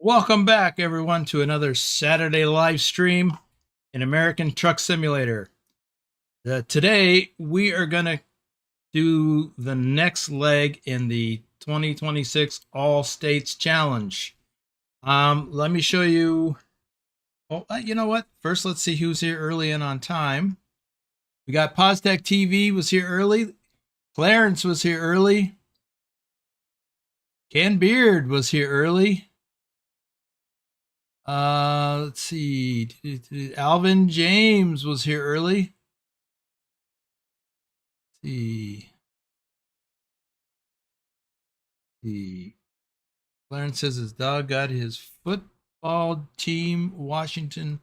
Welcome back, everyone, to another Saturday live stream in American Truck Simulator. Today, we are going to do the next leg in the 2026 All States Challenge. Let me show you. Oh, you know what? First, let's see who's here early and on time. We got Postech TV was here early. Clarence was here early. Ken Beard was here early. Let's see. Alvin James was here early. Let's see. Clarence says his dog got his football team Washington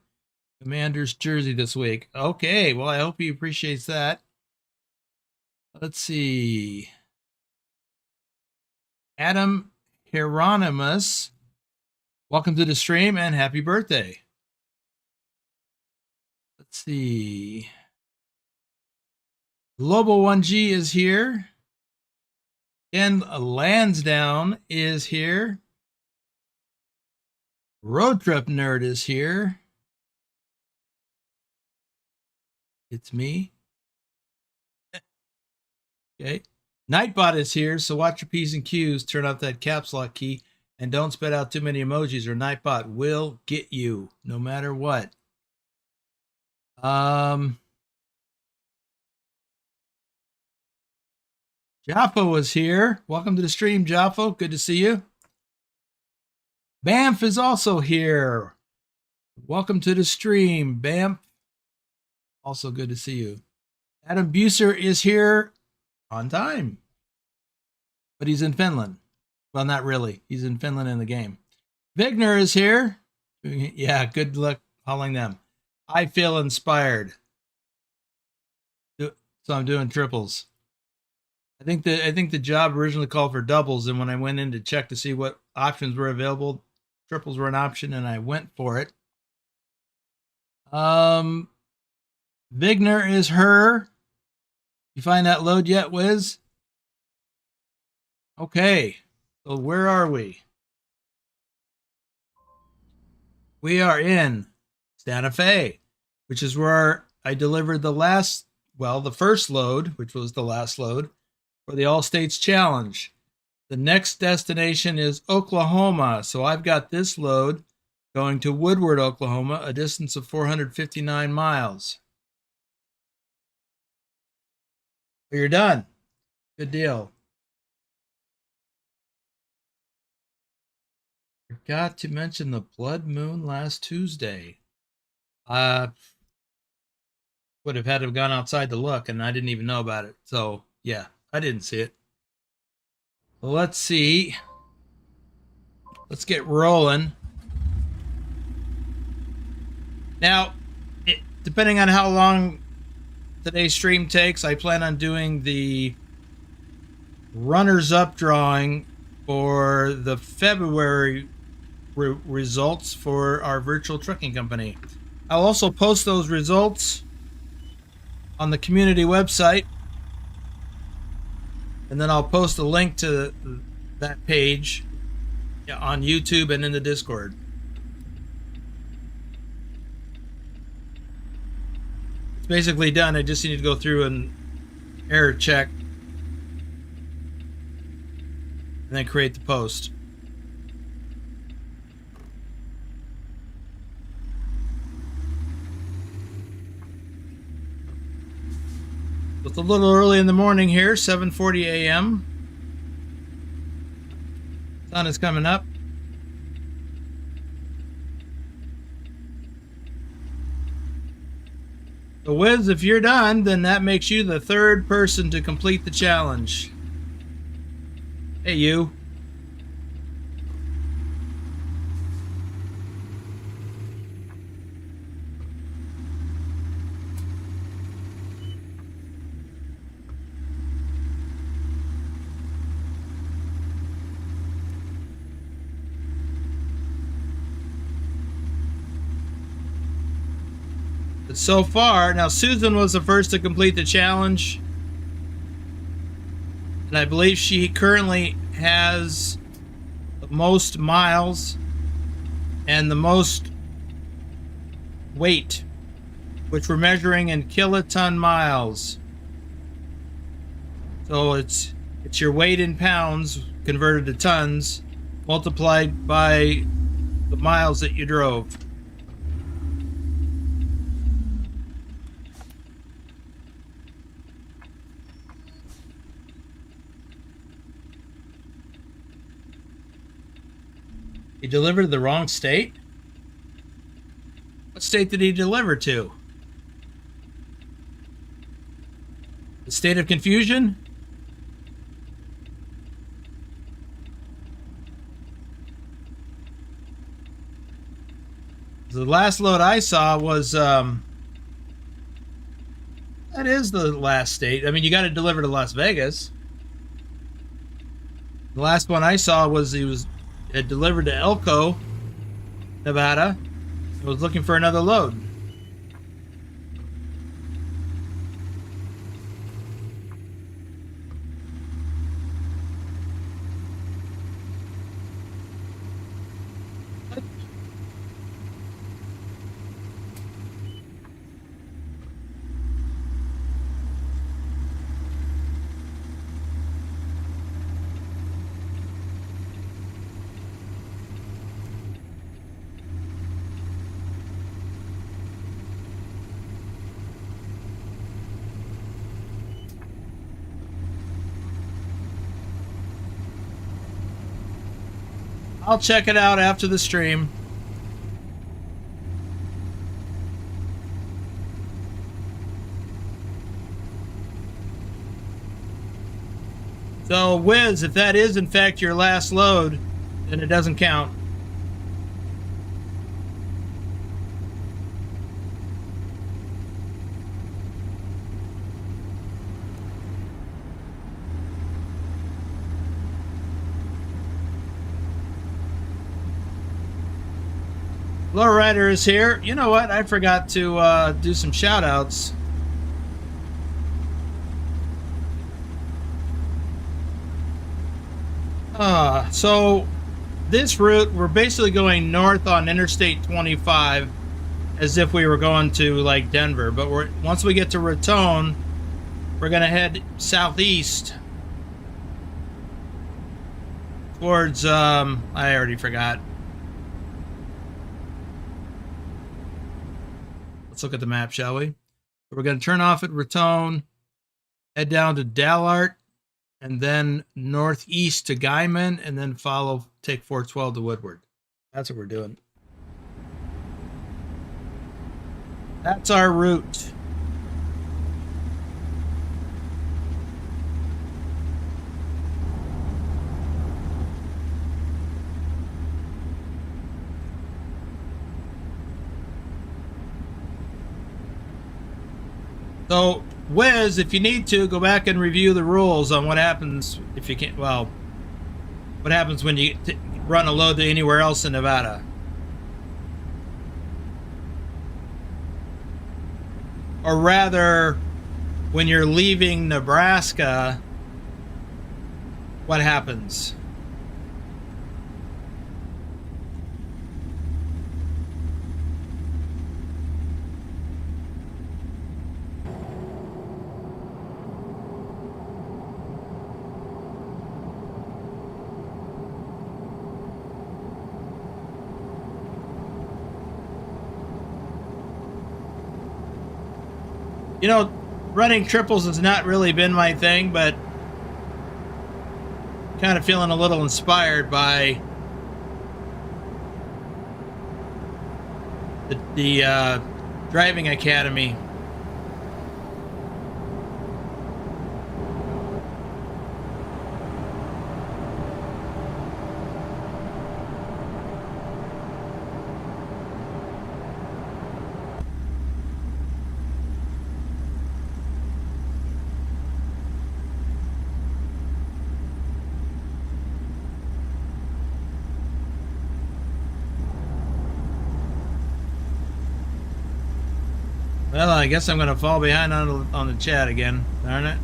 Commanders jersey this week. Okay, well, I hope he appreciates that. Let's see. Adam Hieronymus, welcome to the stream and happy birthday. Let's see. Global 1G is here. Ken Lansdowne is here. Road Trip Nerd is here. It's me. Okay. Nightbot is here, so watch your P's and Q's, turn off that caps lock key, and don't spit out too many emojis or Nightbot will get you no matter what. Jaffa was here. Welcome to the stream, Jaffa. Good to see you. Bamf is also here. Welcome to the stream, Bamf. Also good to see you. Adam Buser is here on time, but he's in Finland. Well, not really. He's in Finland in the game. Vigner is here. Yeah, good luck hauling them. I feel inspired. So I'm doing triples. I think the job originally called for doubles, and when I went in to check to see what options were available, triples were an option, and I went for it. Vigner is her. You find that load yet, Wiz? Okay. So where are we? We are in Santa Fe, which is where I delivered the first load, which was the last load for the All States Challenge. The next destination is Oklahoma. So I've got this load going to Woodward, Oklahoma, a distance of 459 miles. You're done. Good deal. Forgot to mention the blood moon last Tuesday. Would have had to have gone outside to look, and I didn't even know about it. So, yeah, I didn't see it. Well, let's see. Let's get rolling. Now, depending on how long today's stream takes, I plan on doing the runners-up drawing for the February results for our virtual trucking company. I'll also post those results on the community website, and then I'll post a link to that page on YouTube and in the Discord. It's basically done. I just need to go through and error check and then create the post. It's a little early in the morning here, 7:40 a.m. Sun is coming up. So Wiz, if you're done, then that makes you the third person to complete the challenge. Hey, you. So far, now Susan was the first to complete the challenge, and I believe she currently has the most miles and the most weight, which we're measuring in kiloton miles. So it's your weight in pounds converted to tons multiplied by the miles that you drove. He delivered to the wrong state? What state did he deliver to? The state of confusion? The last load I saw was, that is the last state. I mean, you got to deliver to Las Vegas. The last one I saw was had delivered to Elko, Nevada. I was looking for another load. I'll check it out after the stream. So, Wiz, if that is in fact your last load, then it doesn't count. Lowrider is here. You know what? I forgot to do some shout outs. So this route, we're basically going north on Interstate 25 as if we were going to like Denver, but once we get to Raton, we're going to head southeast towards I already forgot. Let's look at the map, shall we? We're going to turn off at Raton, head down to Dallart, and then northeast to Guyman, and then take 412 to Woodward. That's what we're doing. That's our route. So, Wiz, if you need to, go back and review the rules on what happens if you can't, well, what happens when you run a load to anywhere else in Nevada. Or rather, when you're leaving Nebraska, what happens? You know, running triples has not really been my thing, but kind of feeling a little inspired by the driving academy. Well, I guess I'm going to fall behind on the chat again, darn it.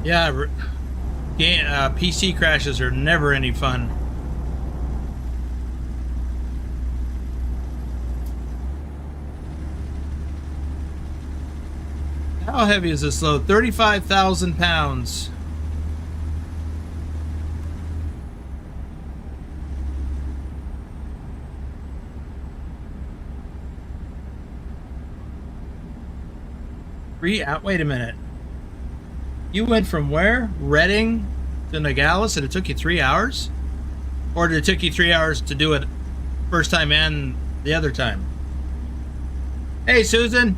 Yeah, PC crashes are never any fun. How heavy is this load? 35,000 pounds. Wait a minute. You went from where? Reading to Nogales, and it took you 3 hours? Or did it take you 3 hours to do it first time and the other time? Hey, Susan.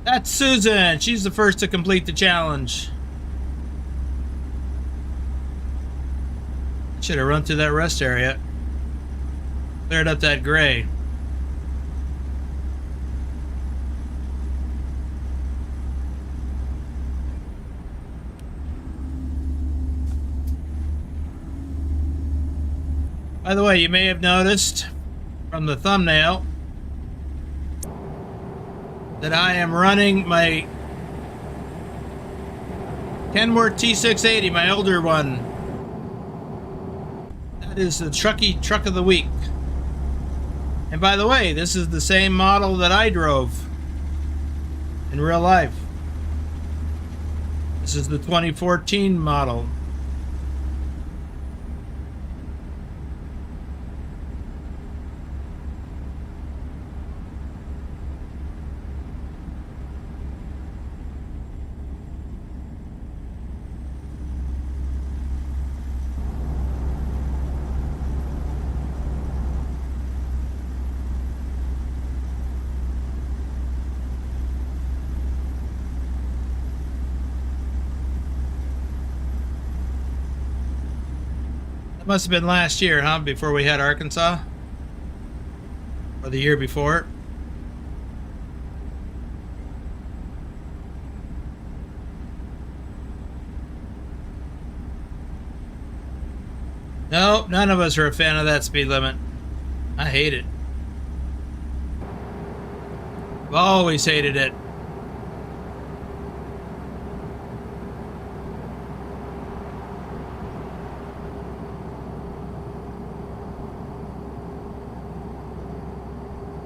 That's Susan. She's the first to complete the challenge. Should have run through that rest area. Cleared up that gray. By the way, you may have noticed from the thumbnail that I am running my Kenworth T680, my older one. That is the Trucky truck of the week. And by the way, this is the same model that I drove in real life. This is the 2014 model. That must have been last year, huh? Before we had Arkansas? Or the year before? No, none of us are a fan of that speed limit. I hate it. I've always hated it.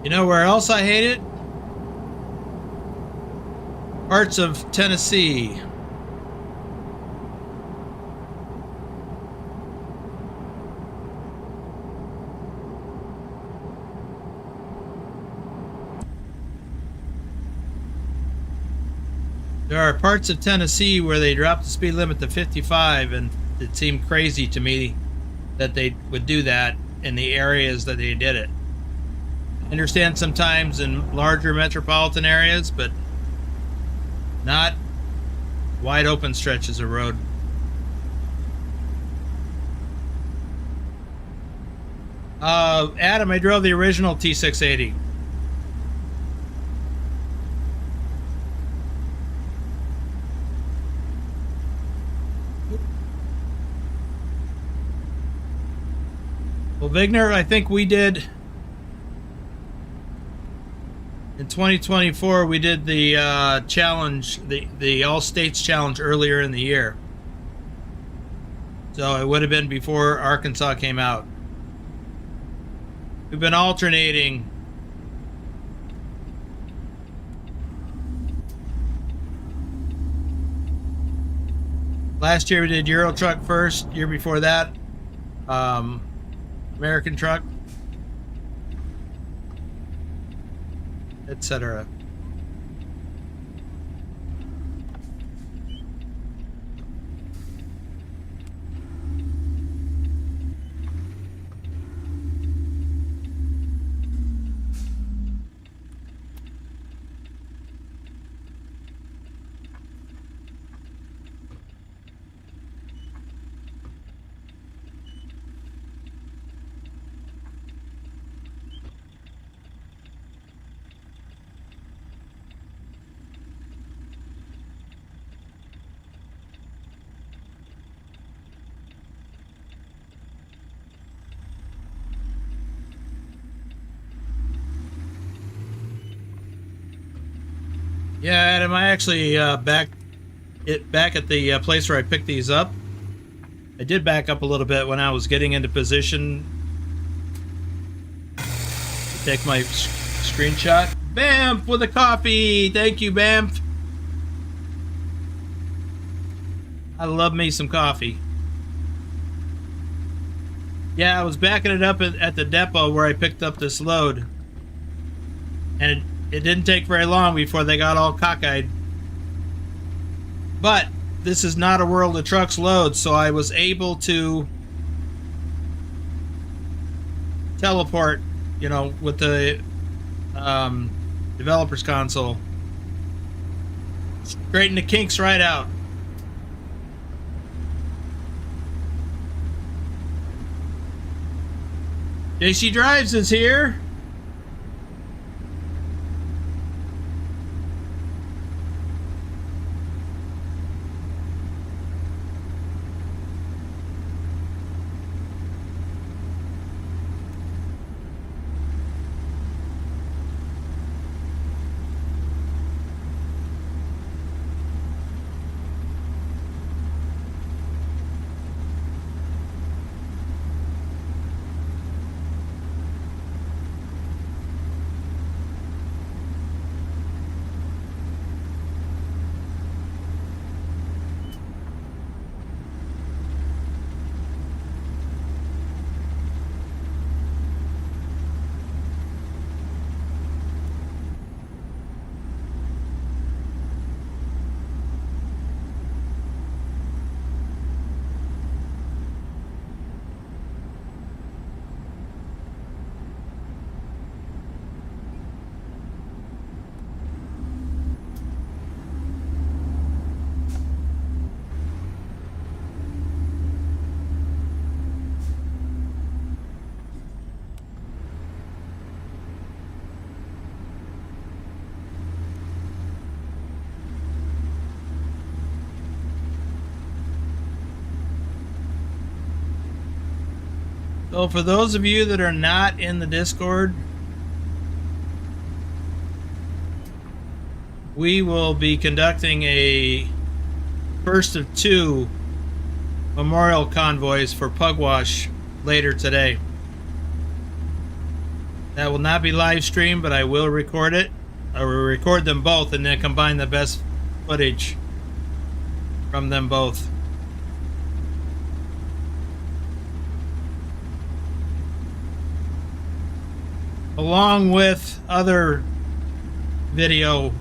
You know where else I hate it? Parts of Tennessee. There are parts of Tennessee where they dropped the speed limit to 55, and it seemed crazy to me that they would do that in the areas that they did it. I understand sometimes in larger metropolitan areas, but not wide open stretches of road. Adam, I drove the original T680. Well, Vigner, I think we did in 2024. We did the challenge, the All States challenge earlier in the year, so it would have been before Arkansas came out. We've been alternating. Last year we did Euro Truck first. Year before that, American Truck, etc. Yeah, Adam, I actually back at the place where I picked these up. I did back up a little bit when I was getting into position to take my screenshot. Bamf with a coffee. Thank you, Bamf. I love me some coffee. Yeah, I was backing it up at the depot where I picked up this load. And it didn't take very long before they got all cockeyed. But this is not a World of Trucks load, so I was able to teleport, you know, with the developer's console. Straighten the kinks right out. JC Drives is here. So for those of you that are not in the Discord, we will be conducting a first of two memorial convoys for Pugwash later today. That will not be live streamed, but I will record it. I will record them both and then combine the best footage from them both. Along with other video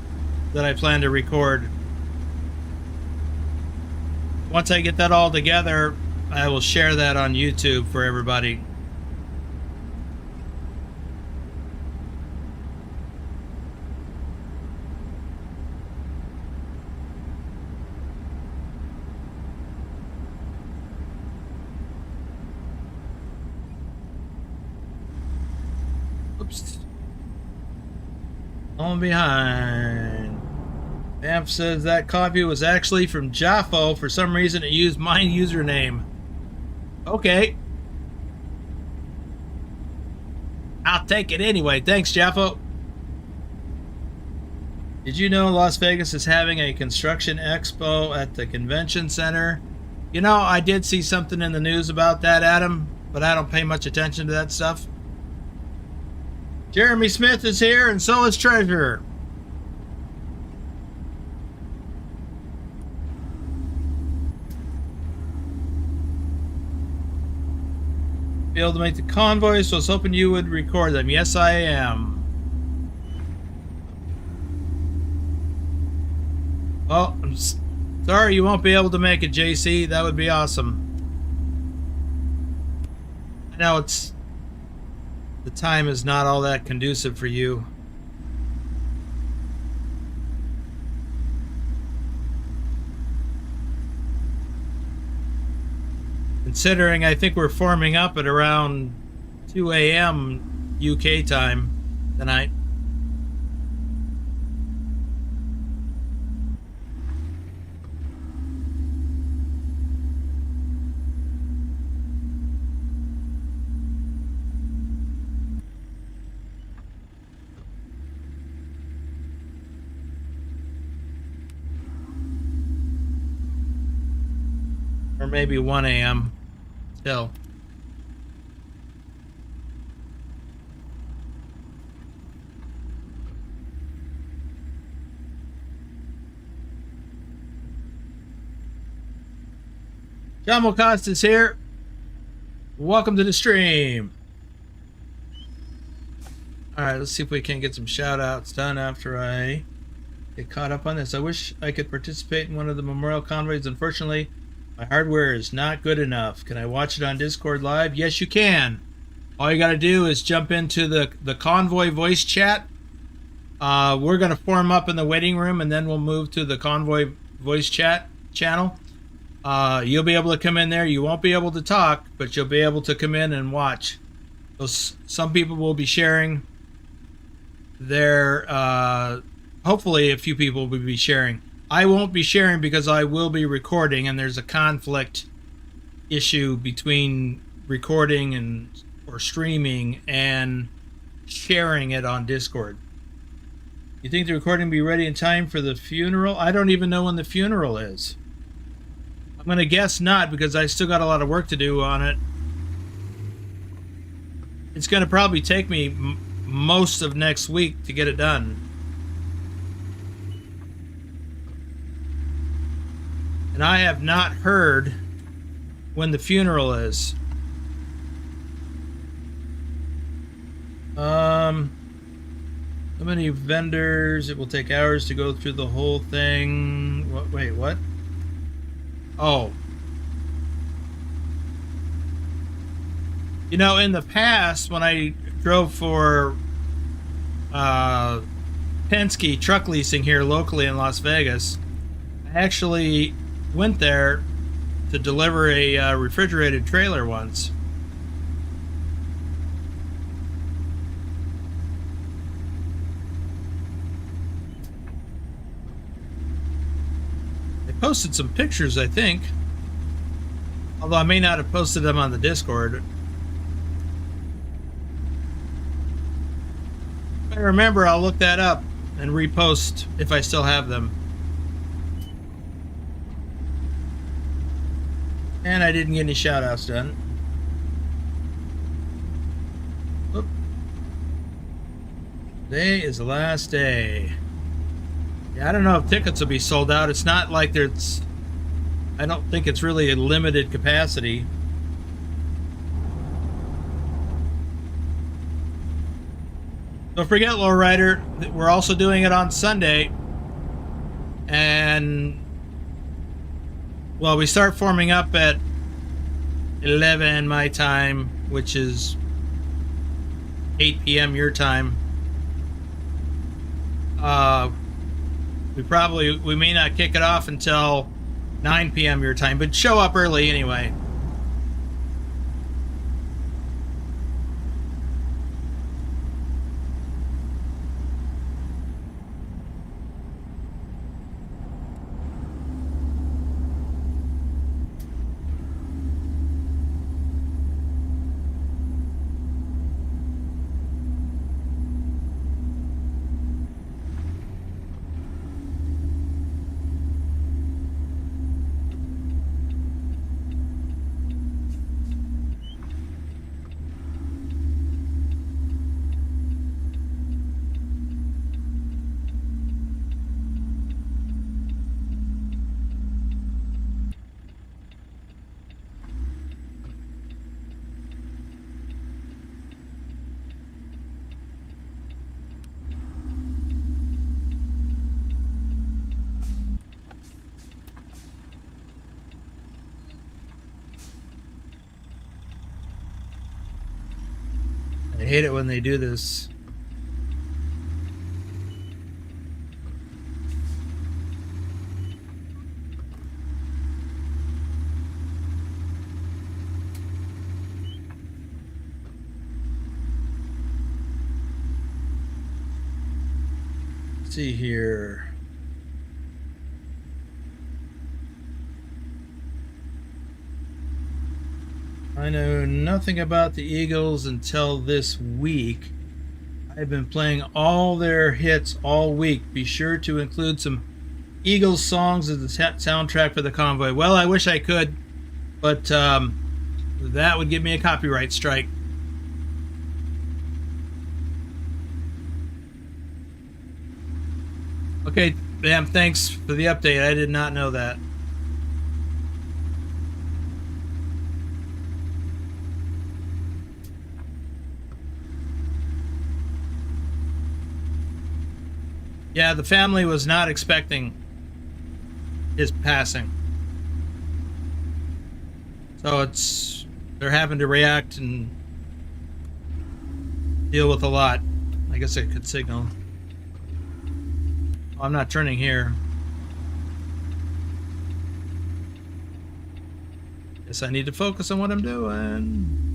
that I plan to record. Once I get that all together, I will share that on YouTube for everybody. Oops. On behind. Amp says that copy was actually from Jaffo. For some reason it used my username. Okay. I'll take it anyway. Thanks, Jaffo. Did you know Las Vegas is having a construction expo at the convention center? You know, I did see something in the news about that, Adam, but I don't pay much attention to that stuff. Jeremy Smith is here, and so is Treasurer. Be able to make the convoys, so I was hoping you would record them. Yes, I am. Oh, I'm sorry you won't be able to make it, JC. That would be awesome. I know the time is not all that conducive for you. Considering I think we're forming up at around 2 a.m. UK time tonight. Or maybe 1 a.m. still. John Mocosta's here. Welcome to the stream. All right, let's see if we can get some shout outs done after I get caught up on this. I wish I could participate in one of the memorial convoys. Unfortunately, my hardware is not good enough. Can I watch it on Discord live? Yes, you can. All you got to do is jump into the convoy voice chat. We're going to form up in the waiting room, and then we'll move to the convoy voice chat channel. You'll be able to come in there. You won't be able to talk, but you'll be able to come in and watch. So some people will be sharing their... hopefully a few people will be sharing. I won't be sharing because I will be recording, and there's a conflict issue between recording and or streaming and sharing it on Discord. You think the recording will be ready in time for the funeral? I don't even know when the funeral is. I'm going to guess not, because I still got a lot of work to do on it. It's going to probably take me most of next week to get it done. And I have not heard when the funeral is. So many vendors, it will take hours to go through the whole thing. What? Wait, what? Oh. You know, in the past, when I drove for Penske truck leasing here locally in Las Vegas, I actually went there to deliver a refrigerated trailer once. They posted some pictures, I think. Although I may not have posted them on the Discord. If I remember, I'll look that up and repost if I still have them. And I didn't get any shout-outs done. Oop. Today is the last day. Yeah, I don't know if tickets will be sold out. It's not like there's... I don't think it's really a limited capacity. Don't forget, Lowrider, we're also doing it on Sunday. And... well, we start forming up at 11 my time, which is 8 p.m. your time. We may not kick it off until 9 p.m. your time, but show up early anyway. I hate it when they do this. Let's see here. I know nothing about the Eagles until this week. I've been playing all their hits all week. Be sure to include some Eagles songs as the soundtrack for the convoy. Well, I wish I could. But that would give me a copyright strike. Okay, Bam, thanks for the update. I did not know that. Yeah, the family was not expecting his passing. So they're having to react and deal with a lot. I guess I could signal. Oh, I'm not turning here. Guess I need to focus on what I'm doing.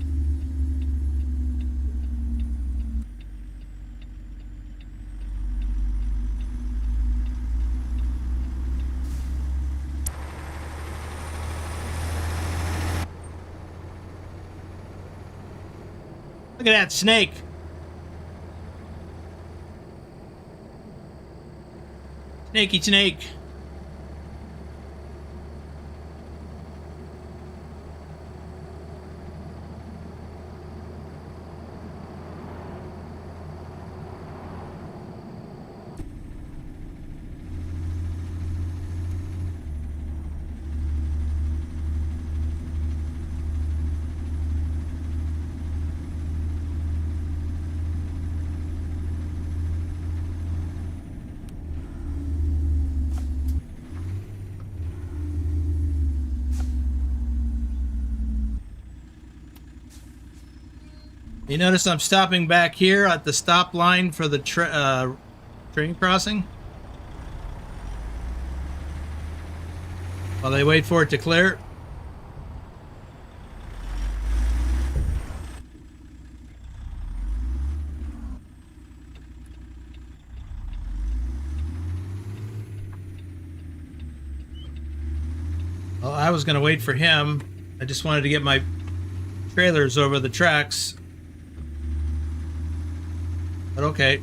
Look at that snake. Snakey snake. You notice I'm stopping back here at the stop line for the train crossing while they wait for it to clear. Well, I was going to wait for him. I just wanted to get my trailers over the tracks. But okay.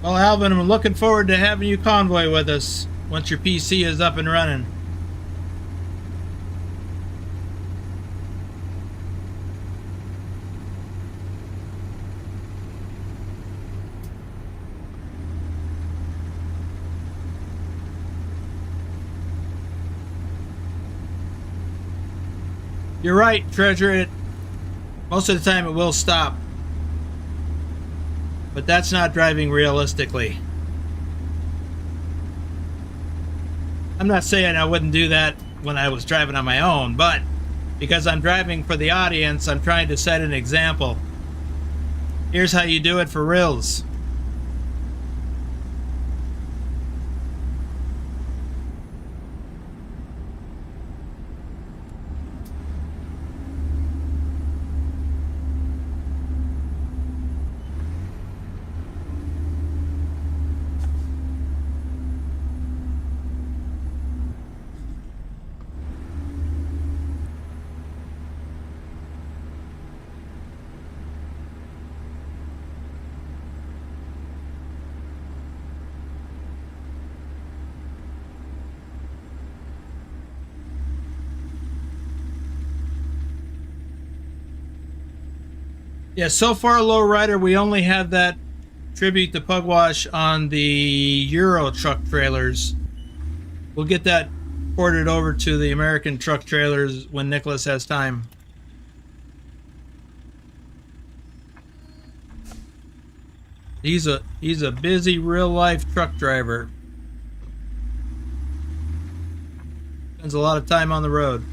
Well, Alvin, I'm looking forward to having you convoy with us once your PC is up and running. You're right, Treasure. Most of the time it will stop. But that's not driving realistically. I'm not saying I wouldn't do that when I was driving on my own, but because I'm driving for the audience, I'm trying to set an example. Here's how you do it for reals. Yeah, so far, Lowrider, we only have that tribute to Pugwash on the Euro truck trailers. We'll get that ported over to the American truck trailers when Nicholas has time. He's a busy real-life truck driver. Spends a lot of time on the road.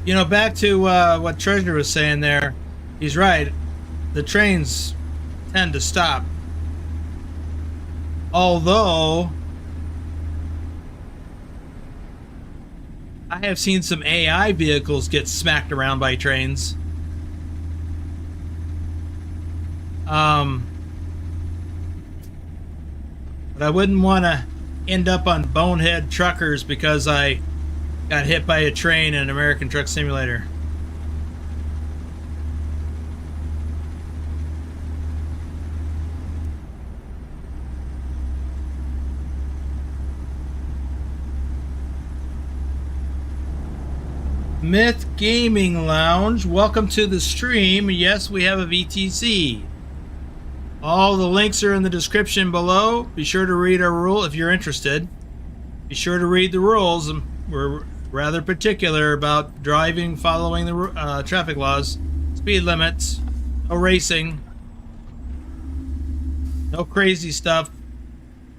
You know, back to what Treasure was saying there. He's right. The trains tend to stop. Although I have seen some AI vehicles get smacked around by trains. But I wouldn't want to end up on bonehead truckers because I got hit by a train in American Truck Simulator. Myth Gaming Lounge, welcome to the stream. Yes, we have a VTC. All the links are in the description below. Be sure to read our rule if you're interested. Be sure to read the rules. We're rather particular about driving, following the traffic laws, speed limits, no racing, no crazy stuff,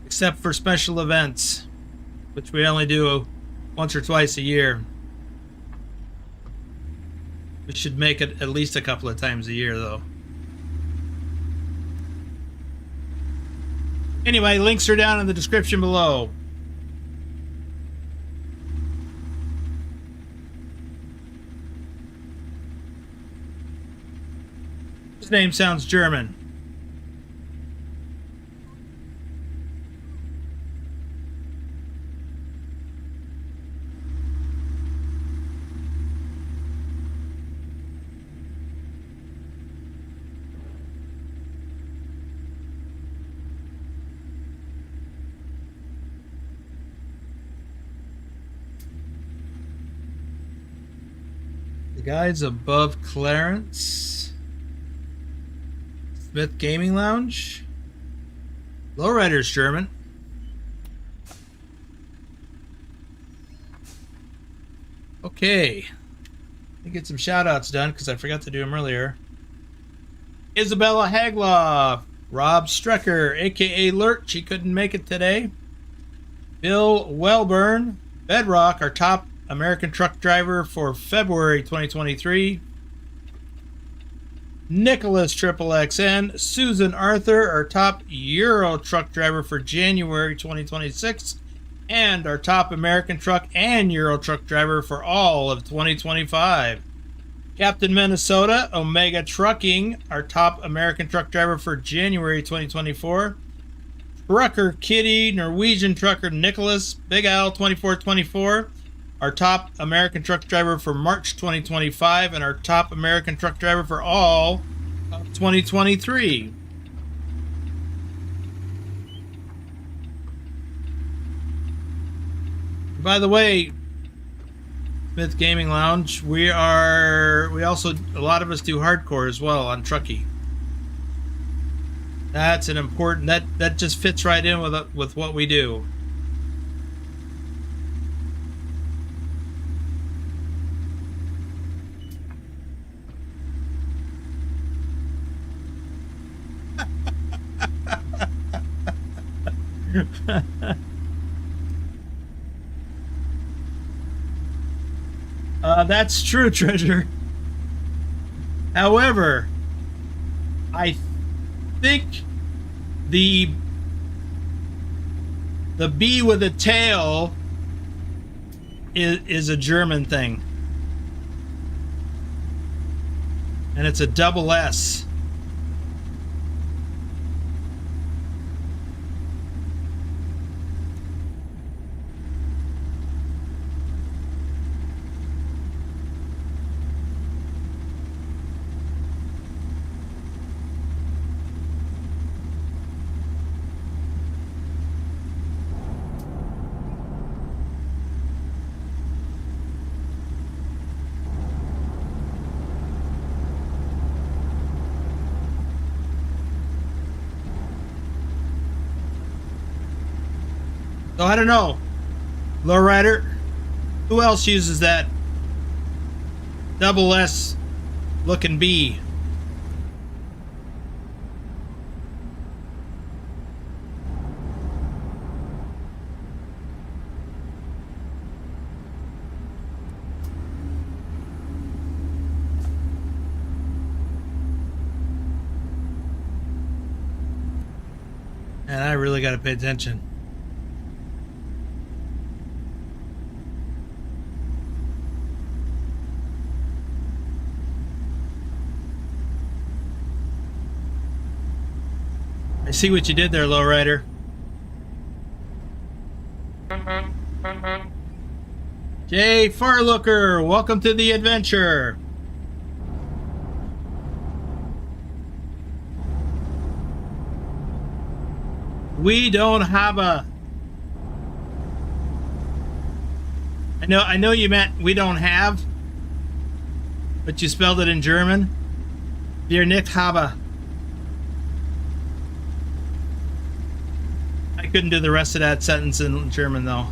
except for special events, which we only do once or twice a year. We should make it at least a couple of times a year, though. Anyway, links are down in the description below. His name sounds German. Guys above Clarence. Smith Gaming Lounge. Lowrider's German. Okay. Let me get some shout outs done because I forgot to do them earlier. Isabella Hagloff. Rob Strecker, aka Lurch. He couldn't make it today. Bill Wellburn. Bedrock, our top American truck driver for February 2023. Nicholas XXXN. Susan Arthur, our top Euro truck driver for January 2026. And our top American truck and Euro truck driver for all of 2025. Captain Minnesota, Omega Trucking, our top American truck driver for January 2024. Trucker Kitty, Norwegian trucker Nicholas, Big Al 2424. Our top American truck driver for March 2025, and our top American truck driver for all of 2023. By the way, Smith Gaming Lounge, we also, a lot of us do hardcore as well on Trucky. That's an important, that just fits right in with what we do. That's true, Treasure. However, I think the bee with a tail is a German thing, and it's a double S. So I don't know, Lowrider, who else uses that double S looking bee? And I really got to pay attention. I see what you did there, lowrider. Jay Farlooker, welcome to the adventure. We don't have a... I know you meant we don't have, but you spelled it in German. Wir nicht haben. I couldn't do the rest of that sentence in German though.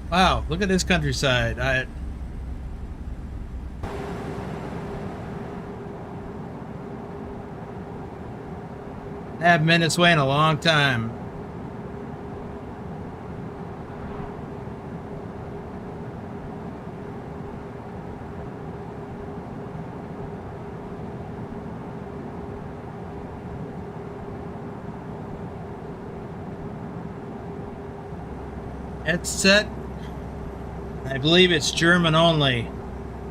Wow, look at this countryside. I haven't been this way in a long time. Headset. I believe it's German only.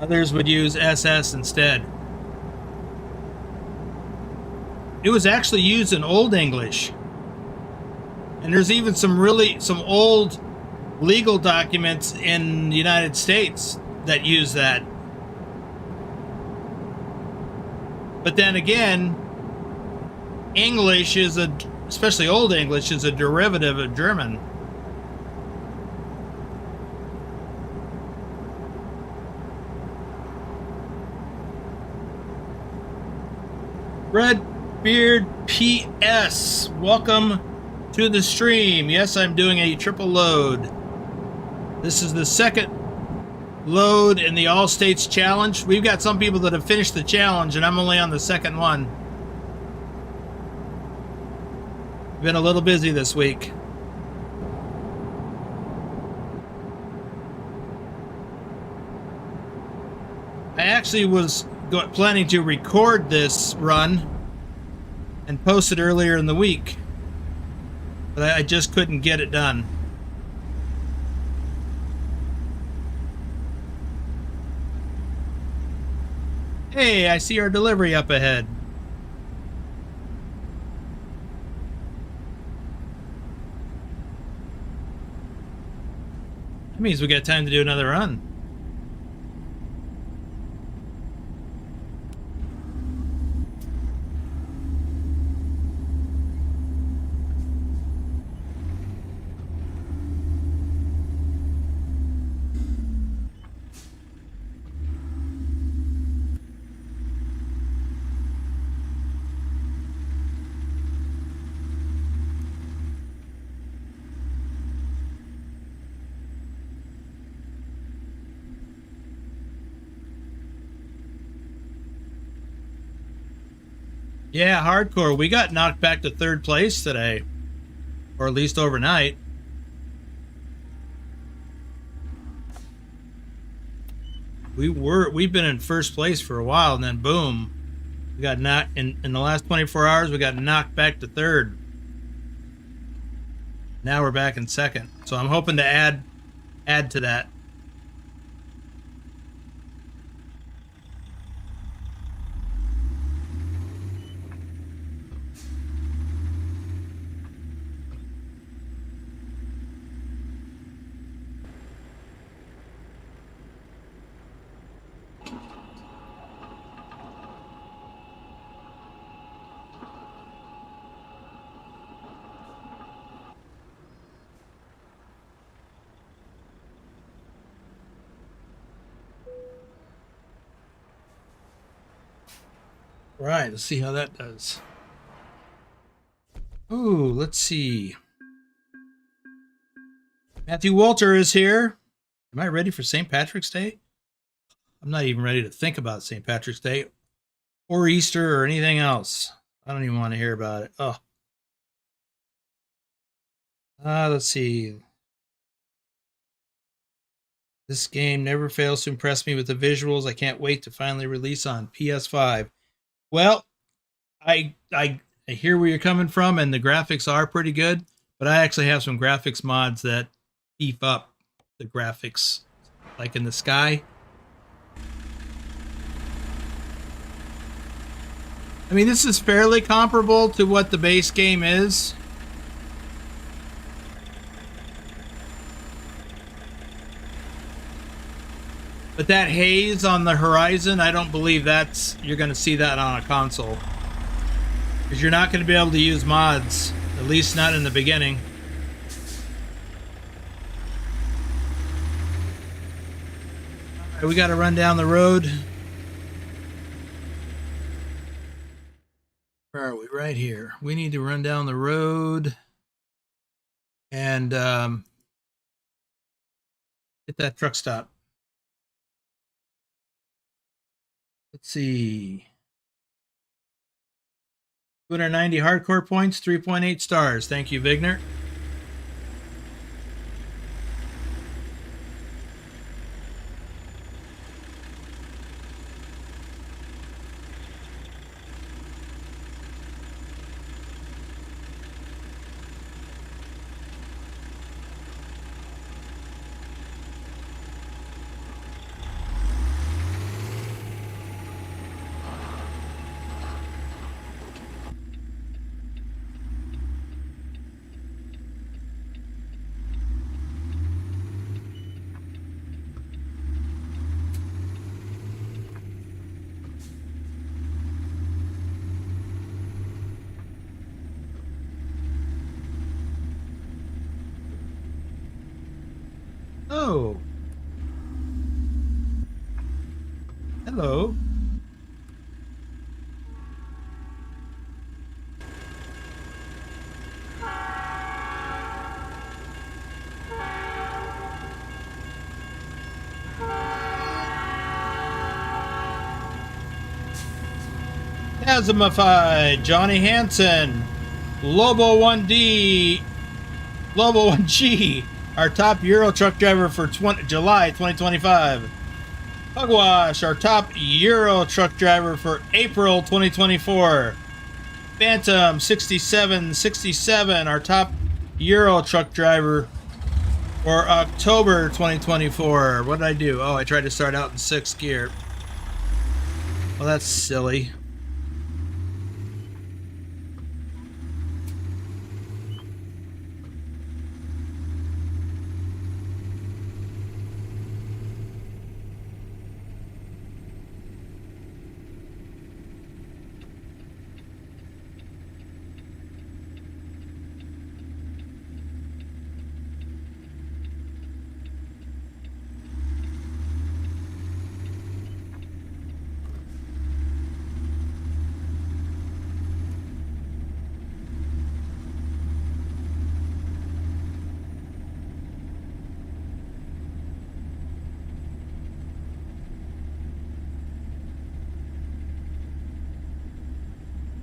Others would use SS instead. It was actually used in Old English. And there's even some old legal documents in the United States that use that. But then again, English is especially Old English is a derivative of German. Redbeard PS, welcome to the stream. Yes, I'm doing a triple load. This is the second load in the All States Challenge. We've got some people that have finished the challenge, and I'm only on the second one. Been a little busy this week. I actually was planning to record this run and post it earlier in the week, but I just couldn't get it done. Hey, I see our delivery up ahead. That means we got time to do another run. Yeah, hardcore. We got knocked back to third place today, or at least overnight. We've been in first place for a while, and then boom, we got knocked in the last 24 hours. We got knocked back to third. Now we're back in second. So I'm hoping to add to that. Right, let's see how that does. Ooh, let's see. Matthew Walter is here. Am I ready for St. Patrick's Day? I'm not even ready to think about St. Patrick's Day or Easter or anything else. I don't even want to hear about it. Oh. Let's see. This game never fails to impress me with the visuals. I can't wait to finally release on PS5. Well, I hear where you're coming from, and the graphics are pretty good, but I actually have some graphics mods that beef up the graphics, like in the sky. I mean, this is fairly comparable to what the base game is. But that haze on the horizon, I don't believe you're going to see that on a console. Because you're not going to be able to use mods, at least not in the beginning. All right, we got to run down the road. Where are we? Right here. We need to run down the road and hit that truck stop. Let's see. 290 hardcore points, 3.8 stars. Thank you, Vigner. Oh. Hello. Chasmified, Johnny Hansen, Lobo 1D, Lobo 1G, our top Euro truck driver for July 2025. Pugwash, our top Euro truck driver for April 2024. Phantom 6767, our top Euro truck driver for October 2024. What did I do? Oh, I tried to start out in 6th gear. Well, that's silly.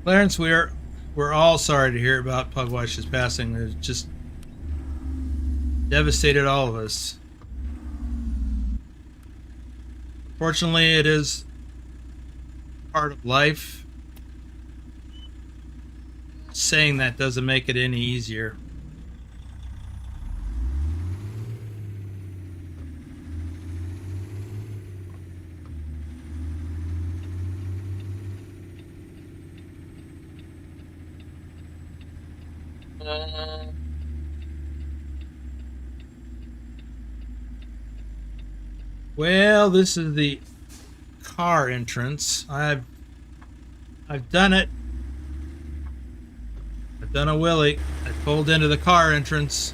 Clarence, we're all sorry to hear about Pugwash's passing. It just devastated all of us. Fortunately, it is part of life. Saying that doesn't make it any easier. Well, this is the car entrance. I've done it. I've done a wheelie. I pulled into the car entrance.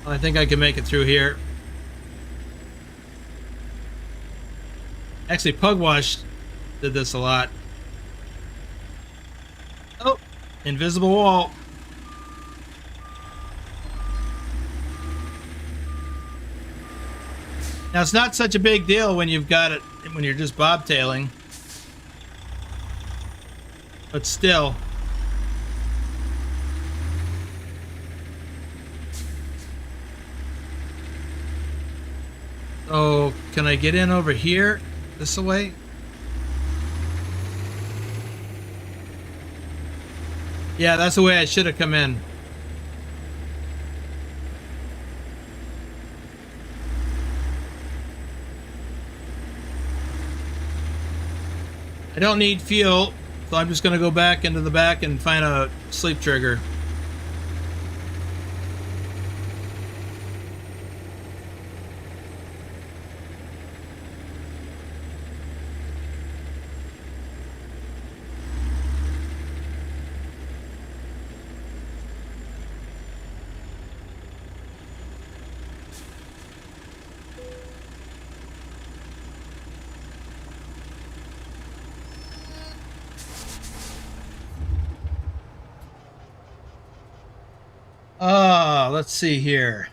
I think I can make it through here. Actually, Pugwash did this a lot. Oh, invisible wall. Now, it's not such a big deal when you've got it, when you're just bobtailing. But still. So, can I get in over here? This way? Yeah, that's the way I should have come in. I don't need fuel, so I'm just going to go back into the back and find a sleep trigger. Let's see here.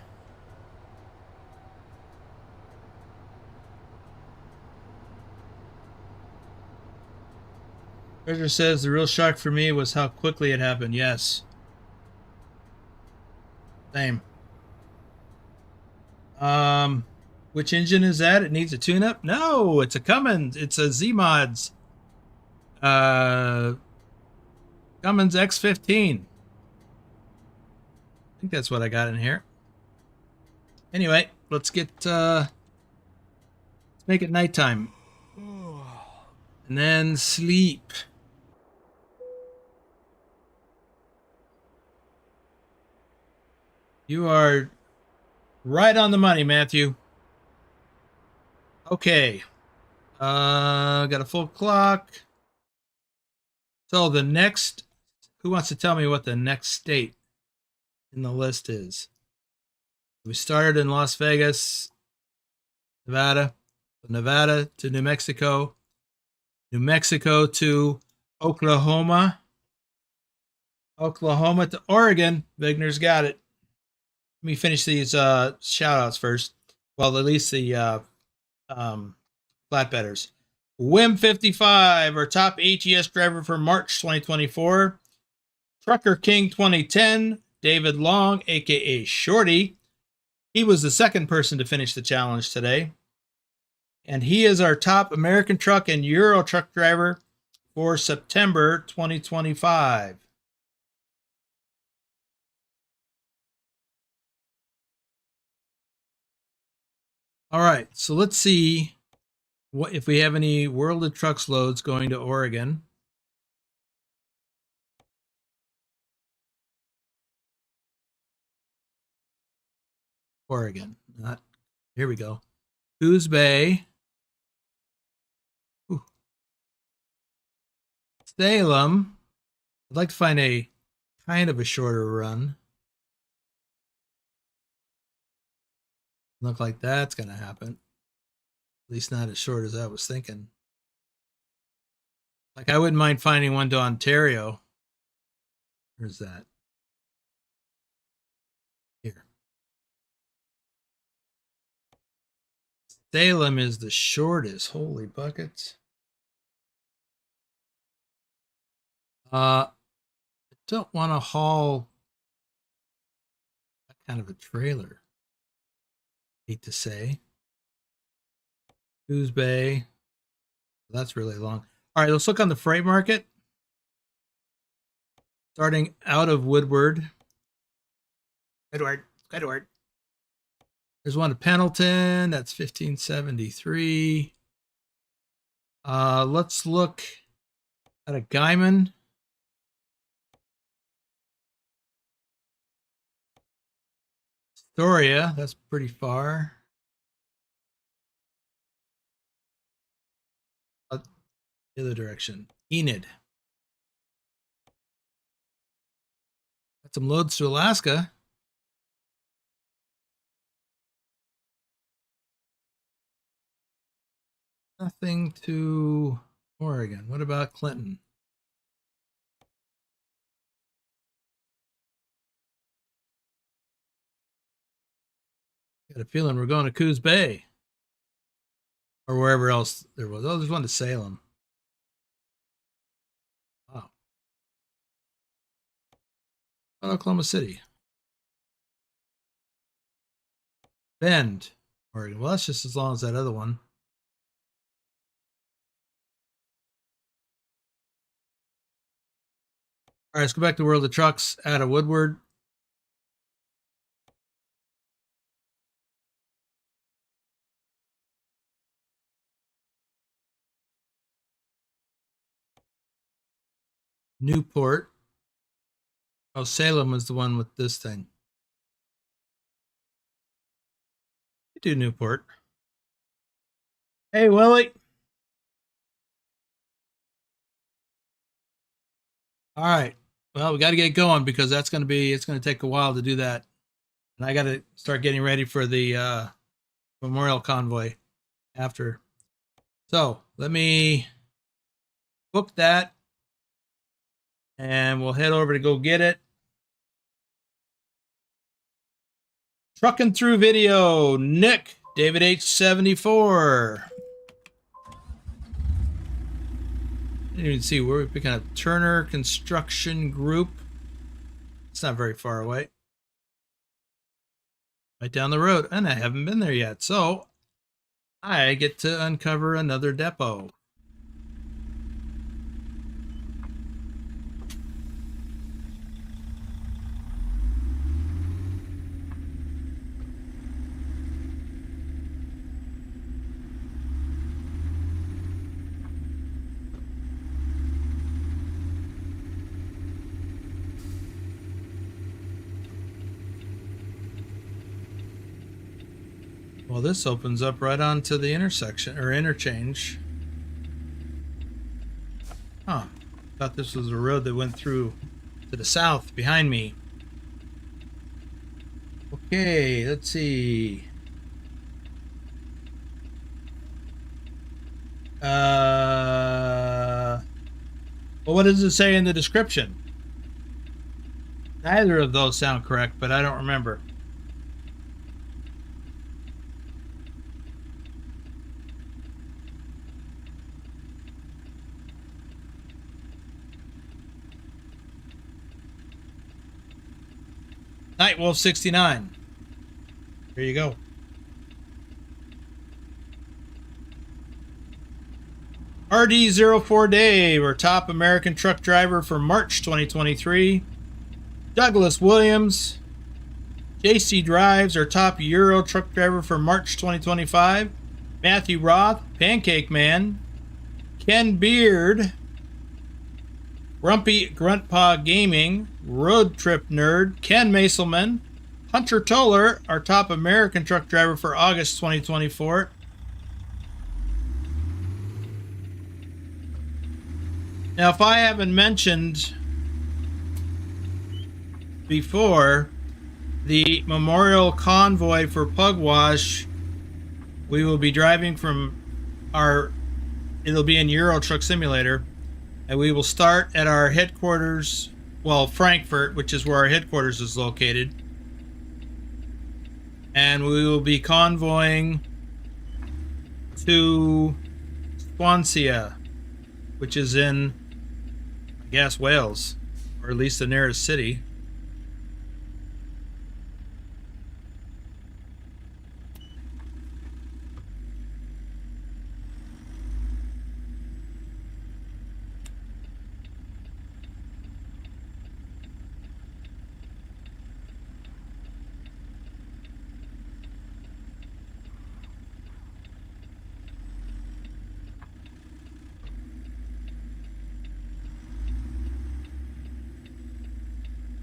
Treasure says the real shock for me was how quickly it happened. Yes. Same. Which engine is that? It needs a tune-up? No, it's a Cummins. It's a Zeemods. Cummins X15. I think that's what I got in here. Anyway, let's make it nighttime. And then sleep. You are right on the money, Matthew. Okay. Got a full clock. So the next, who wants to tell me what the next state in the list is? We started in Las Vegas, Nevada, Nevada to New Mexico to Oklahoma, Oklahoma to Oregon. Vigner's got it. Let me finish these shout outs first. Well, at least the flatbedders. Wim55, our top ATS driver for March 2024. Trucker King 2010, David Long, aka Shorty. He was the second person to finish the challenge today. And he is our top American truck and Euro truck driver for September 2025. All right, so let's see what if we have any World of Trucks loads going to Oregon. Oregon, not here we go. Coos Bay. Ooh. Salem. I'd like to find a kind of a shorter run. Look like that's going to happen. At least not as short as I was thinking. Like, I wouldn't mind finding one to Ontario. Where's that? Here. Salem is the shortest. Holy buckets. I don't want to haul that kind of a trailer. Hate to say. Coos Bay. That's really long. All right, let's look on the freight market. Starting out of Woodward. Edward. There's one to Pendleton. That's 1573. Let's look at a Guyman. Astoria. That's pretty far. The other direction. Enid. Got some loads to Alaska. Nothing to Oregon. What about Clinton? Got a feeling we're going to Coos Bay. or wherever else there was. Oh, there's one to Salem. Wow. Oklahoma City. Bend, Oregon. Well, that's just as long as that other one. All right, let's go back to World of Trucks out of Woodward. Newport. Oh, Salem was the one with this thing. You do Newport. Hey, Willie. All right. Well, we got to get going because it's going to take a while to do that. And I got to start getting ready for the Memorial Convoy after. So let me book that and we'll head over to go get it. Trucking through video, Nick, David H74. I didn't even see where we're picking up. Turner Construction Group. It's not very far away. Right down the road. And I haven't been there yet. So I get to uncover another depot. Well, this opens up right onto the intersection or interchange. Huh. Thought this was a road that went through to the south behind me. Okay, let's see. Well, what does it say in the description? Neither of those sound correct, but I don't remember. Nightwolf 69. There you go. RD04 Dave, our top American truck driver for March 2023. Douglas Williams. JC Drives, our top Euro truck driver for March 2025. Matthew Roth, Pancake Man. Ken Beard. Grumpy Gruntpaw Gaming, Road Trip Nerd, Ken Maselman, Hunter Toller, our top American truck driver for August 2024. Now, if I haven't mentioned before, the Memorial Convoy for Pugwash, we will be driving from it'll be in Euro Truck Simulator. And we will start at our headquarters, well, Frankfurt, which is where our headquarters is located. And we will be convoying to Swansea, which is in, I guess, Wales, or at least the nearest city.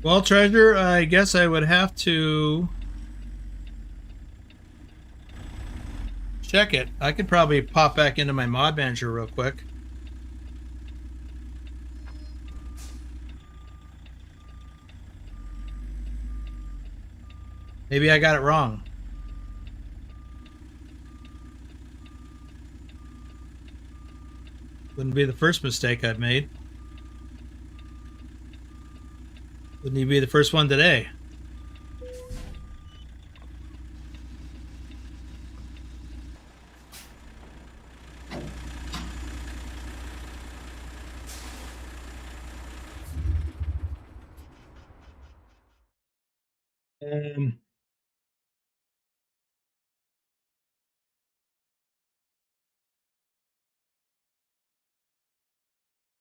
Well, Treasure, I guess I would have to check it. I could probably pop back into my mod manager real quick. Maybe I got it wrong. Wouldn't be the first mistake I've made. Wouldn't he be the first one today? Um,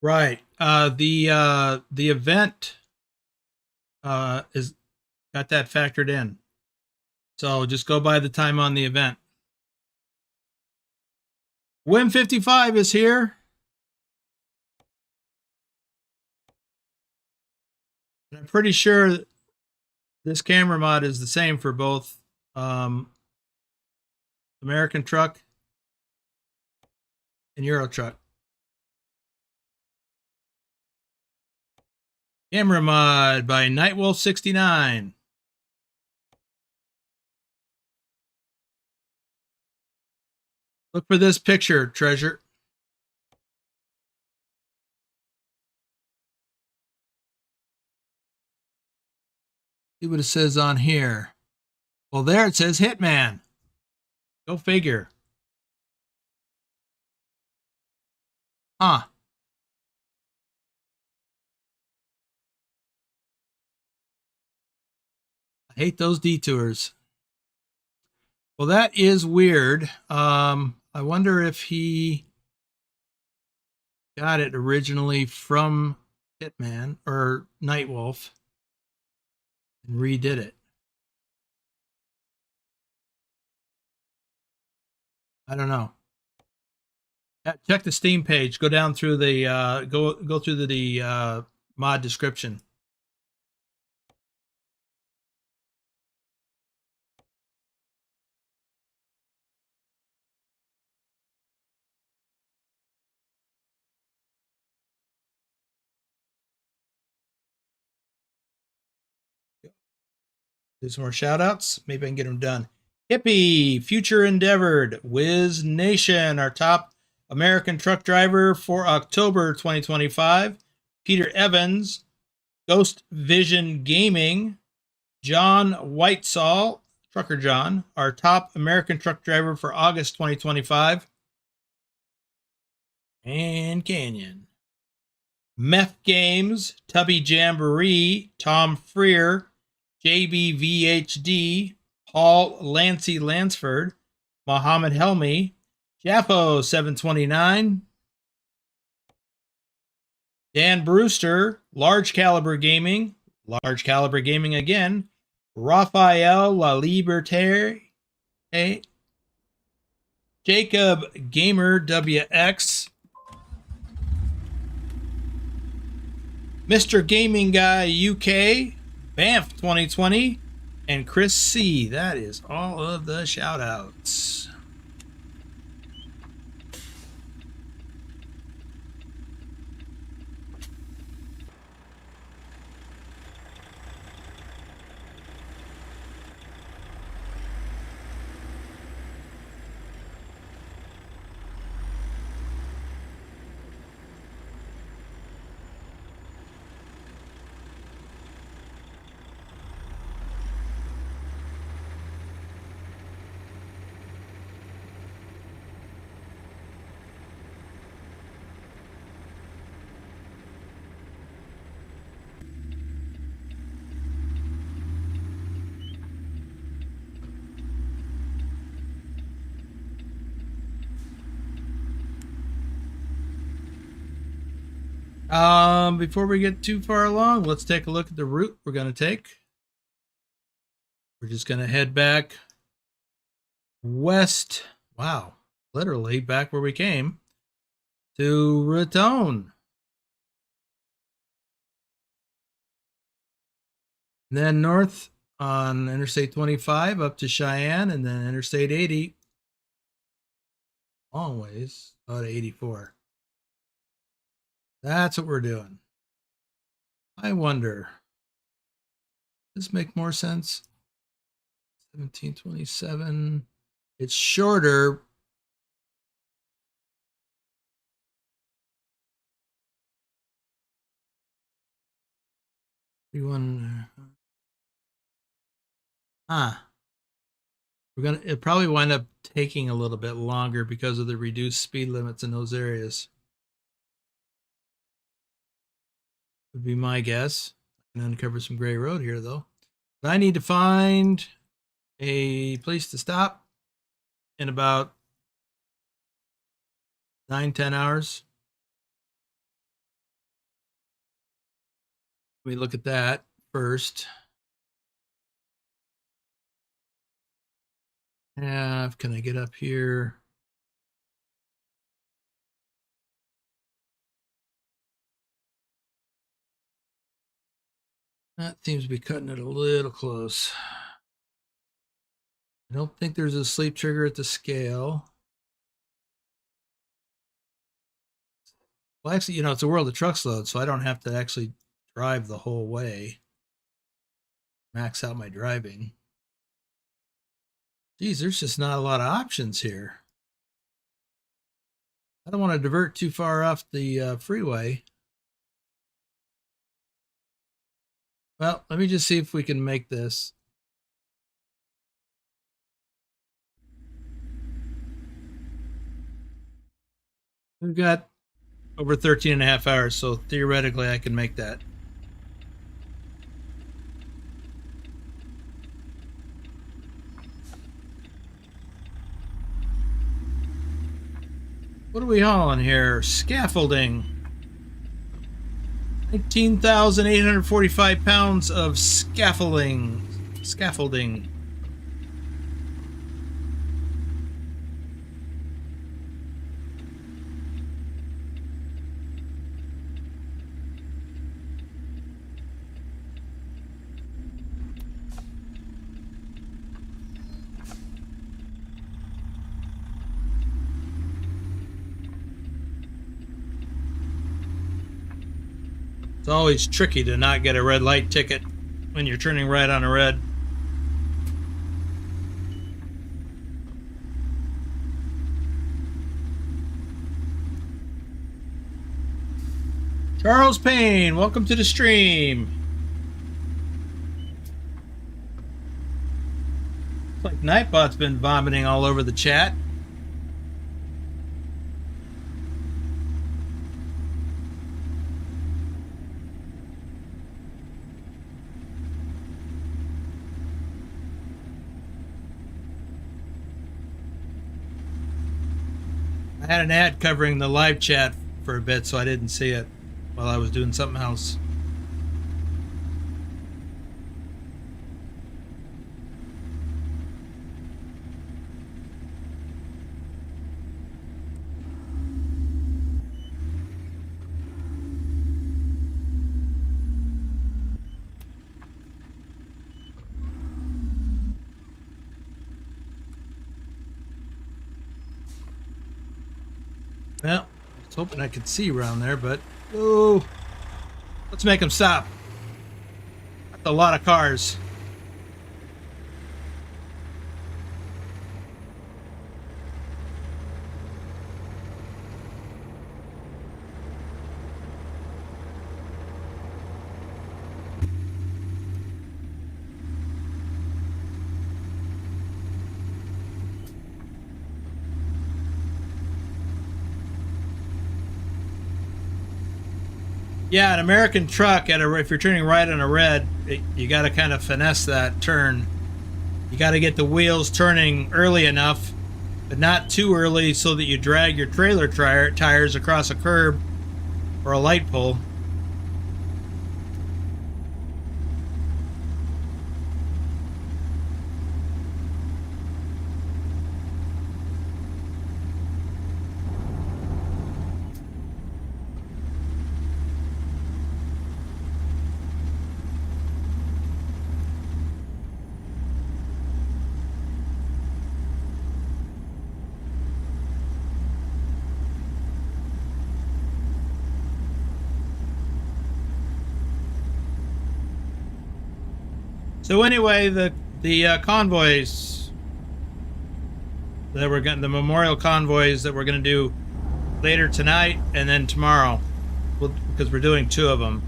right. The event is got that factored in. So just go by the time on the event. Wim55 is here. And I'm pretty sure this camera mod is the same for both um, American Truck and Euro Truck. Camera mod by Nightwolf69. Look for this picture, Treasure. See what it says on here. Well, there it says Hitman. Go figure. Huh. I hate those detours. Well, that is weird. I wonder if he got it originally from Hitman or Nightwolf and redid it. I don't know. Check the Steam page. Go down through the go through the mod description. Do some more shout outs. Maybe I can get them done. Hippie, Future Endeavored, Wiz Nation, our top American truck driver for October 2025. Peter Evans, Ghost Vision Gaming, John Whitesall, Trucker John, our top American truck driver for August 2025. And Canyon. Meth Games, Tubby Jamboree, Tom Freer, JBVHD, Paul Lancy Lansford, Mohammed Helmi, Jaffo 729, Dan Brewster, Large Caliber Gaming again, Raphael La Liberté, Jacob Gamer WX, Mr. Gaming Guy UK, Banff 2020, and Chris C. That is all of the shout outs. Before we get too far along, let's take a look at the route we're going to take. We're just going to head back west. Wow, literally back where we came to Raton. And then north on Interstate 25 up to Cheyenne, and then Interstate 80. Long ways, about 84. That's what we're doing. I wonder, does this make more sense? 1727. It's shorter. It'll probably wind up taking a little bit longer because of the reduced speed limits in those areas. Would be my guess. I can uncover some gray road here though. I need to find a place to stop in about 9-10 hours. We look at that first. Can I get up here? That seems to be cutting it a little close. I don't think there's a sleep trigger at the scale. Well, actually, it's a world of trucks load, so I don't have to actually drive the whole way. Max out my driving. Geez, there's just not a lot of options here. I don't want to divert too far off the freeway. Well, let me just see if we can make this. We've got over 13 and a half hours, so theoretically I can make that. What are we hauling here? Scaffolding. 19,845 pounds of scaffolding. Scaffolding. It's always tricky to not get a red light ticket when you're turning right on a red. Charles Payne, welcome to the stream. Looks like Nightbot's been vomiting all over the chat. I had an ad covering the live chat for a bit, so I didn't see it while I was doing something else. Well, I was hoping I could see around there, but oh, let's make them stop. That's a lot of cars. Yeah, an American truck if you're turning right on a red, you got to kind of finesse that turn. You got to get the wheels turning early enough, but not too early so that you drag your trailer tires across a curb or a light pole. So anyway, the convoys that we're getting, the memorial convoys that we're going to do later tonight and then tomorrow, because we're doing 2 of them.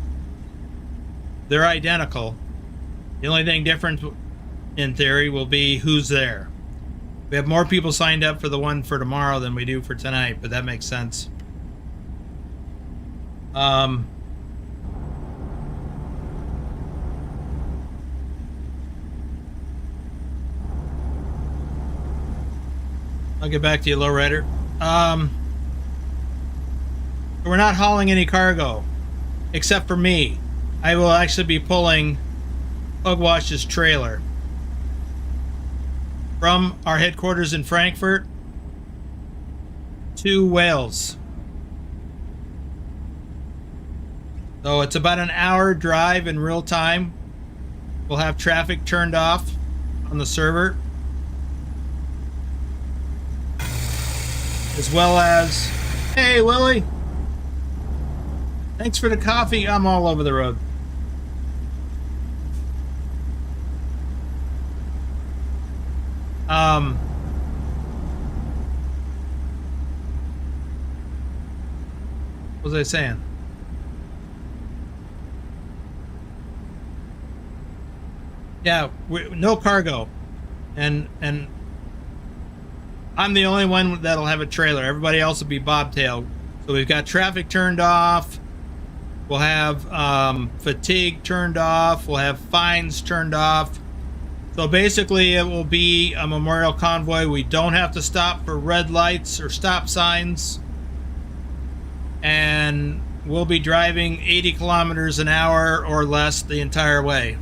They're identical. The only thing different, in theory, will be who's there. We have more people signed up for the one for tomorrow than we do for tonight, but that makes sense. I'll get back to you, lowrider. We're not hauling any cargo, except for me. I will actually be pulling Pugwash's trailer from our headquarters in Frankfurt to Wales. So it's about an hour drive in real time. We'll have traffic turned off on the server, as well as, hey Willie, thanks for the coffee. I'm all over the road. What was I saying? Yeah, no cargo, and I'm the only one that'll have a trailer. Everybody else will be bobtail. So we've got traffic turned off. We'll have fatigue turned off. We'll have fines turned off. So basically, it will be a memorial convoy. We don't have to stop for red lights or stop signs, and we'll be driving 80 kilometers an hour or less the entire way.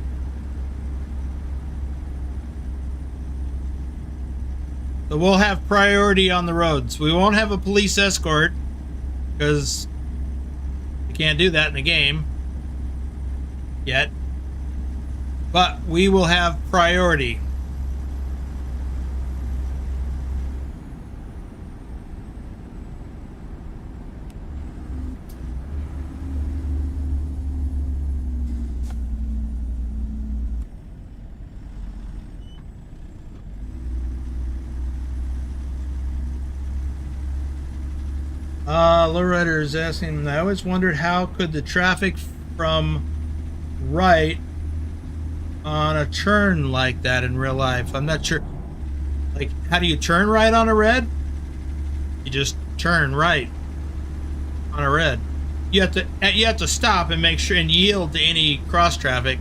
So we'll have priority on the roads. We won't have a police escort because you can't do that in the game yet. But we will have priority. Lowrider is asking, I always wondered how could the traffic from right on a turn like that in real life. I'm not sure. Like, how do you turn right on a red? You just turn right on a red. You have to stop and make sure and yield to any cross traffic.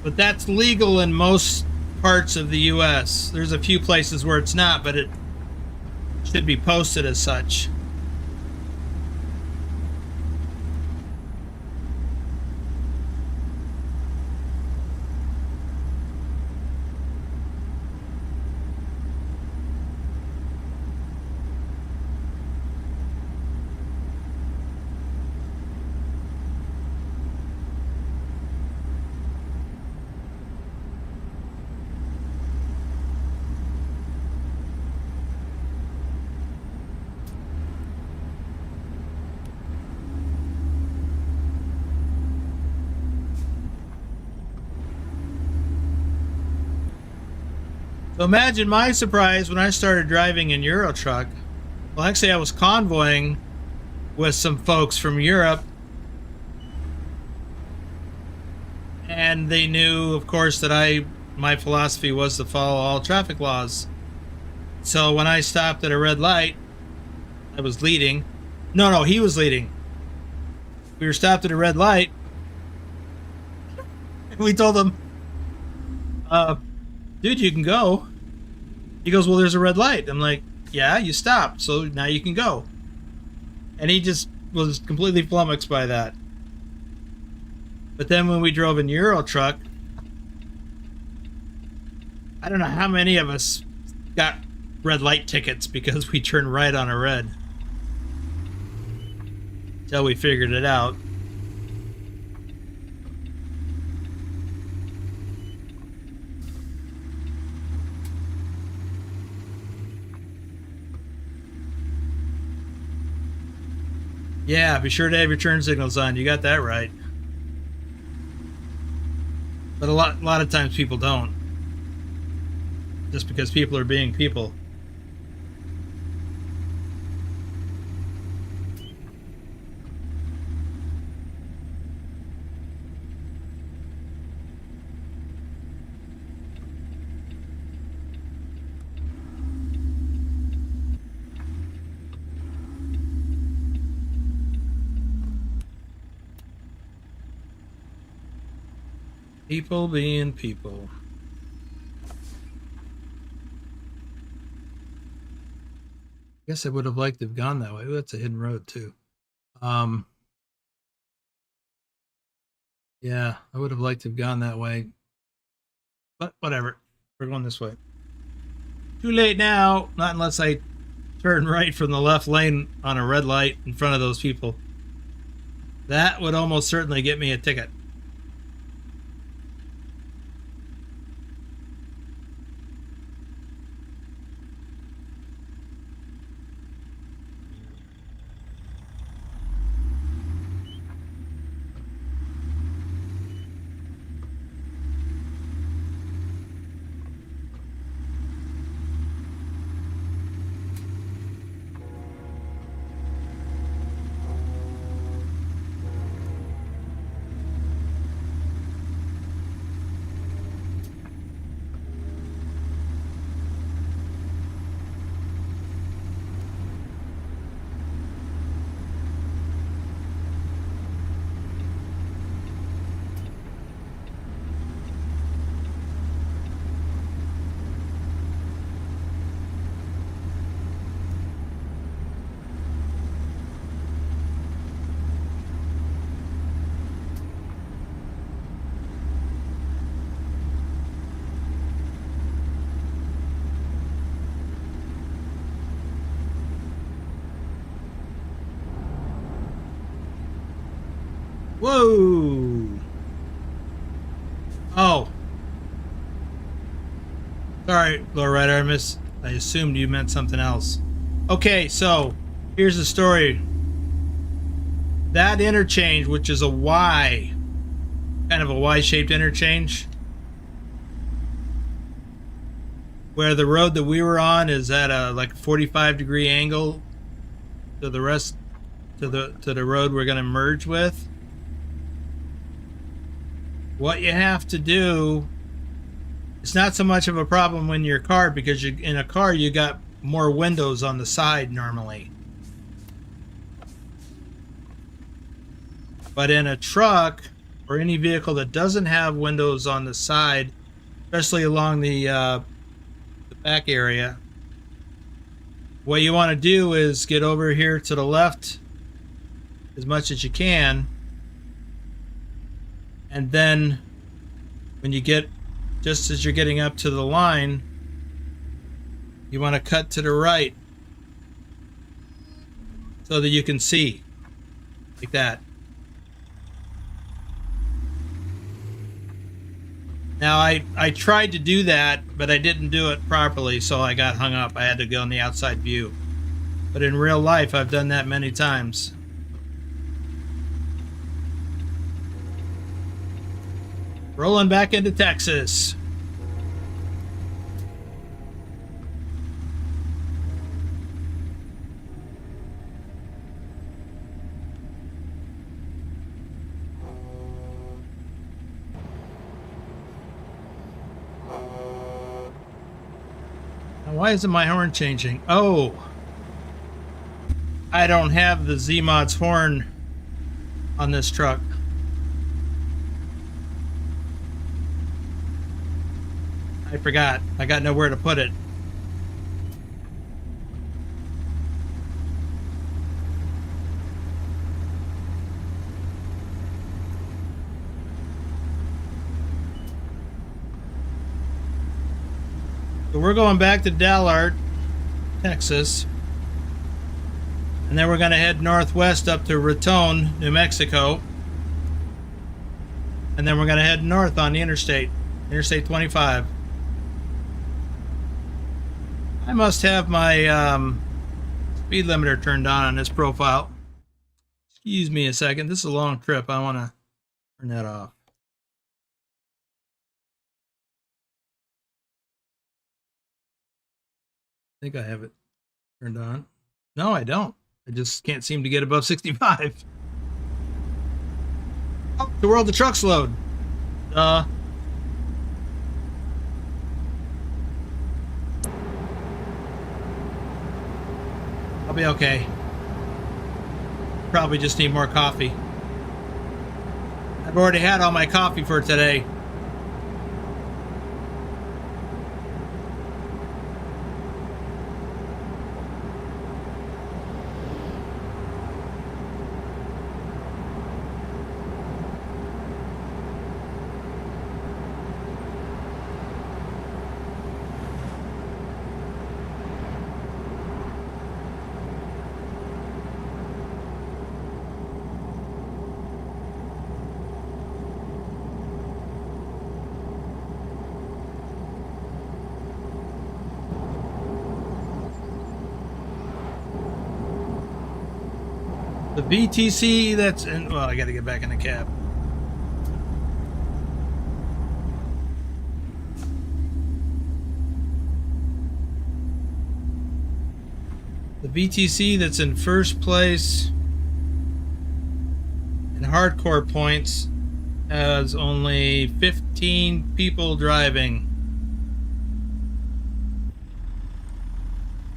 But that's legal in most parts of the US. There's a few places where it's not, but it should be posted as such. So imagine my surprise when I started driving in Euro Truck. Well, actually, I was convoying with some folks from Europe, and they knew, of course, that my philosophy was to follow all traffic laws. So when I stopped at a red light, I was leading. No, he was leading. We were stopped at a red light. We told him, dude, you can go. He goes, well, there's a red light. I'm like, yeah, you stopped, so now you can go. And he just was completely flummoxed by that. But then when we drove in Euro Truck, I don't know how many of us got red light tickets because we turned right on a red. Until we figured it out. Yeah, be sure to have your turn signals on. You got that right. But a lot of times people don't. Just because people are being people. People being people. I guess I would have liked to have gone that way. Ooh, that's a hidden road too. Yeah, I would have liked to have gone that way. But whatever. We're going this way. Too late now. Not unless I turn right from the left lane on a red light in front of those people. That would almost certainly get me a ticket. Whoa! Oh. Sorry, Lowrider, I assumed you meant something else. Okay, so here's the story. That interchange, which is a Y, kind of a Y-shaped interchange, where the road that we were on is at a like 45-degree angle to the rest to the road we're going to merge with. What you have to do, it's not so much of a problem when you're a car, because in a car you got more windows on the side normally. But in a truck or any vehicle that doesn't have windows on the side, especially along the back area, what you want to do is get over here to the left as much as you can, and then when you get, just as you're getting up to the line, you want to cut to the right so that you can see, like that. Now I tried to do that, but I didn't do it properly, so I got hung up. I had to go on the outside view. But in real life, I've done that many times. Rolling back into Texas. Now, why isn't my horn changing? Oh, I don't have the Zeemods horn on this truck. I forgot. I got nowhere to put it. So we're going back to Dallard, Texas. And then we're going to head northwest up to Raton, New Mexico. And then we're going to head north on the interstate, Interstate 25. I must have my speed limiter turned on this profile. Excuse me a second. This is a long trip. I want to turn that off. I think I have it turned on. No, I don't. I just can't seem to get above 65. Oh, the world of trucks load. I'll be okay. Probably just need more coffee. I've already had all my coffee for today. The VTC that's in, well, I got to get back in the cab. The VTC that's in first place in hardcore points has only 15 people driving.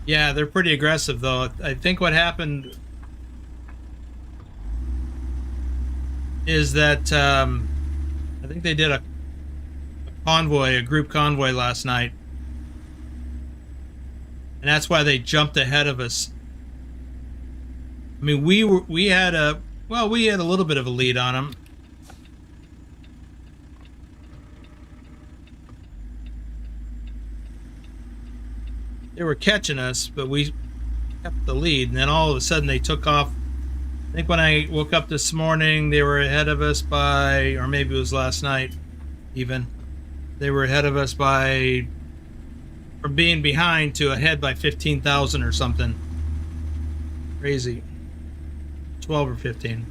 Yeah, they're pretty aggressive though. I think what happened is that I think they did a convoy, a group convoy last night. And that's why they jumped ahead of us. I mean, we had a little bit of a lead on them. They were catching us, but we kept the lead, and then all of a sudden they took off. I think when I woke up this morning, they were ahead of us by, or maybe it was last night even, they were ahead of us by, from being behind to ahead by 15,000 or something. Crazy. 12 or 15.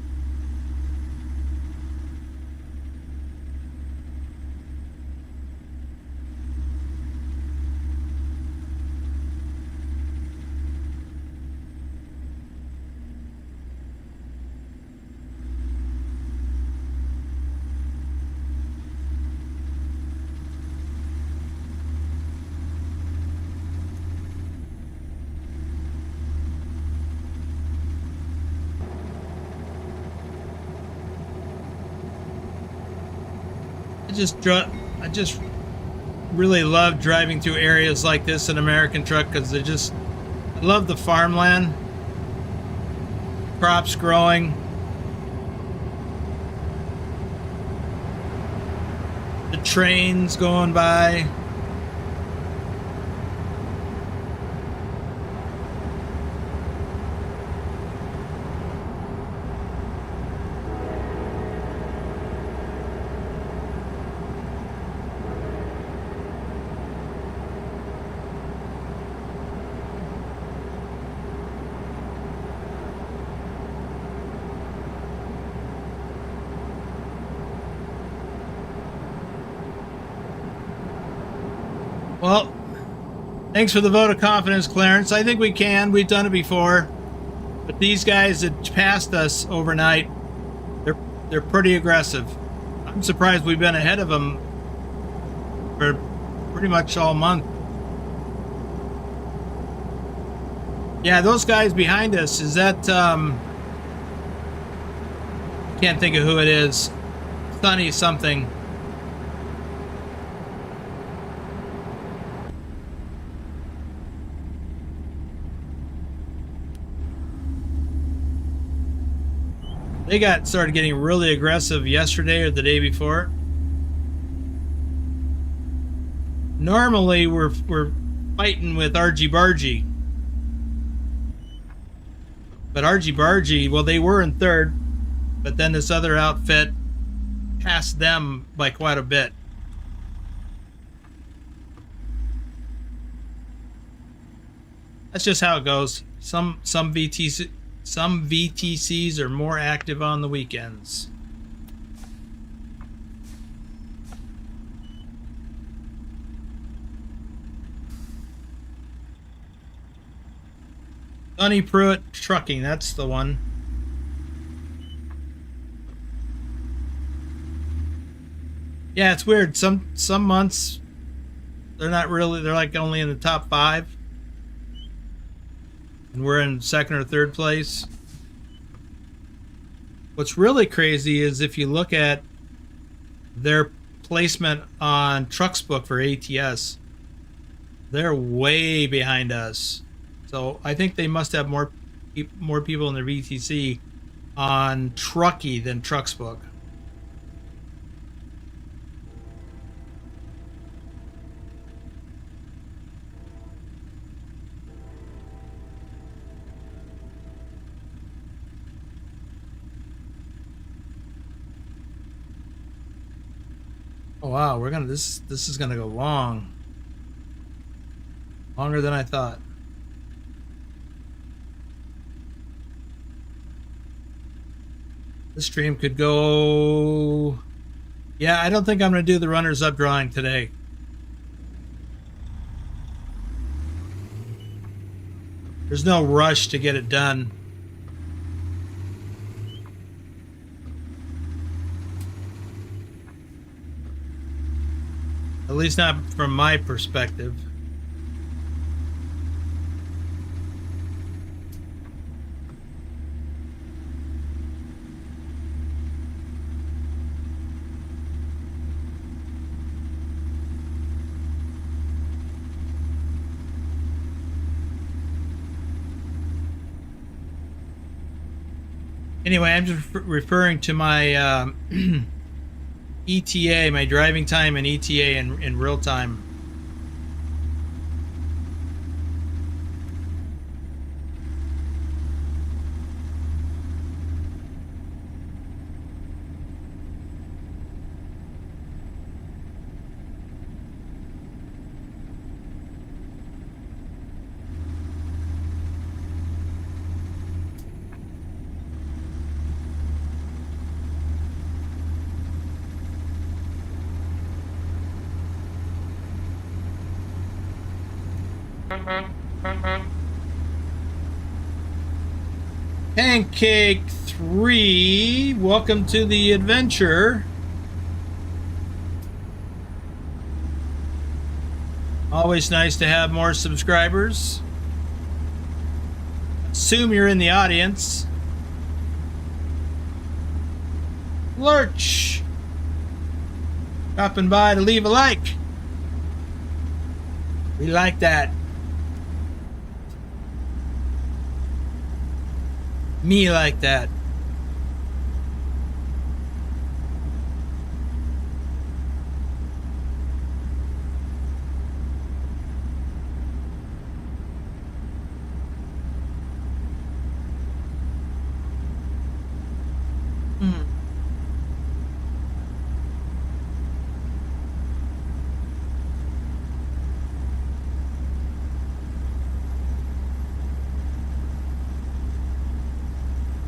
I just really love driving through areas like this in American Truck because I love the farmland, crops growing, the trains going by. Well, thanks for the vote of confidence, Clarence. I think we can. We've done it before. But these guys that passed us overnight, they're pretty aggressive. I'm surprised we've been ahead of them for pretty much all month. Yeah, those guys behind us, is that, can't think of who it is. Sunny something. They started getting really aggressive yesterday or the day before. Normally we're fighting with Argy Bargy. But Argy Bargy, well, they were in third, but then this other outfit passed them by quite a bit. That's just how it goes. Some VTCs are more active on the weekends. Sonny Pruitt Trucking, that's the one. Yeah, it's weird. Some months they're not really, they're like only in the top 5. And we're in second or third place. What's really crazy is if you look at their placement on TrucksBook for ATS, they're way behind us. So I think they must have more people in their VTC on Trucky than TrucksBook. Oh wow, this is gonna go long. Longer than I thought. This stream could go... Yeah, I don't think I'm going to do the runners-up drawing today. There's no rush to get it done. At least not from my perspective. Anyway, I'm just referring to my ETA, my driving time and ETA in real time. Pancake 3, welcome to the adventure. Always nice to have more subscribers. Assume you're in the audience. Lurch, dropping by to leave a like. We like that. Me like that.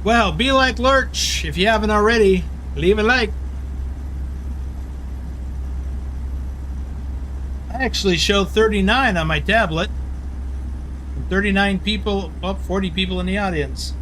Well, be like Lurch. If you haven't already, leave a like. I actually show 39 on my tablet. 39 people, well, 40 people in the audience.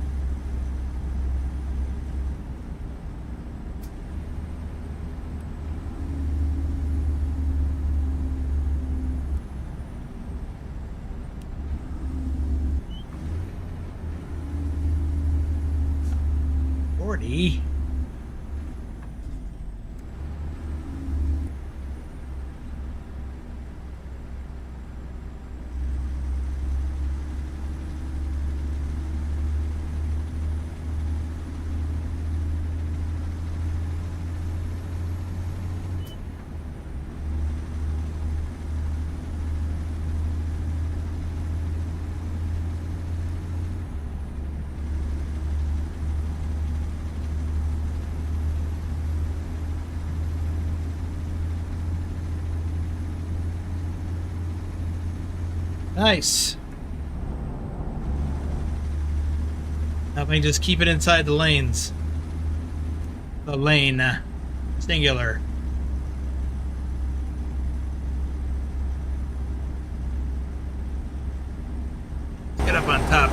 Nice. Now we can just keep it inside the lanes. The lane. Singular. Get up on top.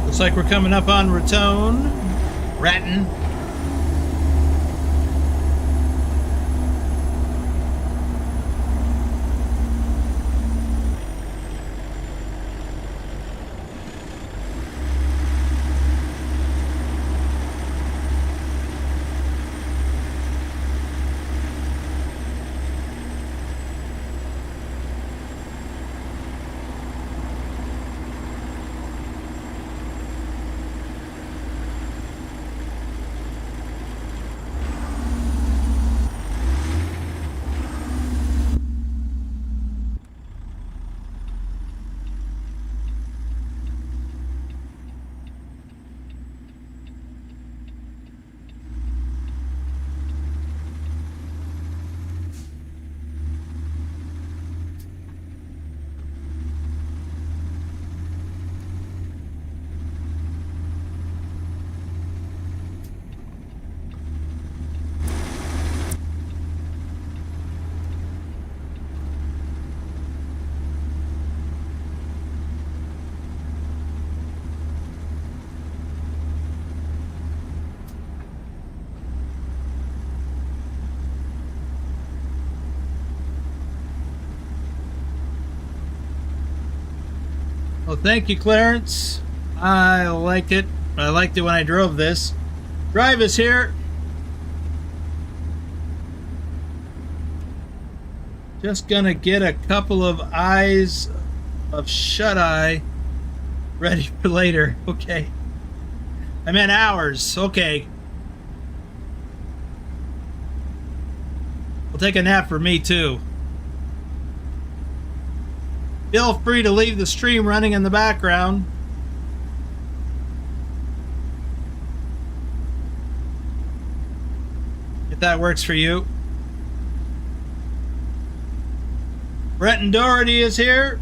Looks like we're coming up on Raton. Well, thank you, Clarence. I liked it. I liked it when I drove this. Drive is here. Just gonna get a couple of eyes of shut-eye ready for later. Okay. I meant hours. Okay. We'll take a nap for me too. Feel free to leave the stream running in the background. If that works for you. Brenton Doherty is here.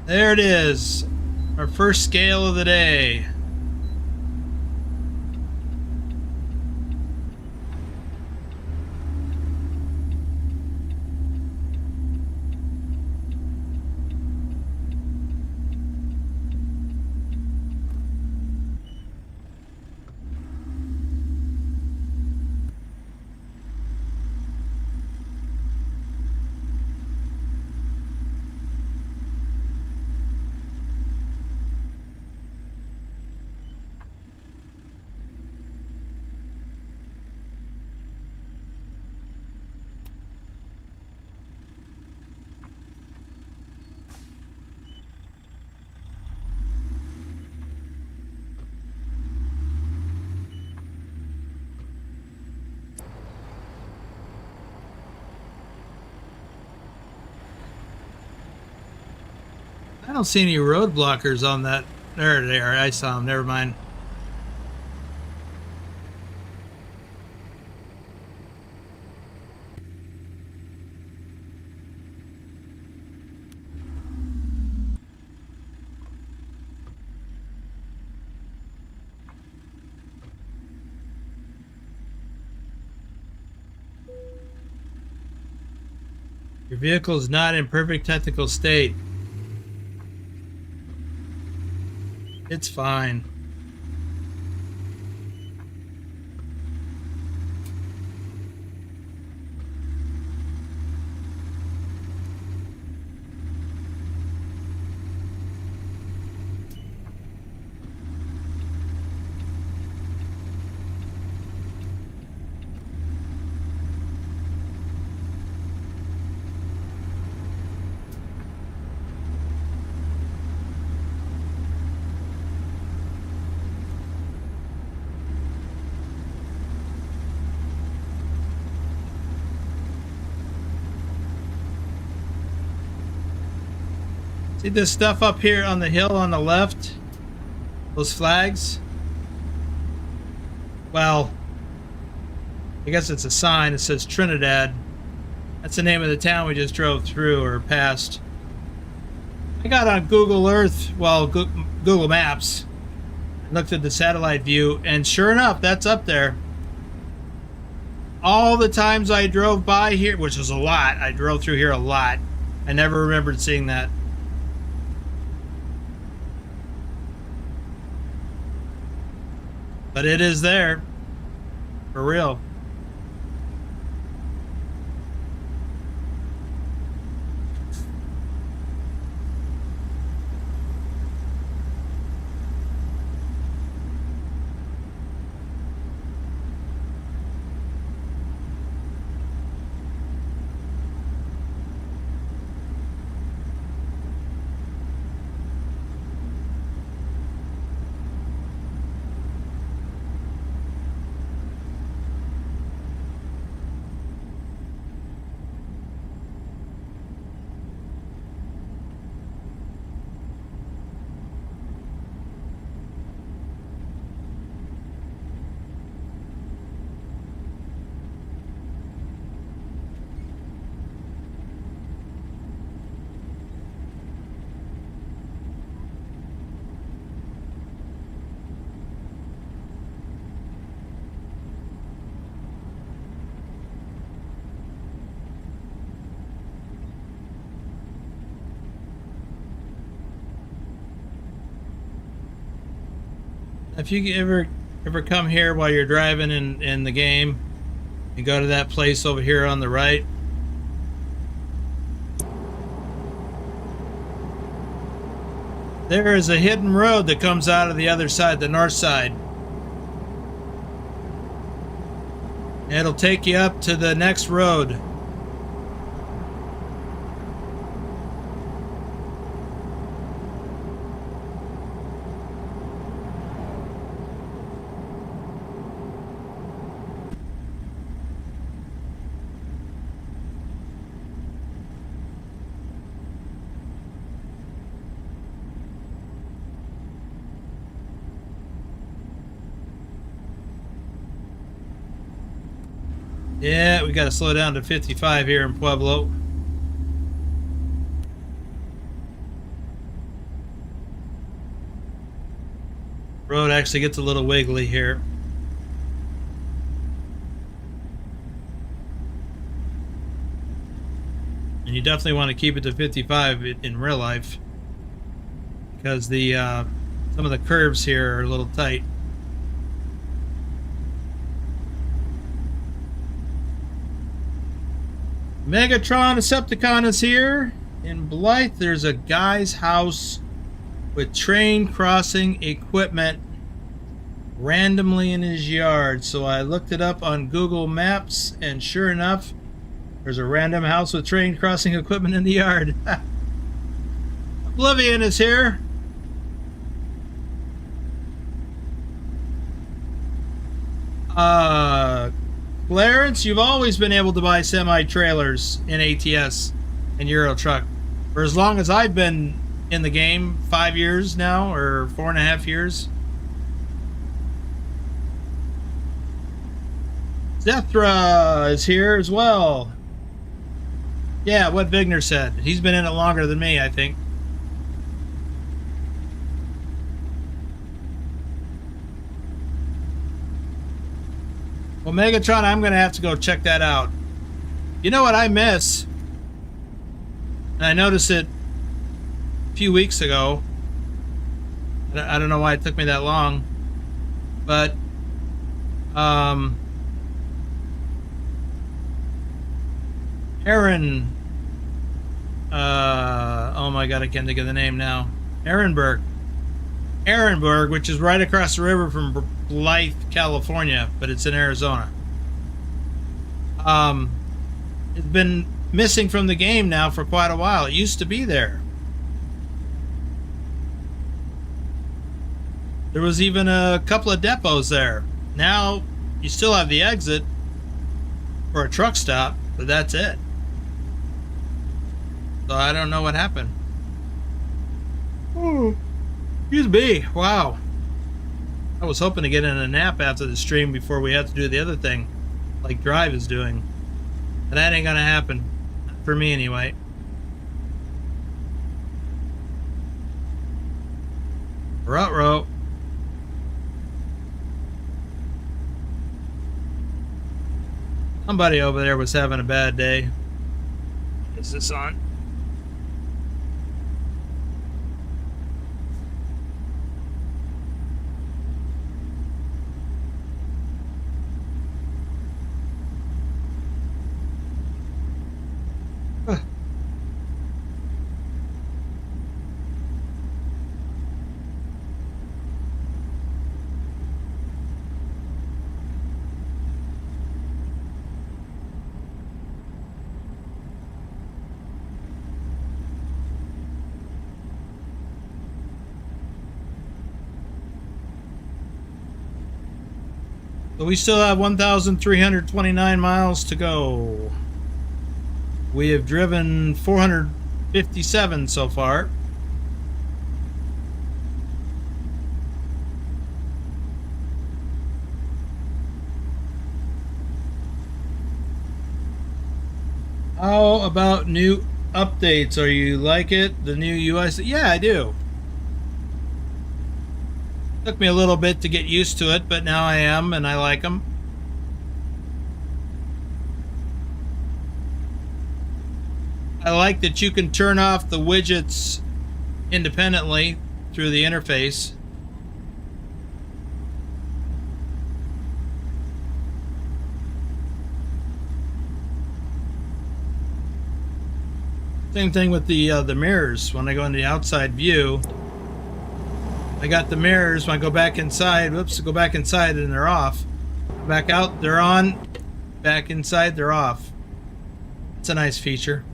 There it is. Our first scale of the day. I don't see any road blockers on that. There they are. I saw them. Never mind. Your vehicle is not in perfect technical state. It's fine. See this stuff up here on the hill on the left? Those flags? Well, I guess it's a sign. It says Trinidad. That's the name of the town we just drove through or past. I got on Google Earth, well, Google Maps, looked at the satellite view, and sure enough, that's up there. All the times I drove by here, which was a lot, I drove through here a lot, I never remembered seeing that. But it is there, for real. If you ever come here while you're driving in the game, and go to that place over here on the right. There is a hidden road that comes out of the other side, the north side. It'll take you up to the next road. Yeah, we got to slow down to 55 here in Pueblo. Road actually gets a little wiggly here. And you definitely want to keep it to 55 in real life, because the some of the curves here are a little tight. Megatron Decepticon is here. In Blythe, there's a guy's house with train crossing equipment randomly in his yard. So I looked it up on Google Maps, and sure enough, there's a random house with train crossing equipment in the yard. Oblivion is here. Clarence, you've always been able to buy semi-trailers in ATS and Euro Truck. For as long as I've been in the game, 5 years now, or 4.5 years. Zethra is here as well. Yeah, what Vigner said. He's been in it longer than me, I think. Well, Megatron, I'm going to have to go check that out. You know what I miss? And I noticed it a few weeks ago. I don't know why it took me that long. But, Aaron, oh my God, I can't think of the name now. Ehrenberg, which is right across the river from Blythe, California, but it's in Arizona. It's been missing from the game now for quite a while. It used to be there. There was even a couple of depots there. Now you still have the exit for a truck stop, but that's it. So I don't know what happened. Oh, excuse me. Wow. I was hoping to get in a nap after the stream before we have to do the other thing, like Drive is doing. But that ain't gonna happen. Not for me, anyway. Ruh-roh. Somebody over there was having a bad day. Is this on? So we still have 1,329 miles to go. We have driven 457 so far. How about new updates? Are you like it? The new UI? Yeah, I do. Took me a little bit to get used to it, but now I am, and I like them. I like that you can turn off the widgets independently through the interface. Same thing with the mirrors. When I go in the outside view, I got the mirrors. When I go back inside, whoops, go back inside and they're off. Back out, they're on. Back inside, they're off. It's a nice feature.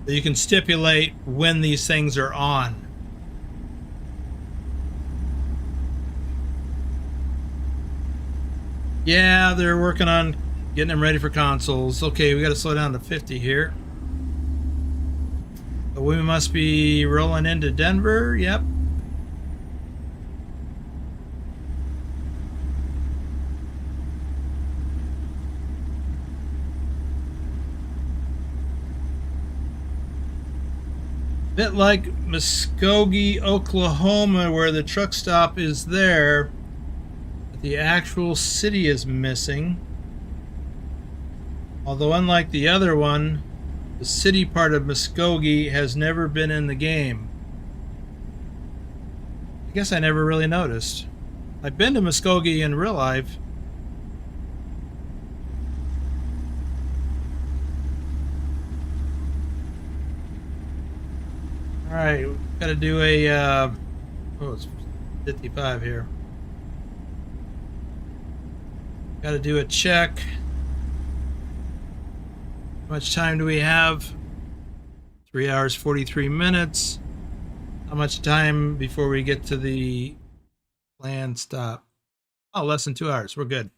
You can stipulate when these things are on. Yeah, they're working on getting them ready for consoles. Okay, we got to slow down to 50 here. But we must be rolling into Denver. Yep. Bit like Muskogee, Oklahoma, where the truck stop is there, but the actual city is missing. Although unlike the other one, the city part of Muskogee has never been in the game. I guess I never really noticed. I've been to Muskogee in real life. Alright, got to do a, oh, it's 55 here. Got to do a check. How much time do we have? 3 hours, 43 minutes. How much time before we get to the planned stop? Oh, less than 2 hours. We're good.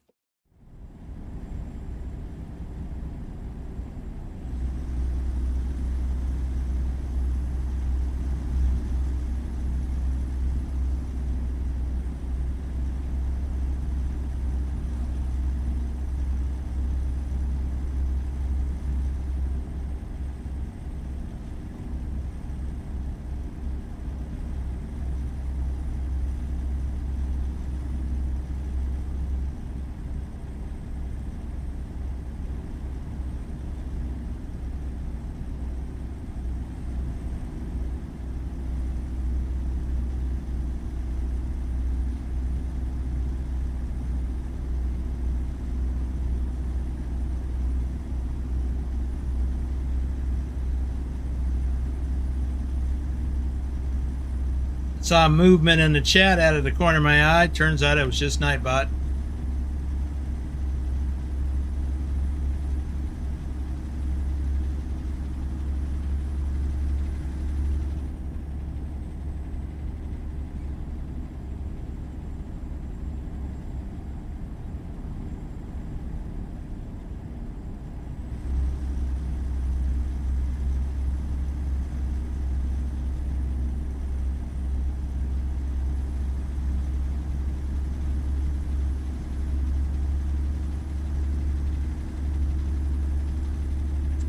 Saw movement in the chat out of the corner of my eye. Turns out it was just Nightbot.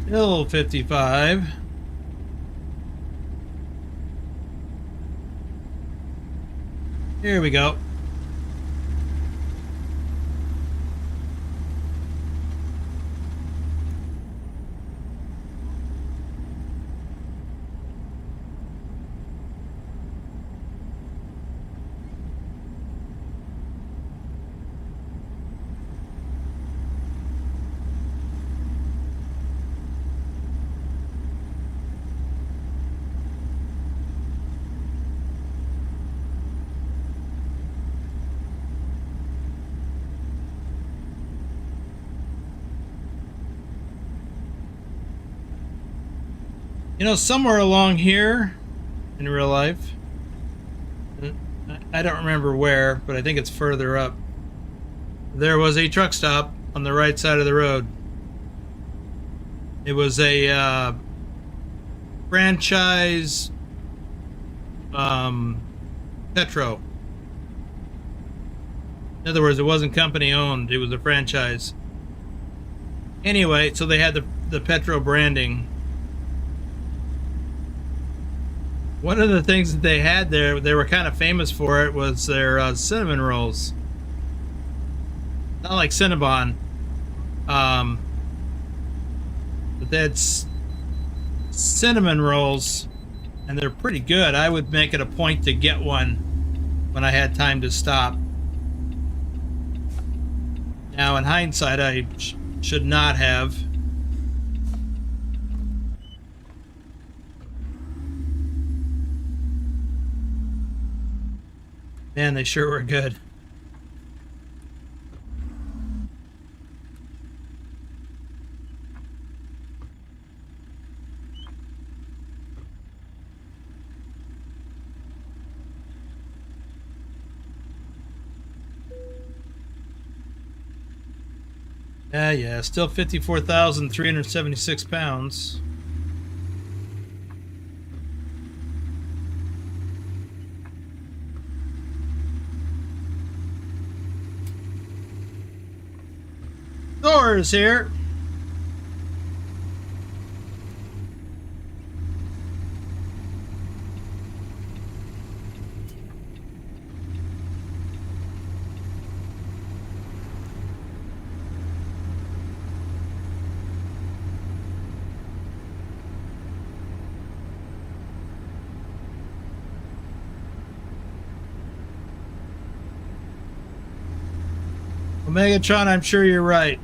Still 55. Here we go. You know, somewhere along here in real life, I don't remember where, but I think it's further up, there was a truck stop on the right side of the road. It was a franchise Petro. In other words, it wasn't company owned, it was a franchise. Anyway, so they had the Petro branding. One of the things that they had there, they were kind of famous for it, was their cinnamon rolls. Not like Cinnabon. But they had cinnamon rolls, and they're pretty good. I would make it a point to get one when I had time to stop. Now, in hindsight, I should not have. Man, they sure were good. Yeah, still 54,376 pounds. Thor is here. Megatron, I'm sure you're right.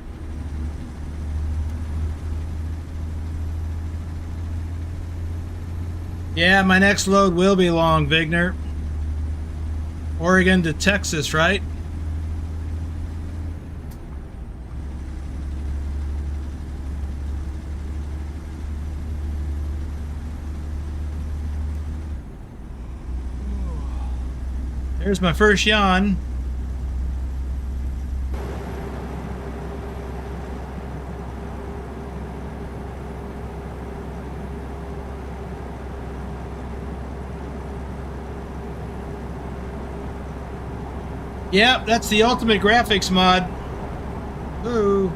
Yeah, my next load will be long, Vigner. Oregon to Texas, right? There's my first yawn. Yep, that's the ultimate graphics mod. Ooh.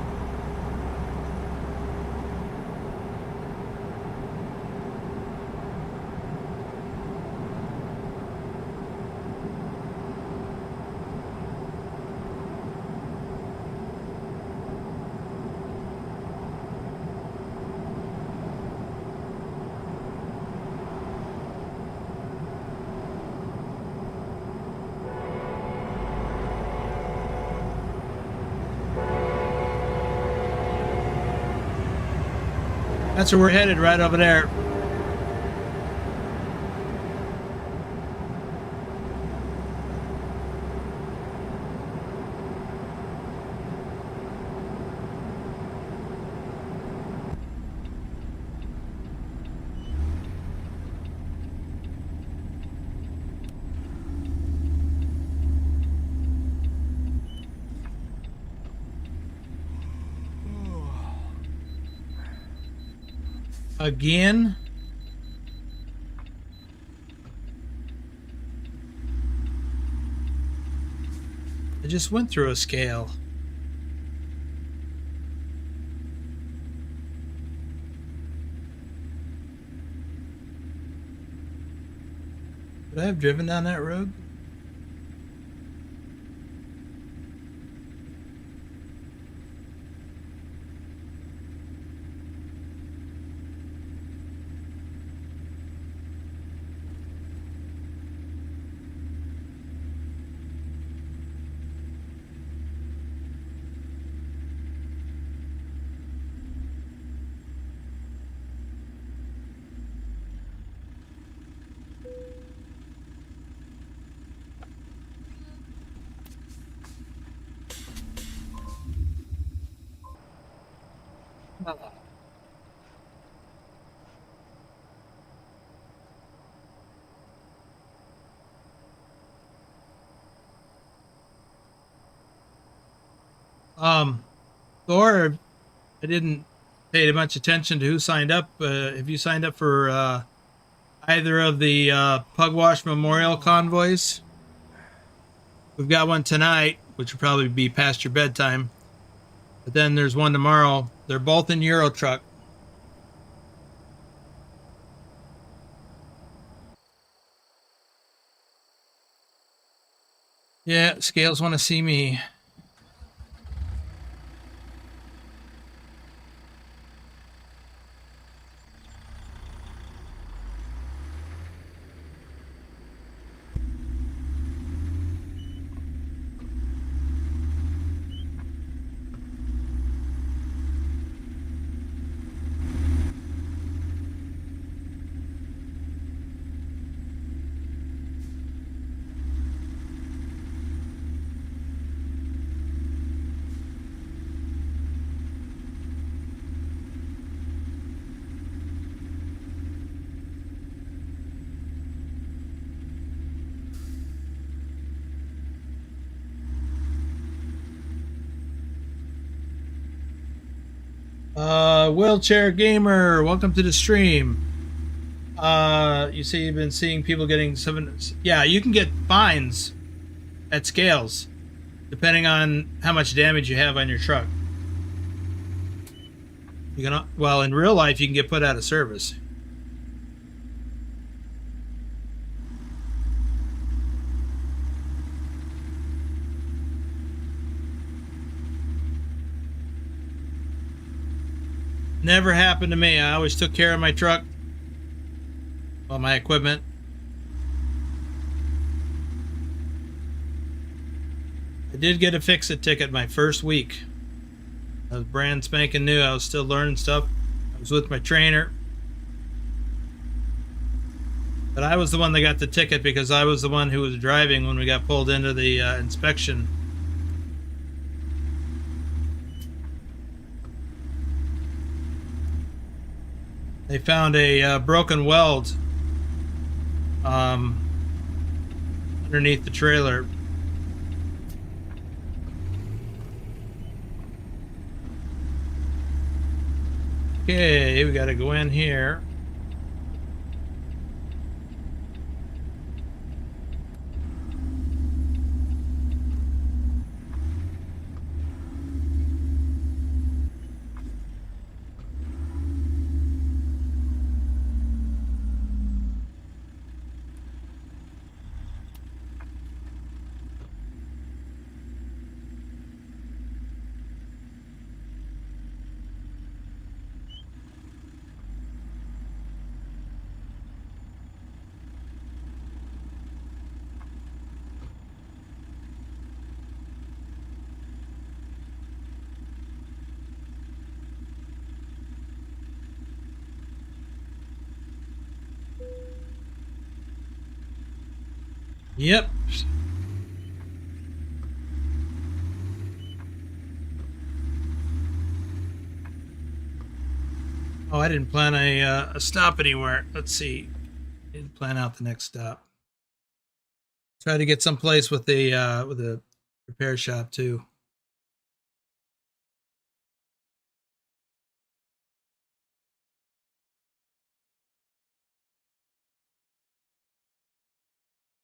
That's where we're headed, right over there. Again? I just went through a scale. Would I have driven down that road? Thor, I didn't pay much attention to who signed up. Have you signed up for either of the Pugwash Memorial convoys? We've got one tonight, which will probably be past your bedtime. But then there's one tomorrow. They're both in Euro Truck. Yeah, Scales want to see me. Wheelchair Gamer, welcome to the stream. You say you've been seeing people getting yeah, you can get fines at scales depending on how much damage you have on your truck. You can, well, in real life, you can get put out of service. Never happened to me. I always took care of my truck, well, my equipment. I did get a fix-it ticket my first week. I was brand spanking new. I was still learning stuff. I was with my trainer. But I was the one that got the ticket because I was the one who was driving when we got pulled into the inspection. They found a broken weld underneath the trailer. Okay, we gotta go in here. Yep. Oh, I didn't plan a stop anywhere. Let's see. Didn't plan out the next stop. Try to get someplace with a repair shop too.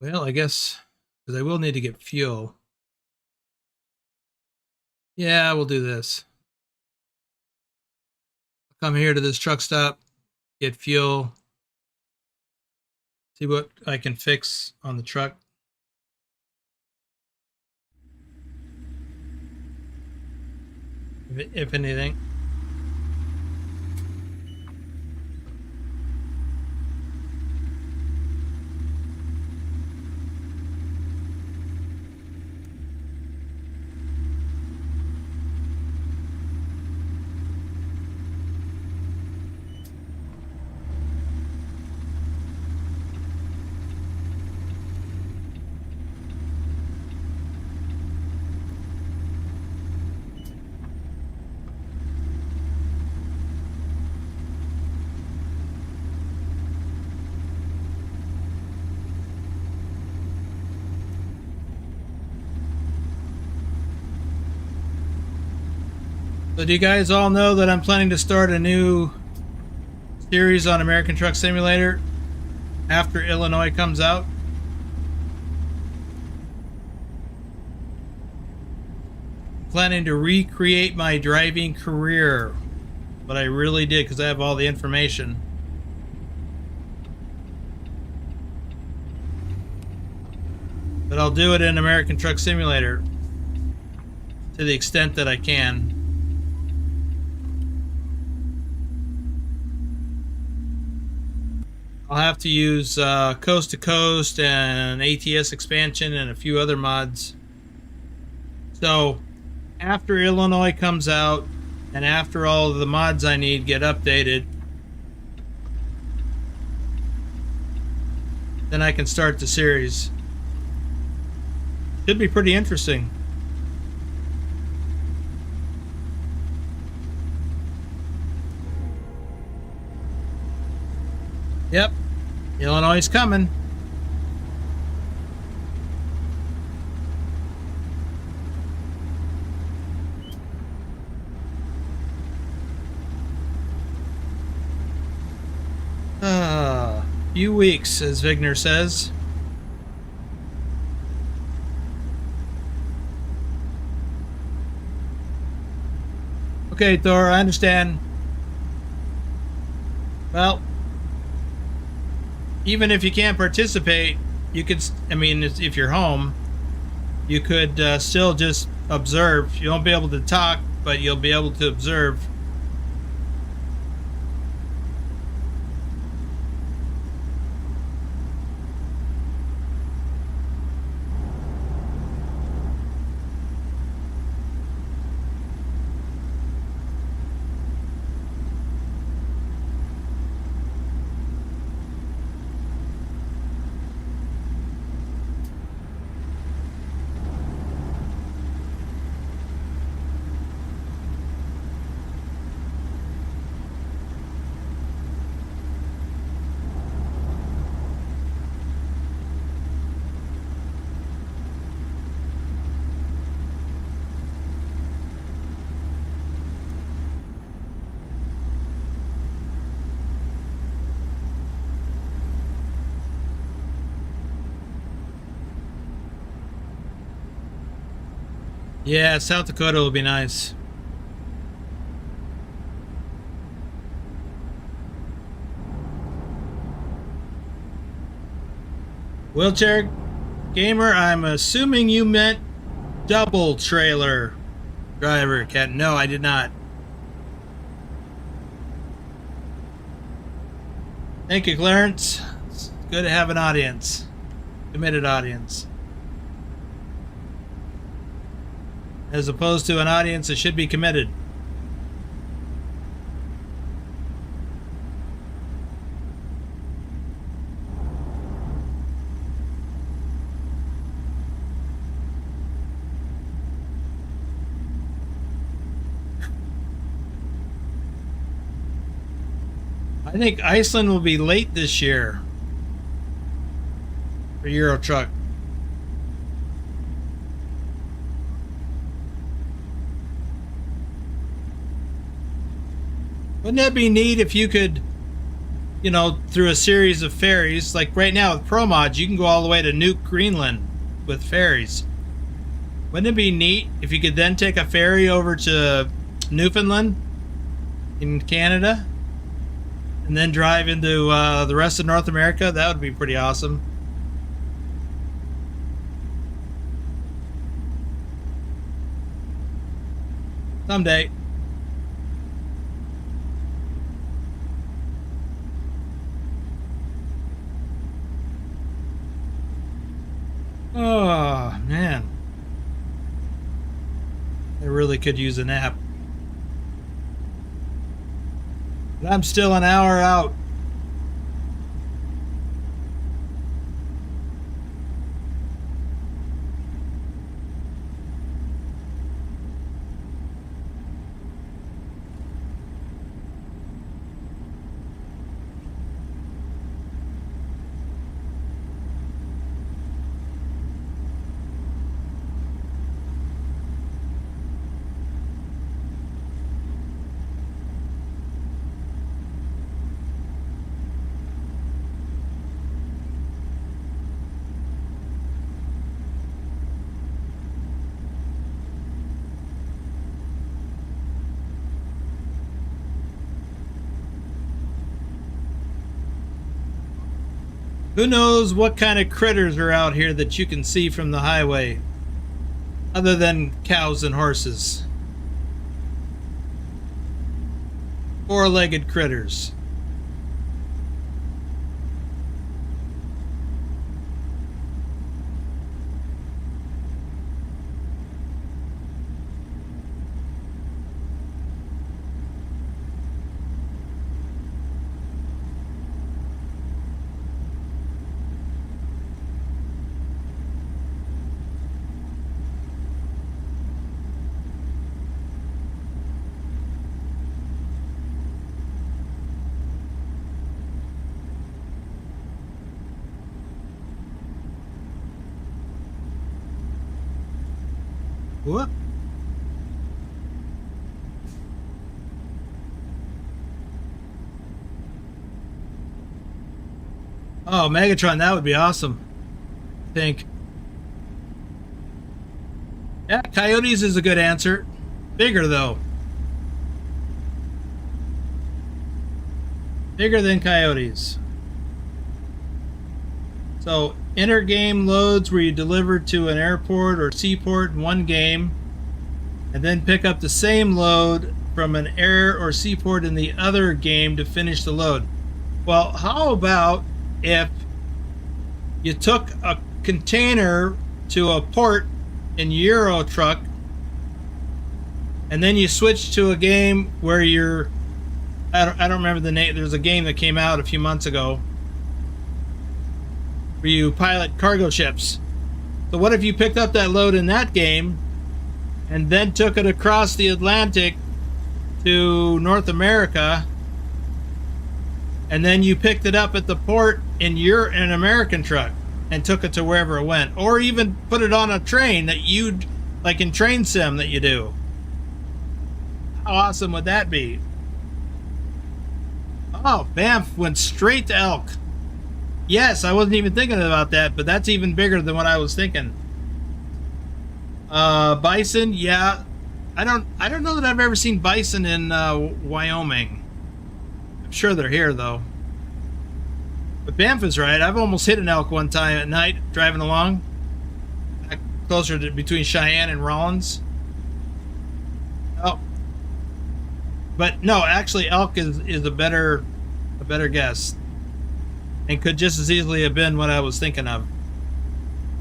Well, I guess because I will need to get fuel. Yeah, we'll do this. Come here to this truck stop, get fuel, see what I can fix on the truck. If anything. So do you guys all know that I'm planning to start a new series on American Truck Simulator after Illinois comes out? I'm planning to recreate my driving career, but I really did because I have all the information. But I'll do it in American Truck Simulator to the extent that I can. I'll have to use Coast to Coast and ATS expansion and a few other mods. So after Illinois comes out and after all of the mods I need get updated, then I can start the series. Should be pretty interesting. Yep, Illinois is coming. few weeks, as Vigner says. Okay, Thor, I understand. Well, even if you can't participate, you could, I mean, if you're home, you could still just observe. You won't be able to talk, but you'll be able to observe. Yeah, South Dakota will be nice. Wheelchair gamer, I'm assuming you meant double trailer driver, Cat. No, I did not. Thank you, Clarence. It's good to have an audience. Committed audience. As opposed to an audience that should be committed. I think Iceland will be late this year for Euro Truck. Wouldn't that be neat if you could, you know, through a series of ferries, like right now with ProMods, you can go all the way to Nuke, Greenland with ferries. Wouldn't it be neat if you could then take a ferry over to Newfoundland in Canada and then drive into the rest of North America? That would be pretty awesome. Someday. Oh, man. I really could use a nap. But I'm still an hour out. Who knows what kind of critters are out here that you can see from the highway, other than cows and horses. Four-legged critters. Whoop. Oh, Megatron, that would be awesome. I think. Yeah, Coyotes is a good answer. Bigger though. Bigger than Coyotes. So, inter-game loads where you deliver to an airport or seaport in one game, and then pick up the same load from an air or seaport in the other game to finish the load. Well, how about if you took a container to a port in Euro Truck, and then you switched to a game where you're, I don't remember the name. There's a game that came out a few months ago where you pilot cargo ships. So what if you picked up that load in that game and then took it across the Atlantic to North America, and then you picked it up at the port in an American truck and took it to wherever it went, or even put it on a train that you'd, like in Train Sim that you do. How awesome would that be? Oh, Banff went straight to elk. Yes, I wasn't even thinking about that, but that's even bigger than what I was thinking. Bison, yeah. I don't know that I've ever seen bison in Wyoming. I'm sure they're here though. But Banff is right. I've almost hit an elk one time at night driving along, closer to between Cheyenne and Rollins. Oh, but no, actually, elk is a better guess, and could just as easily have been what I was thinking of.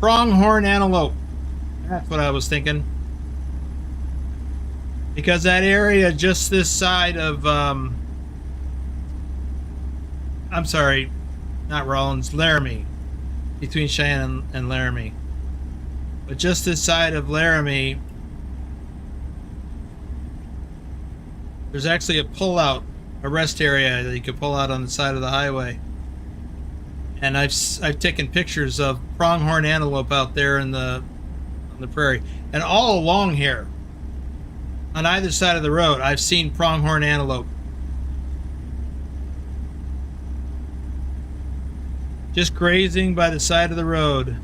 Pronghorn antelope. That's what I was thinking. Because that area just this side of, I'm sorry, not Rollins, Laramie. Between Cheyenne and Laramie. But just this side of Laramie, there's actually a pull-out, a rest area that you could pull out on the side of the highway. And I've taken pictures of pronghorn antelope out there on the prairie. And all along here, on either side of the road, I've seen pronghorn antelope. Just grazing by the side of the road.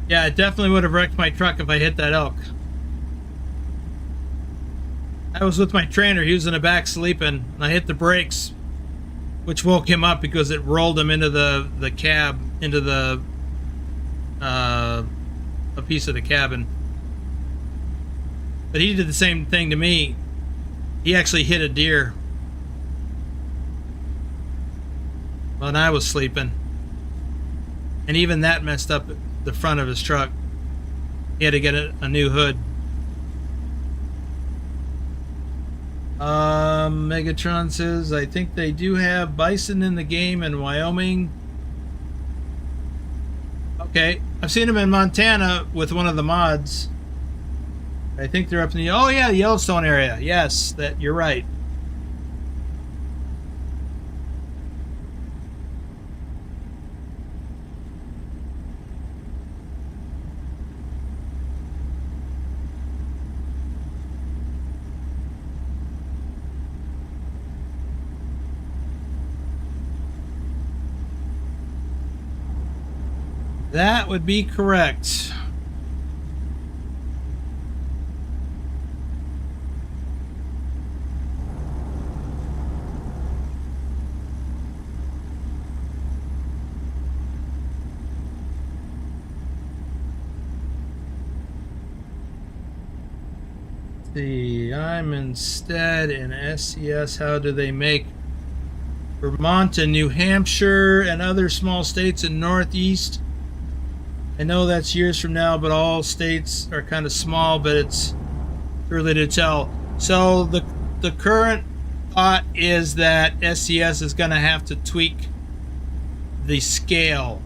Yeah, it definitely would have wrecked my truck if I hit that elk. I was with my trainer. He was in the back sleeping, and I hit the brakes, which woke him up because it rolled him into the cab, into the a piece of the cabin. But he did the same thing to me. He actually hit a deer when I was sleeping, and even that messed up the front of his truck. He had to get a new hood. Megatron says, I think they do have bison in the game in Wyoming. Okay, I've seen them in Montana with one of the mods. I think they're up in the, oh yeah, the Yellowstone area. Yes, that you're right. That would be correct. Let's see, I'm instead in SCS. How do they make Vermont and New Hampshire and other small states in Northeast? I know that's years from now, but all states are kind of small, but it's early to tell. So the current thought is that SCS is going to have to tweak the scale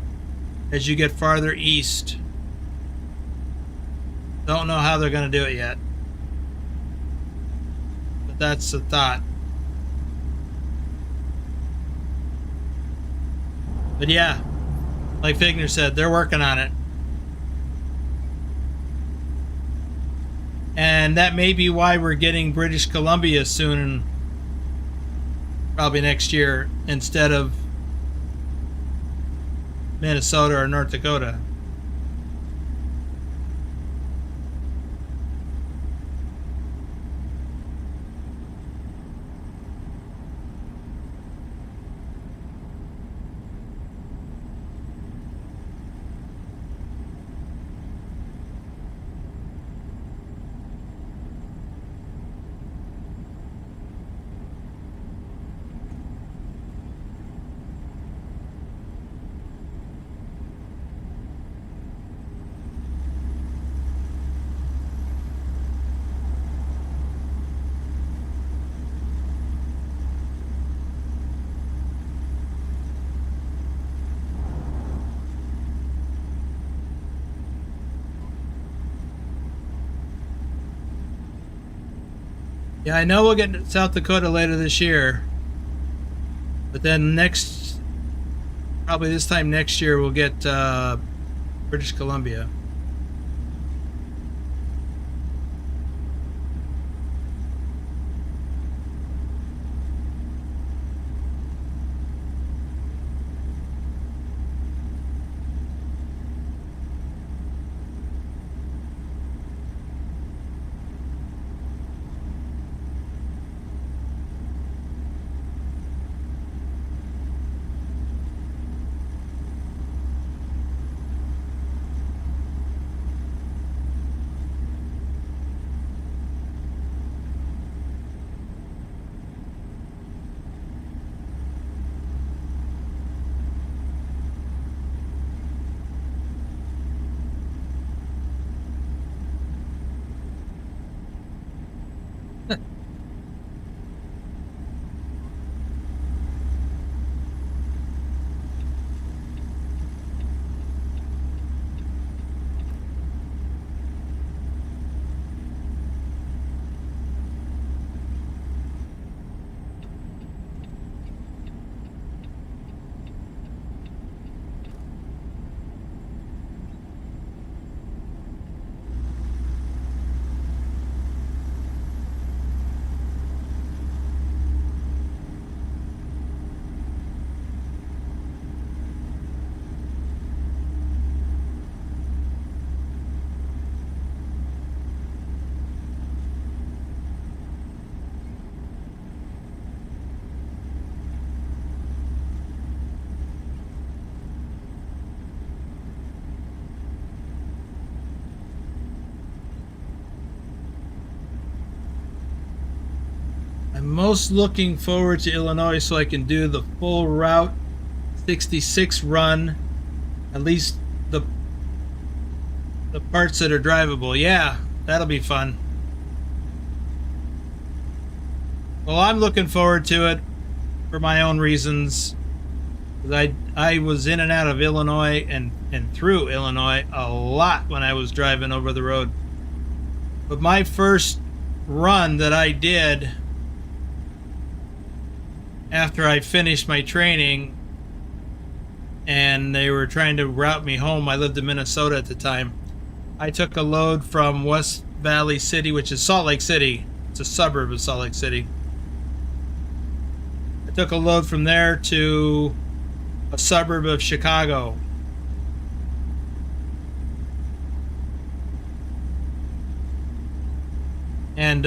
as you get farther east. Don't know how they're going to do it yet. But that's the thought. But yeah, like Figner said, they're working on it. And that may be why we're getting British Columbia soon, probably next year, instead of Minnesota or North Dakota. Yeah, I know we'll get to South Dakota later this year, but then probably this time next year, we'll get British Columbia. I'm most looking forward to Illinois so I can do the full Route 66 run, at least the parts that are drivable. Yeah, that'll be fun. Well, I'm looking forward to it for my own reasons. I was in and out of Illinois and through Illinois a lot when I was driving over the road. But my first run that I did after I finished my training and they were trying to route me home, I lived in Minnesota at the time. I took a load from West Valley City, which is Salt Lake City. It's a suburb of Salt Lake City. I took a load from there to a suburb of Chicago. And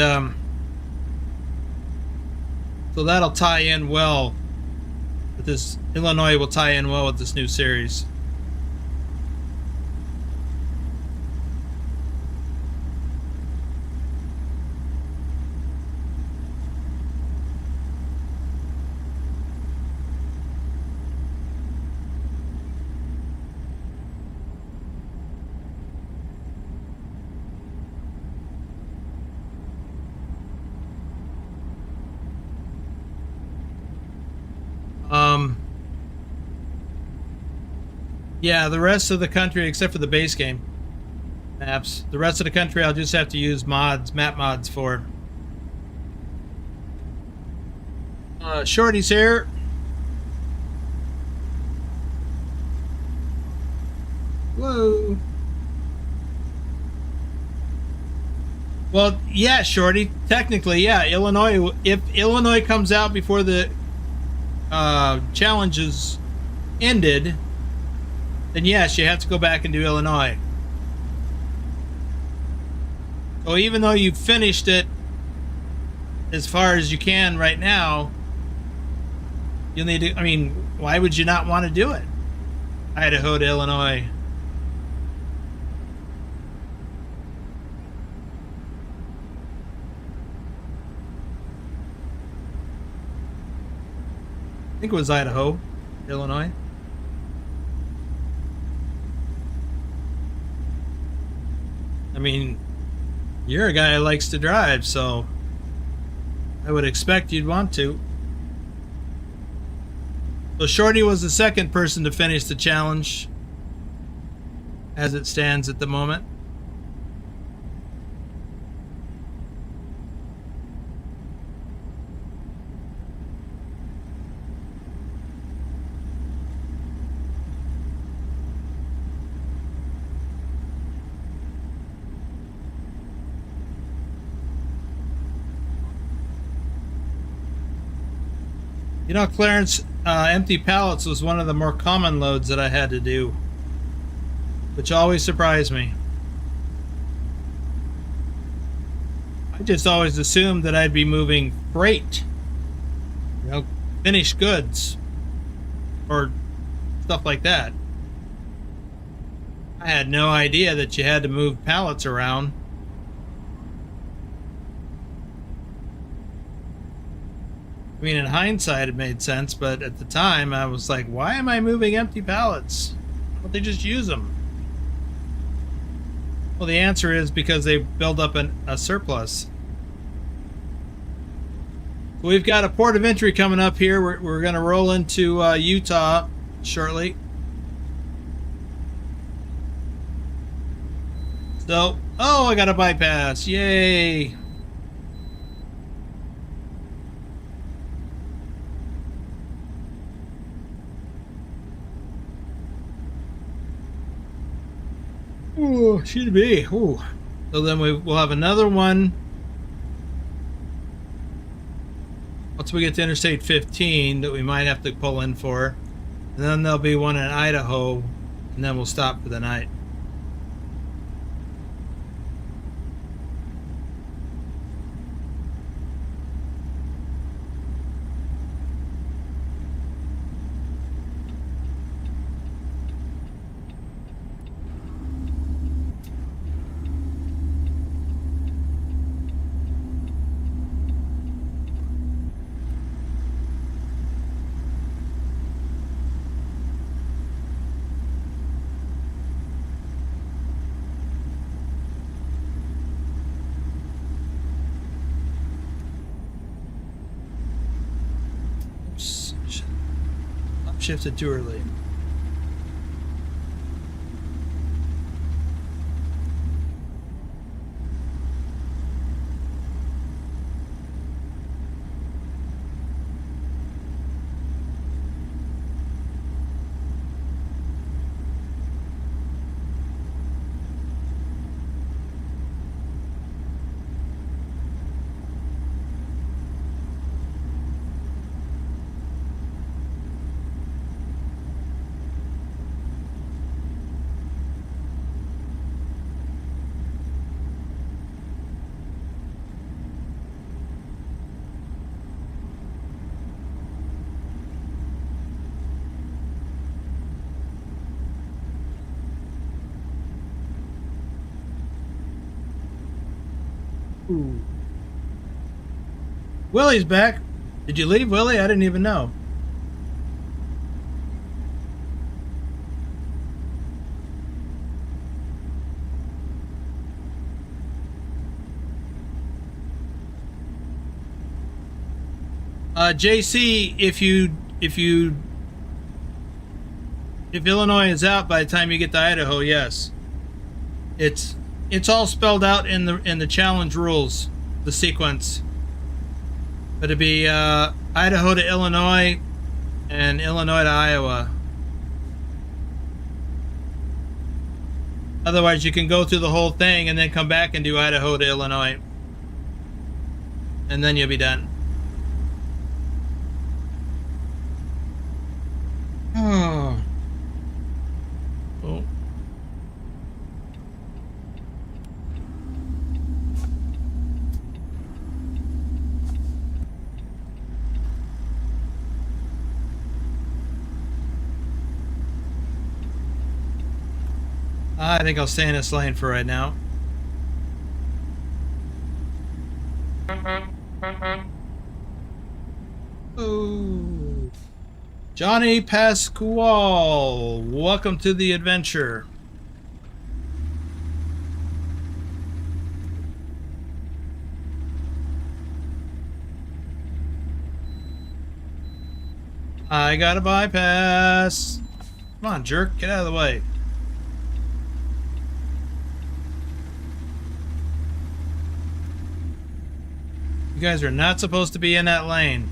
so that'll tie in well with this. Illinois will tie in well with this new series. Yeah, the rest of the country, except for the base game maps, the rest of the country I'll just have to use map mods for. Shorty's here. Whoa. Well, yeah, Shorty. Technically, yeah. Illinois. If Illinois comes out before the challenge is ended, then yes, you have to go back and do Illinois. So even though you've finished it as far as you can right now, you'll need to. I mean, why would you not want to do it? Idaho to Illinois. I think it was Idaho, Illinois. I mean, you're a guy who likes to drive, so I would expect you'd want to. So Shorty was the second person to finish the challenge as it stands at the moment. You know, Clarence, empty pallets was one of the more common loads that I had to do, which always surprised me. I just always assumed that I'd be moving freight, you know, finished goods, or stuff like that. I had no idea that you had to move pallets around. I mean, in hindsight, it made sense, but at the time, I was like, why am I moving empty pallets? Why don't they just use them? Well, the answer is because they build up a surplus. So we've got a port of entry coming up here. We're going to roll into Utah shortly. So, oh, I got a bypass. Yay. Ooh, should be. Ooh. So then we'll have another one once we get to Interstate 15 that we might have to pull in for. And then there'll be one in Idaho, and then we'll stop for the night. Shifted too early. Ooh. Willie's back. Did you leave, Willie? I didn't even know. JC, if Illinois is out by the time you get to Idaho, yes, it's all spelled out in the challenge rules, the sequence. But it'd be Idaho to Illinois and Illinois to Iowa. Otherwise, you can go through the whole thing and then come back and do Idaho to Illinois. And then you'll be done. Oh. Oh. I think I'll stay in this lane for right now. Ooh. Johnny Pasquale, welcome to the adventure. I got a bypass. Come on, jerk, get out of the way. You guys are not supposed to be in that lane.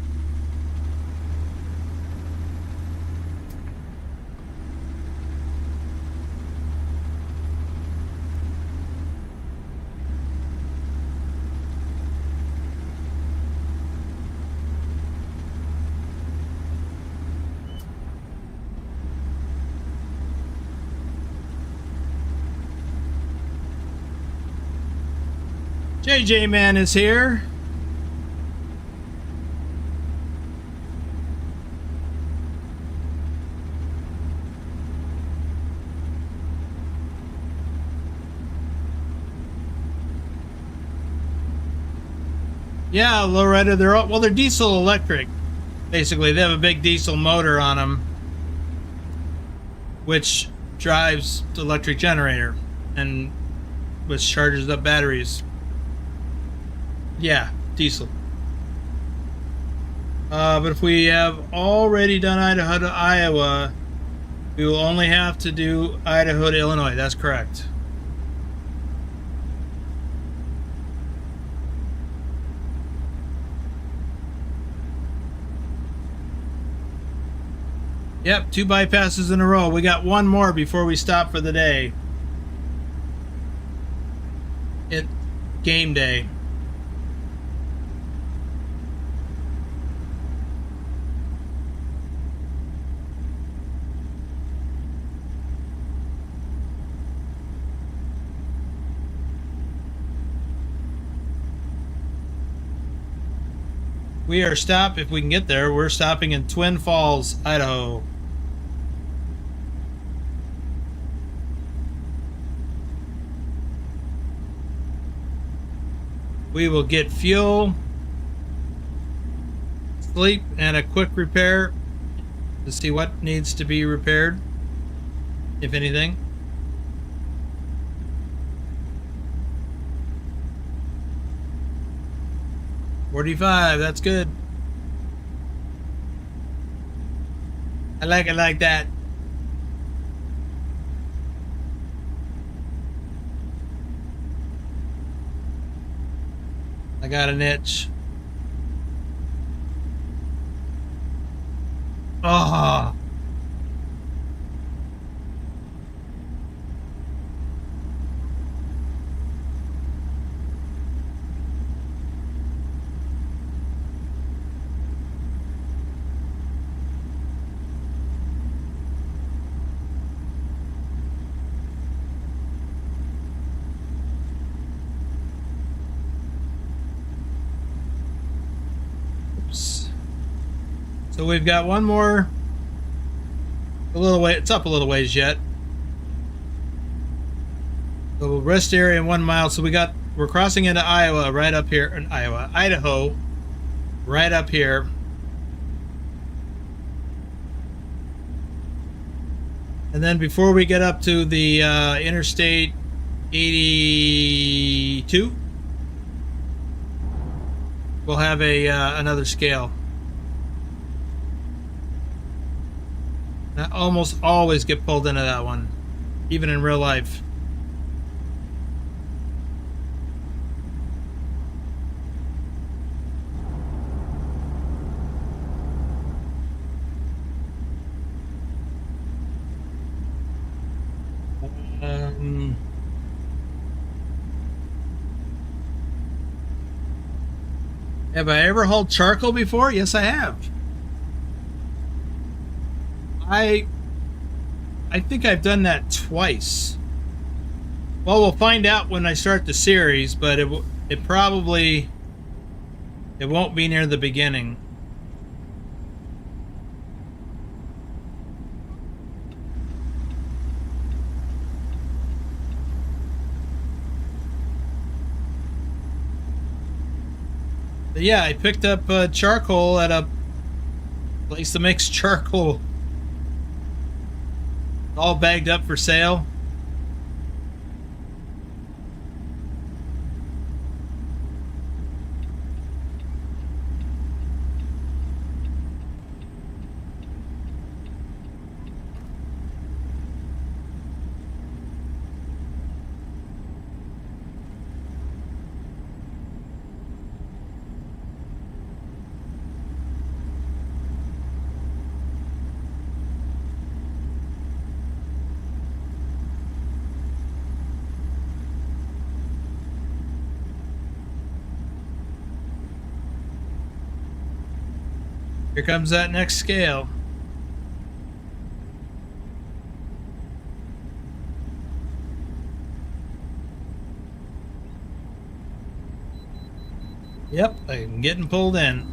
JJ Man is here. Yeah, Loretta, they're diesel electric. Basically, they have a big diesel motor on them, which drives the electric generator and which charges up batteries. Yeah, diesel. But if we have already done Idaho to Iowa, we will only have to do Idaho to Illinois. That's correct. Yep, 2 bypasses in a row. We got one more before we stop for the day. It's game day. We are stopped, if we can get there, we're stopping in Twin Falls, Idaho. We will get fuel, sleep, and a quick repair to see what needs to be repaired, if anything. $45, that's good. I like it like that. I got an itch. Oh. So we've got one more, a little way, it's up a little ways yet. So rest area in 1 mile. So we're crossing into Iowa right up here, in Idaho, right up here. And then before we get up to the Interstate 82, we'll have another scale. I almost always get pulled into that one, even in real life. Have I ever hauled charcoal before? Yes, I have. I think I've done that twice. Well, we'll find out when I start the series, but it probably won't be near the beginning. But yeah, I picked up charcoal at a place that makes charcoal. All bagged up for sale. Here comes that next scale. Yep, I'm getting pulled in.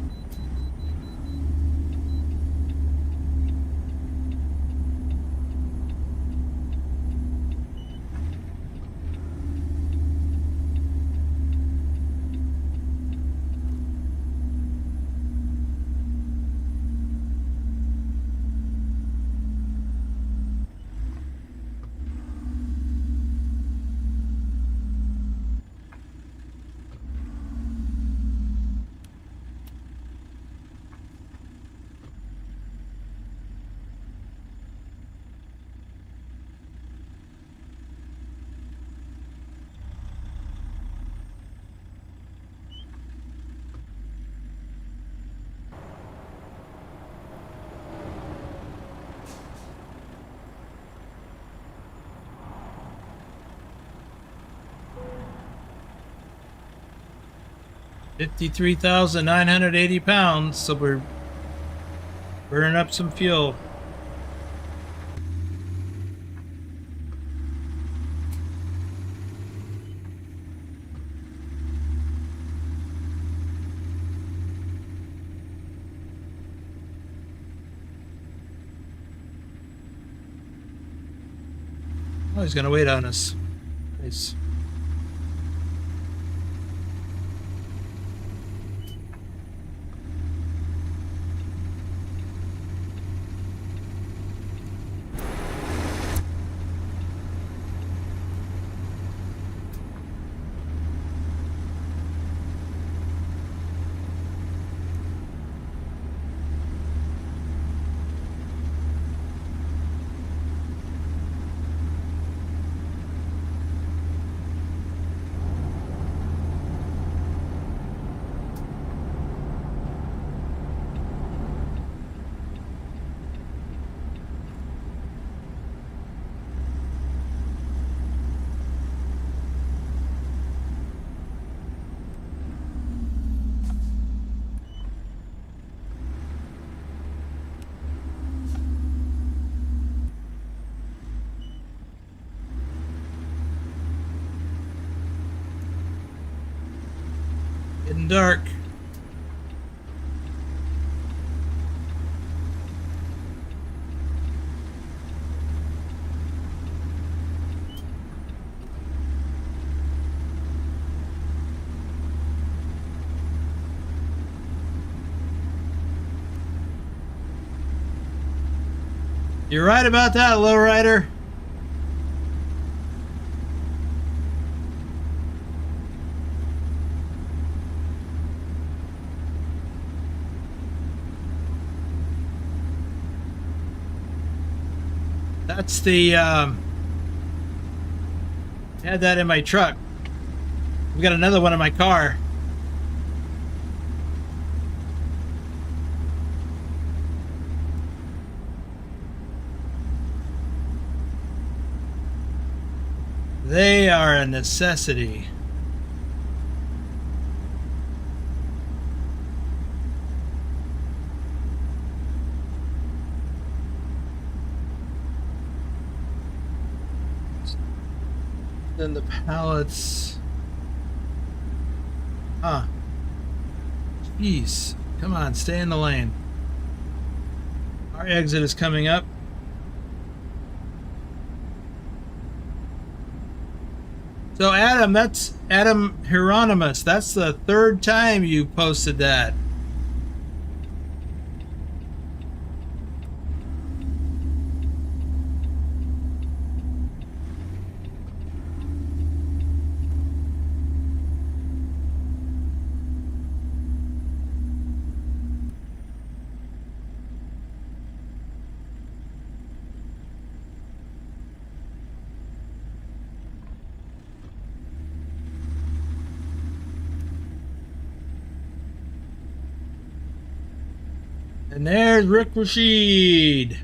£53,980, so we're burning up some fuel. Oh, he's gonna wait on us. Nice. Getting dark. You're right about that, lowrider. That's the I had that in my truck. We got another one in my car. They are a necessity. Then the pallets. Ah, jeez. Come on, stay in the lane. Our exit is coming up. So Adam, that's Adam Hieronymus. That's the third time you posted that. And there's Rick Rashid.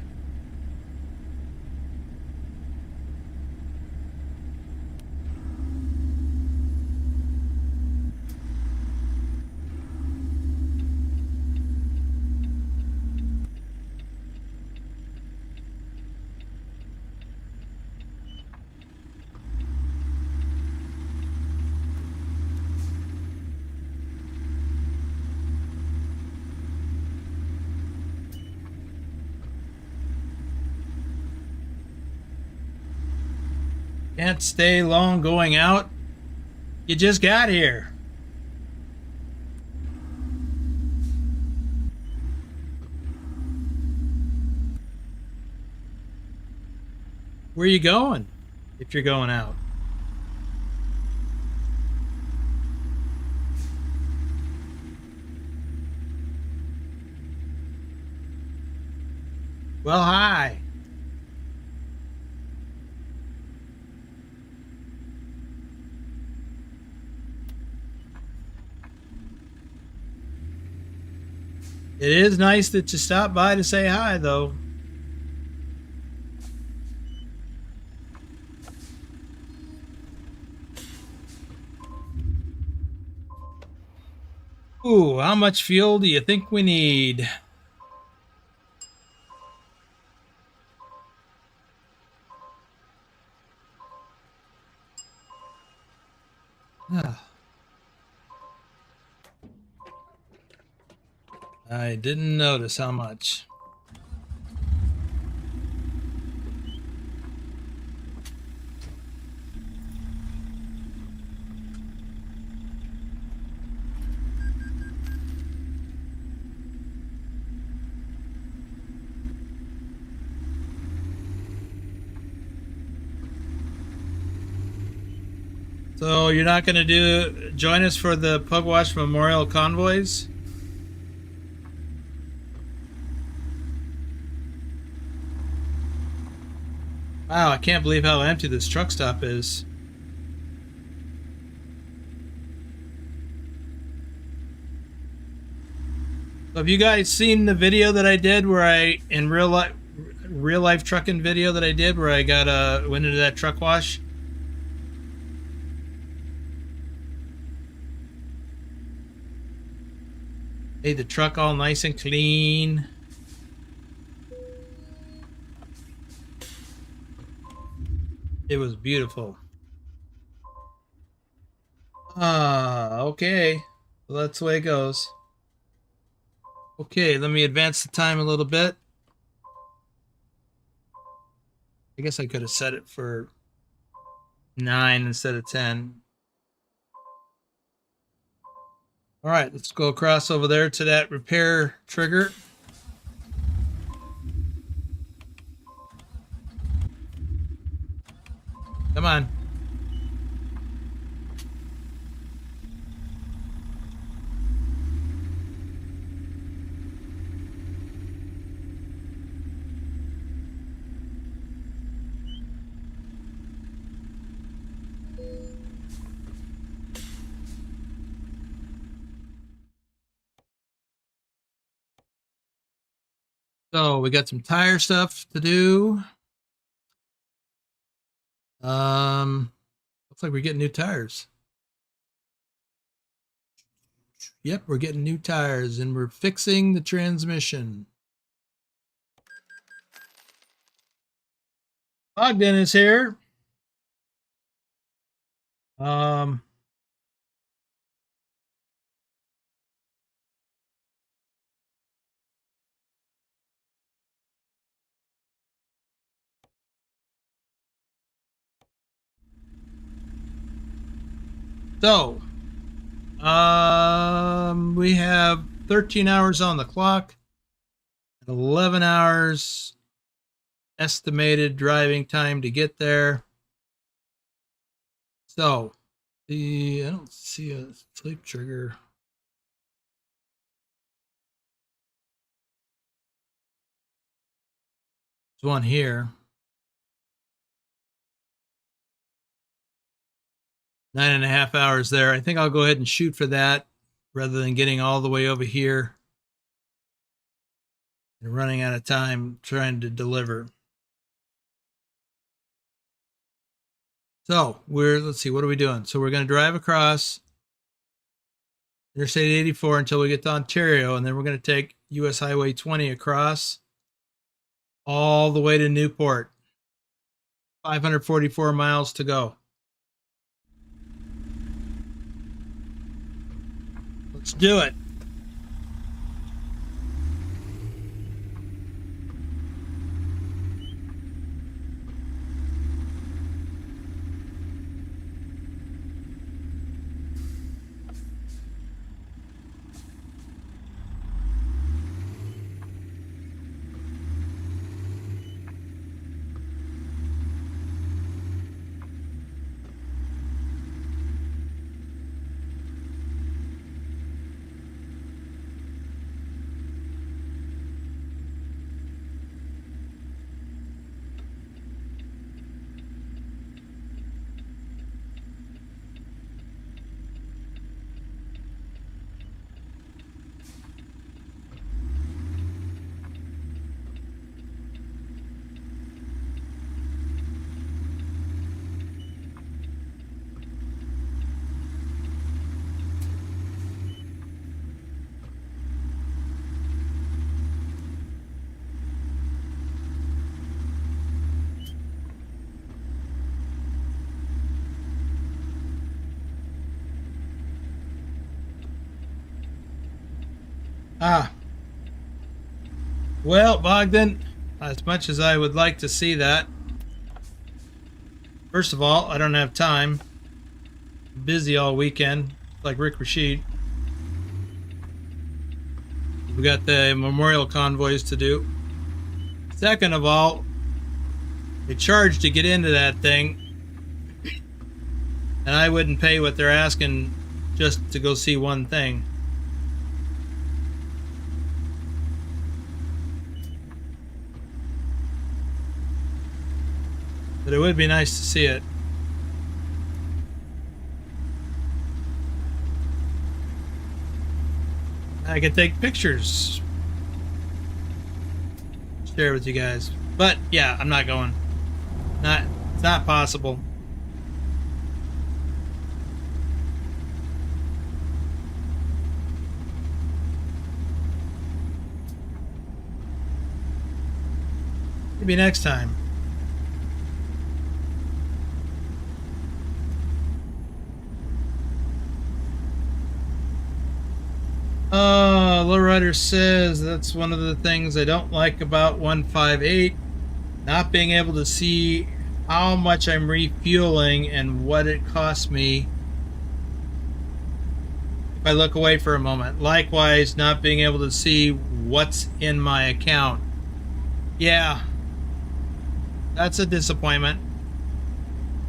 Can't stay long going out. You just got here. Where are you going if you're going out? Well, hi. It is nice that you stopped by to say hi, though. Ooh, how much fuel do you think we need? I didn't notice how much. So you're not going to join us for the Pugwash Memorial Convoys? Wow, I can't believe how empty this truck stop is. So have you guys seen the video that I did where I, in real life trucking video that I did where I went into that truck wash? Made the truck all nice and clean. It was beautiful. Okay. Well, that's the way it goes. Okay, let me advance the time a little bit. I guess I could have set it for 9 instead of 10. All right, let's go across over there to that repair trigger. Come on. So we got some tire stuff to do. Looks like we're getting new tires. Yep, we're getting new tires and we're fixing the transmission. Ogden is here. Um, so, we have 13 hours on the clock, 11 hours estimated driving time to get there. So, I don't see a sleep trigger. There's one here. 9.5 hours there. I think I'll go ahead and shoot for that rather than getting all the way over here and running out of time trying to deliver. So let's see, what are we doing? So we're going to drive across Interstate 84 until we get to Ontario, and then we're going to take US Highway 20 across all the way to Newport. 544 miles to go. Let's do it. Well, Bogdan, as much as I would like to see that, first of all, I don't have time. I'm busy all weekend, like Rick Rashid. We got the memorial convoys to do. Second of all, they charge to get into that thing, and I wouldn't pay what they're asking just to go see one thing. But it would be nice to see it. I could take pictures, share with you guys. But yeah, I'm not going. It's not possible. Maybe next time. Lowrider says that's one of the things I don't like about 158, not being able to see how much I'm refueling and what it costs me if I look away for a moment. Likewise, not being able to see what's in my account. Yeah, that's a disappointment.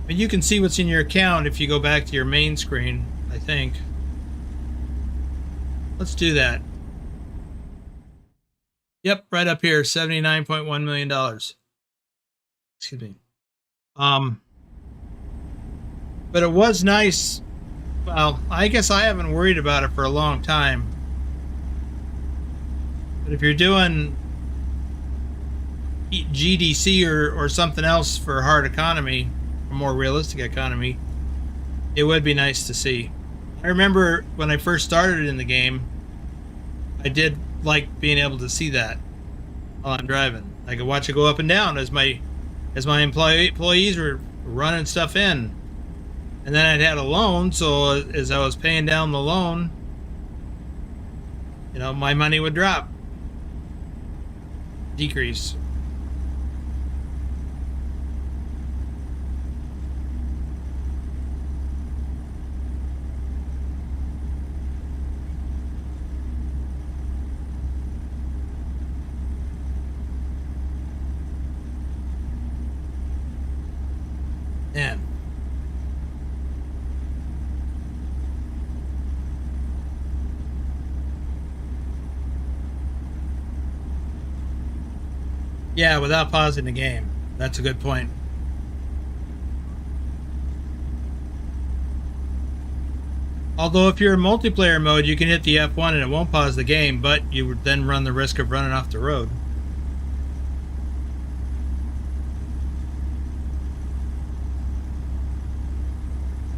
I mean, you can see what's in your account if you go back to your main screen, I think. Let's do that. Yep, right up here, $79.1 million. Excuse me. But it was nice. Well, I guess I haven't worried about it for a long time. But if you're doing GDC or something else for hard economy, a more realistic economy, it would be nice to see. I remember when I first started in the game, I did like being able to see that while I'm driving. I could watch it go up and down as my employees were running stuff in. And then I'd had a loan, so as I was paying down the loan, you know, my money would drop, decrease. Man. Yeah, without pausing the game. That's a good point. Although if you're in multiplayer mode, you can hit the F1 and it won't pause the game, but you would then run the risk of running off the road.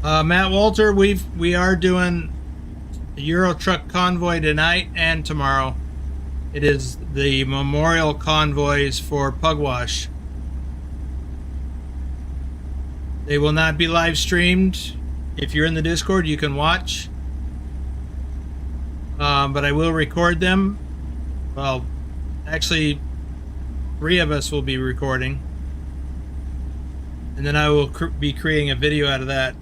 Matt Walter, we are doing the Euro Truck Convoy tonight and tomorrow. It is the memorial convoys for Pugwash. They will not be live streamed. If you're in the Discord, you can watch. But I will record them. Well, actually, 3 of us will be recording. And then I will be creating a video out of that.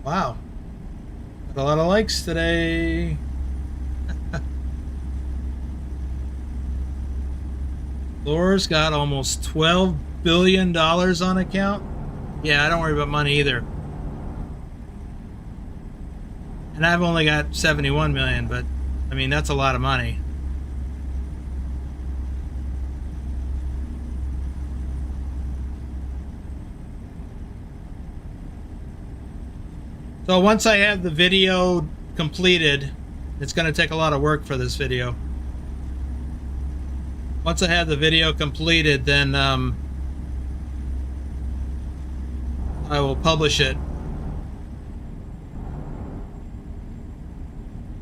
Wow. Got a lot of likes today. Laura's got almost $12 billion on account. Yeah, I don't worry about money either. And I've only got 71 million, but I mean, that's a lot of money. So once I have the video completed, it's going to take a lot of work for this video. Once I have the video completed, then I will publish it.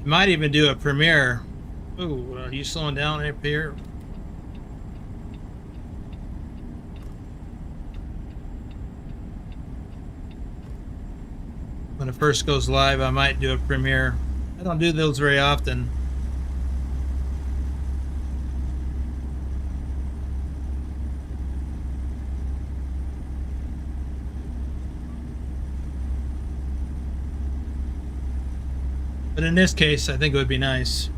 I might even do a premiere. Ooh, are you slowing down up here? When it first goes live, I might do a premiere. I don't do those very often. But in this case, I think it would be nice.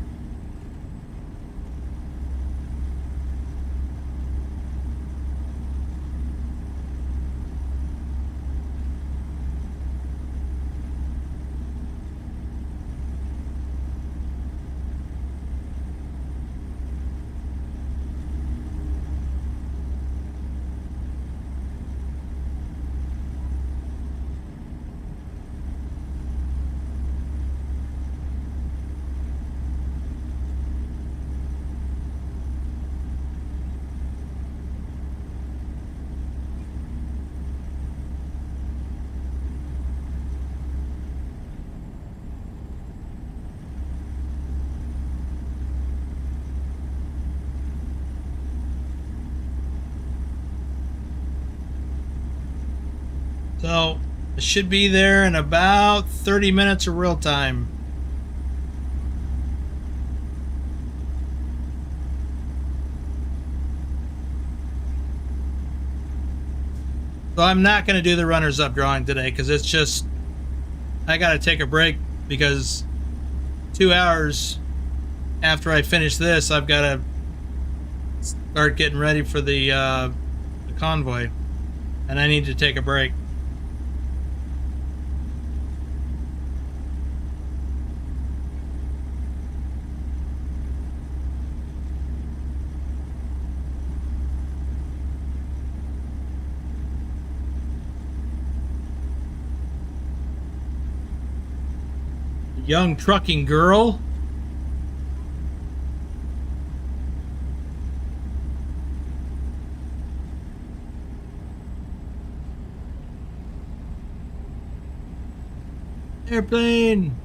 So it should be there in about 30 minutes of real time. So I'm not going to do the runners up drawing today because it's just, I got to take a break because 2 hours after I finish this, I've got to start getting ready for the convoy, and I need to take a break. Young trucking girl. Airplane.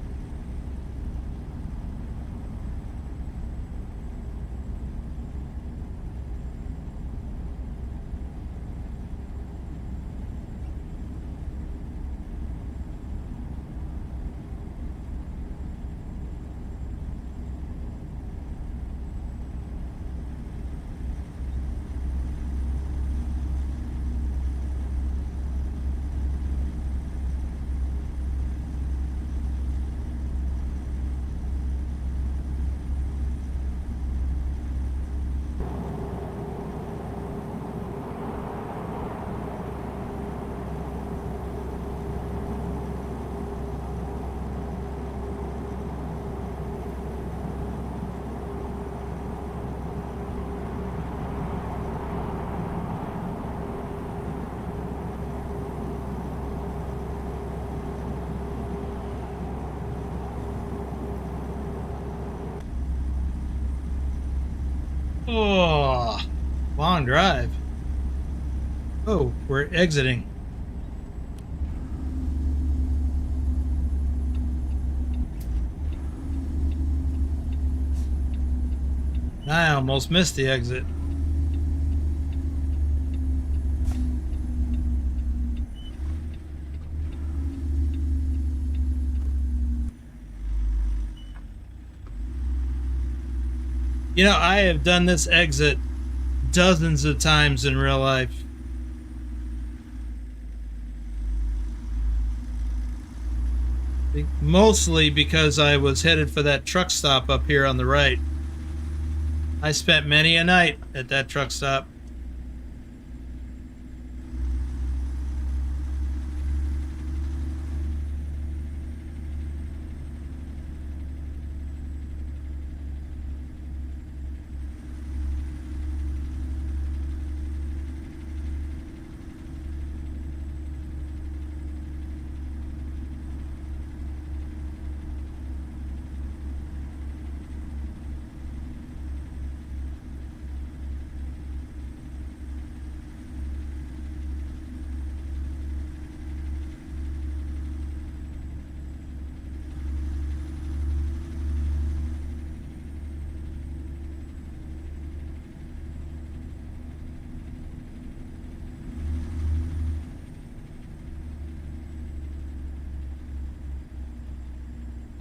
Oh, long drive. Oh, we're exiting. I almost missed the exit. You know, I have done this exit dozens of times in real life. Mostly because I was headed for that truck stop up here on the right. I spent many a night at that truck stop.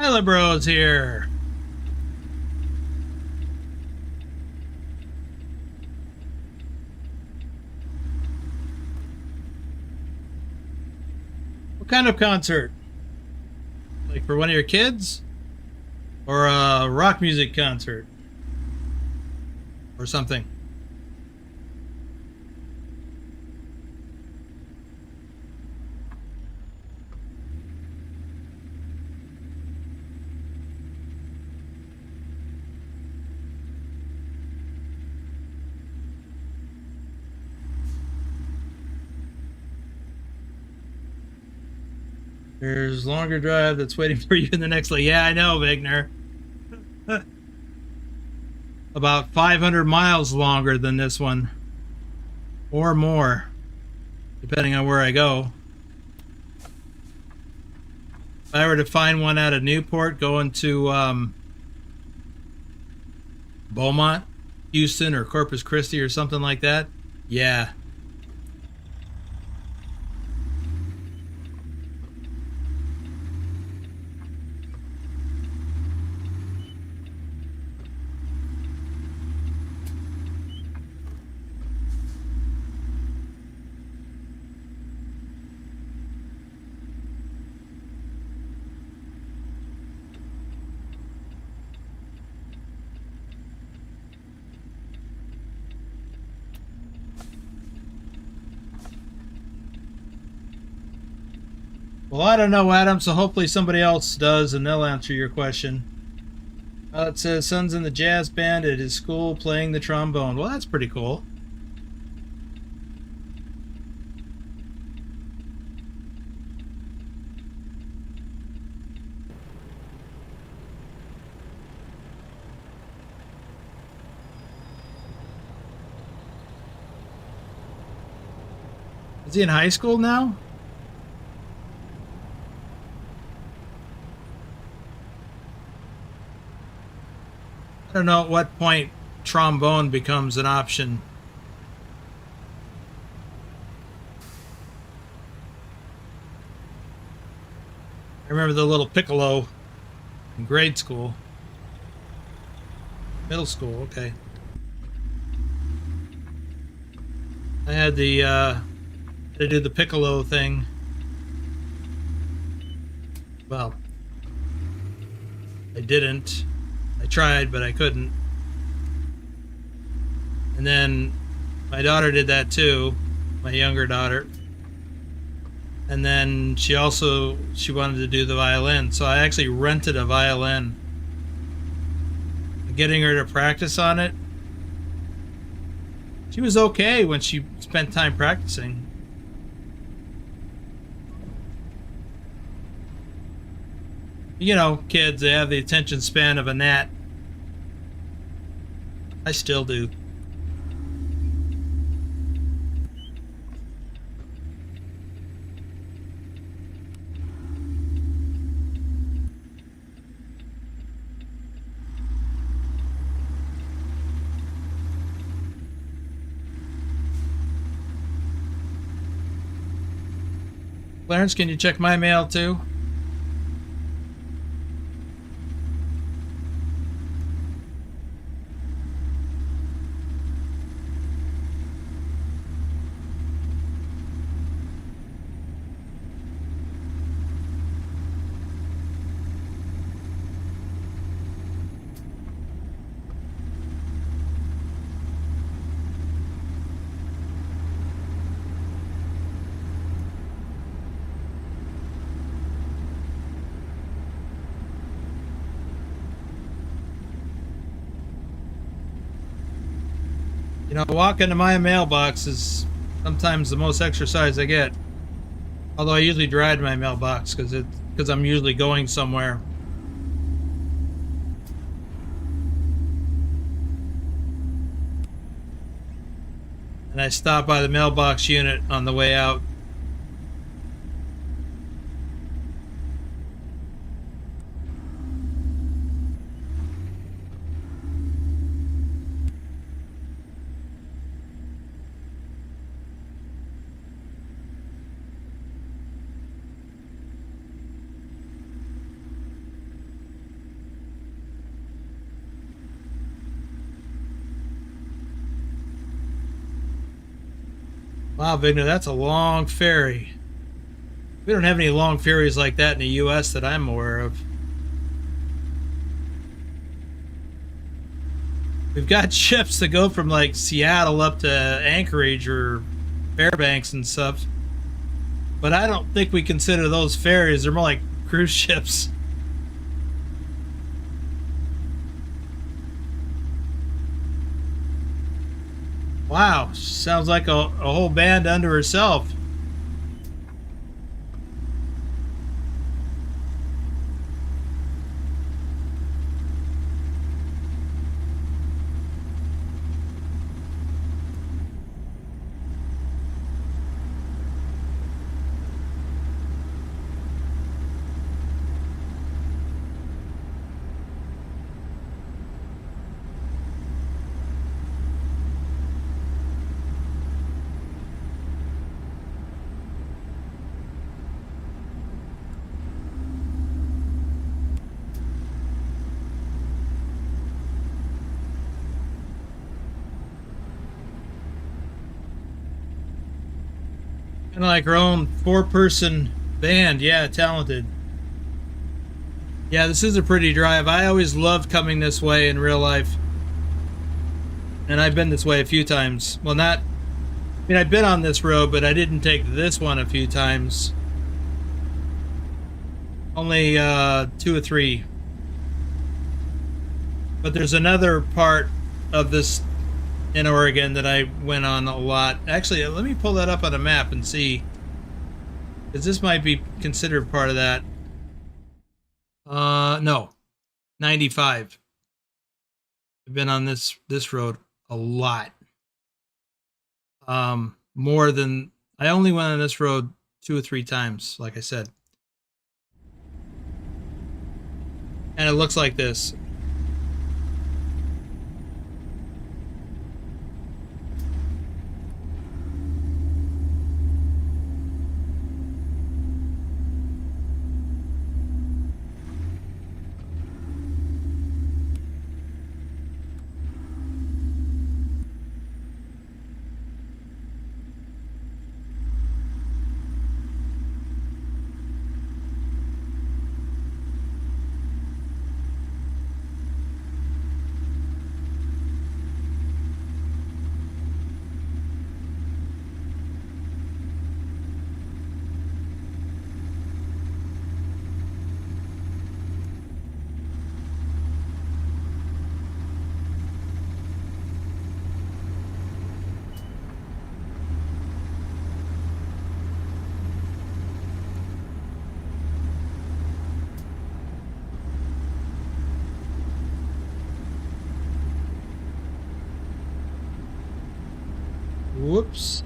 Hello, bros here. What kind of concert? Like for one of your kids? Or a rock music concert? Or something? There's longer drive that's waiting for you in the next lane. Yeah, I know, Vigner. About 500 miles longer than this one. Or more. Depending on where I go. If I were to find one out of Newport going to Beaumont, Houston, or Corpus Christi or something like that, yeah. Well, I don't know, Adam, so hopefully somebody else does and they'll answer your question. It says son's in the jazz band at his school playing the trombone. Well, that's pretty cool. Is he in high school now? I don't know at what point trombone becomes an option. I remember the little piccolo in grade school. Middle school, okay. I had to do the piccolo thing. Well, I didn't. I tried, but I couldn't. And then my daughter did that too, my younger daughter. And then she wanted to do the violin, so I actually rented a violin. Getting her to practice on it, she was okay when she spent time practicing. You know, kids, they have the attention span of a gnat. I still do. Clarence, can you check my mail too? You know, walking to my mailbox is sometimes the most exercise I get. Although I usually drive to my mailbox because I'm usually going somewhere. And I stop by the mailbox unit on the way out. Wow, Vigna, that's a long ferry. We don't have any long ferries like that in the U.S. that I'm aware of. We've got ships that go from like Seattle up to Anchorage or Fairbanks and stuff. But I don't think we consider those ferries. They're more like cruise ships. Wow, sounds like a whole band unto herself. Kind of like her own four-person band. Yeah, talented. Yeah, this is a pretty drive. I always loved coming this way in real life. And I've been this way a few times. Well, not... I mean, I've been on this road, but I didn't take this one a few times. Only 2 or 3. But there's another part of this in Oregon that I went on a lot. Actually, let me pull that up on a map and see, because this might be considered part of that. No, 95. I've been on this road a lot. More than I only went on this road 2 or 3 times, like I said. And it looks like this. Whoops.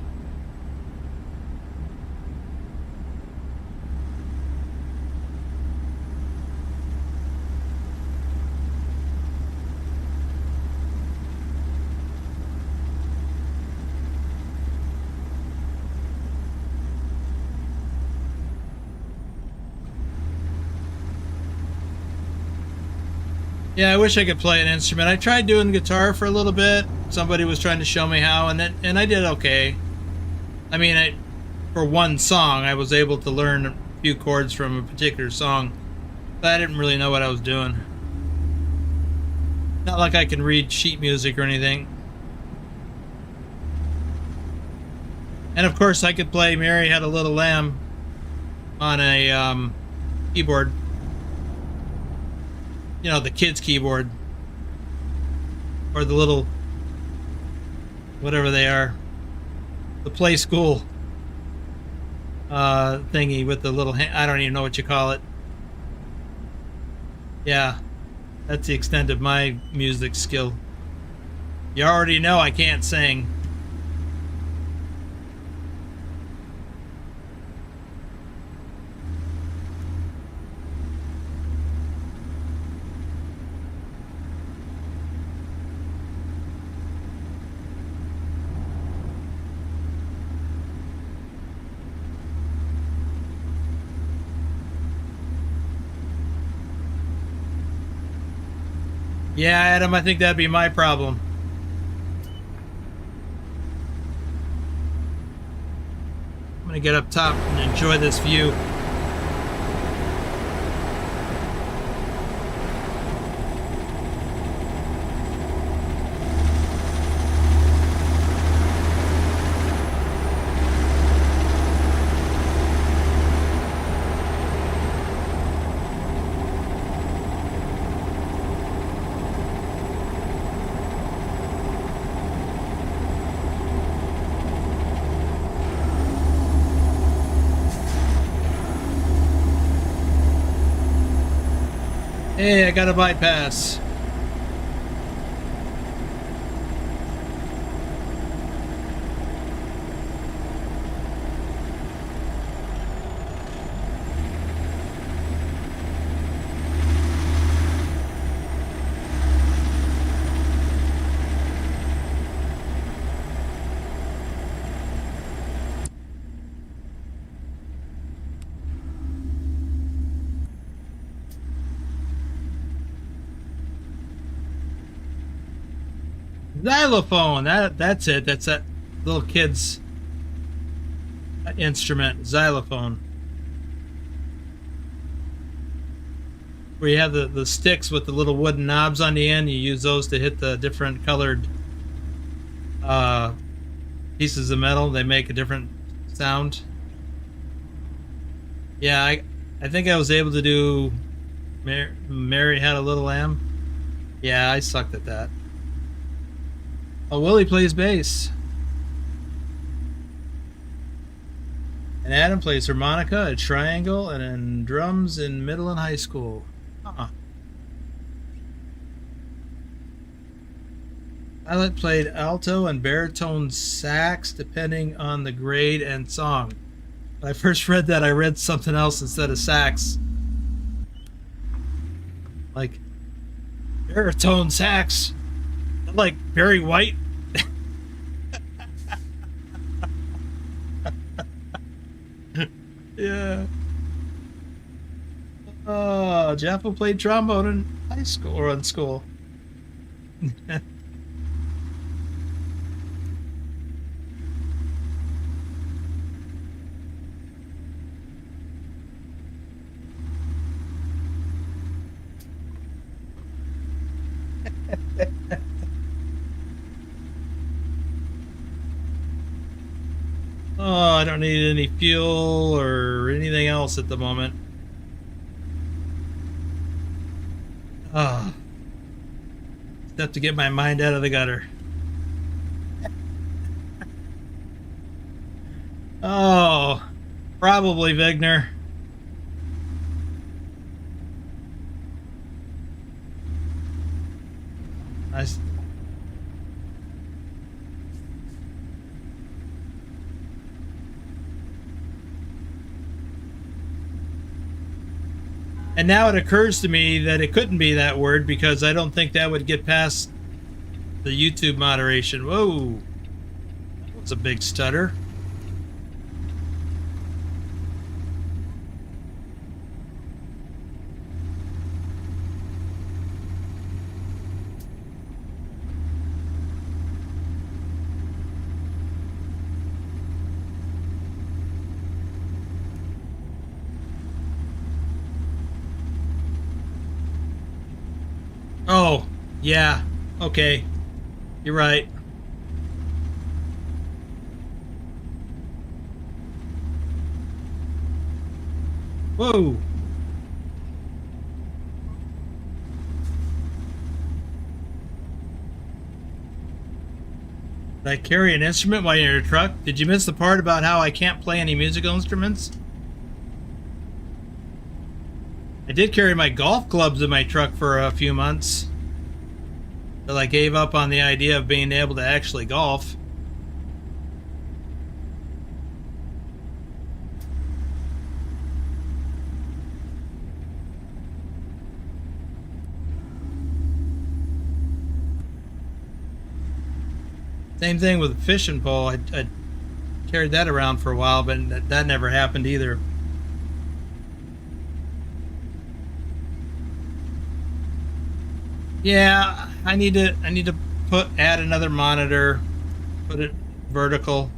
Yeah, I wish I could play an instrument. I tried doing guitar for a little bit. Somebody was trying to show me how, and I did okay. I mean, for one song, I was able to learn a few chords from a particular song, but I didn't really know what I was doing. Not like I can read sheet music or anything. And of course, I could play "Mary Had a Little Lamb" on a keyboard. You know, the kids' keyboard. Or the little, whatever they are, the play school thingy with the little, I don't even know what you call it. Yeah, that's the extent of my music skill. You already know I can't sing. Yeah, Adam, I think that'd be my problem. I'm gonna get up top and enjoy this view. Hey, I got a bypass. Xylophone. That's it. That's that little kid's instrument, xylophone. Where you have the sticks with the little wooden knobs on the end. You use those to hit the different colored pieces of metal. They make a different sound. Yeah, I think I was able to do Mary Had a Little Lamb. Yeah, I sucked at that. Oh, Willie plays bass. And Adam plays harmonica, a triangle, and then drums in middle and high school. Huh. Violet played alto and baritone sax depending on the grade and song. When I first read that, I read something else instead of sax. Like, baritone sax. Like Barry White. Yeah. Oh, Jaffa played trombone in high school or in school. Oh, I don't need any fuel or anything else at the moment. Oh, just have to get my mind out of the gutter. Oh, probably Vigner. And now it occurs to me that it couldn't be that word because I don't think that would get past the YouTube moderation. Whoa. That was a big stutter. Oh, yeah. Okay. You're right. Whoa. Did I carry an instrument while you're in a truck? Did you miss the part about how I can't play any musical instruments? I did carry my golf clubs in my truck for a few months. Till I gave up on the idea of being able to actually golf. Same thing with the fishing pole. I carried that around for a while, but that never happened either. Yeah, I need to add another monitor, put it vertical.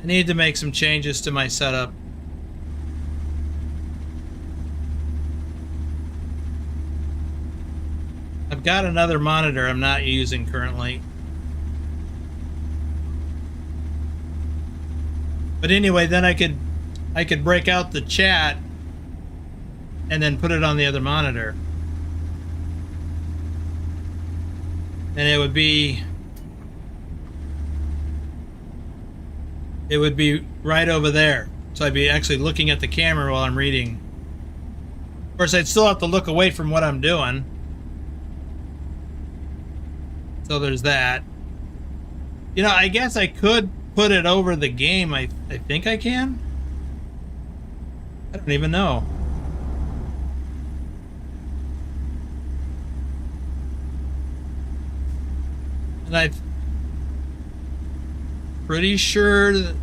I need to make some changes to my setup. I've got another monitor I'm not using currently. But anyway, then I could break out the chat and then put it on the other monitor. And it would be right over there. So I'd be actually looking at the camera while I'm reading. Of course, I'd still have to look away from what I'm doing. So there's that. You know, I guess I could put it over the game. I think I can. I don't even know. And I'm pretty sure that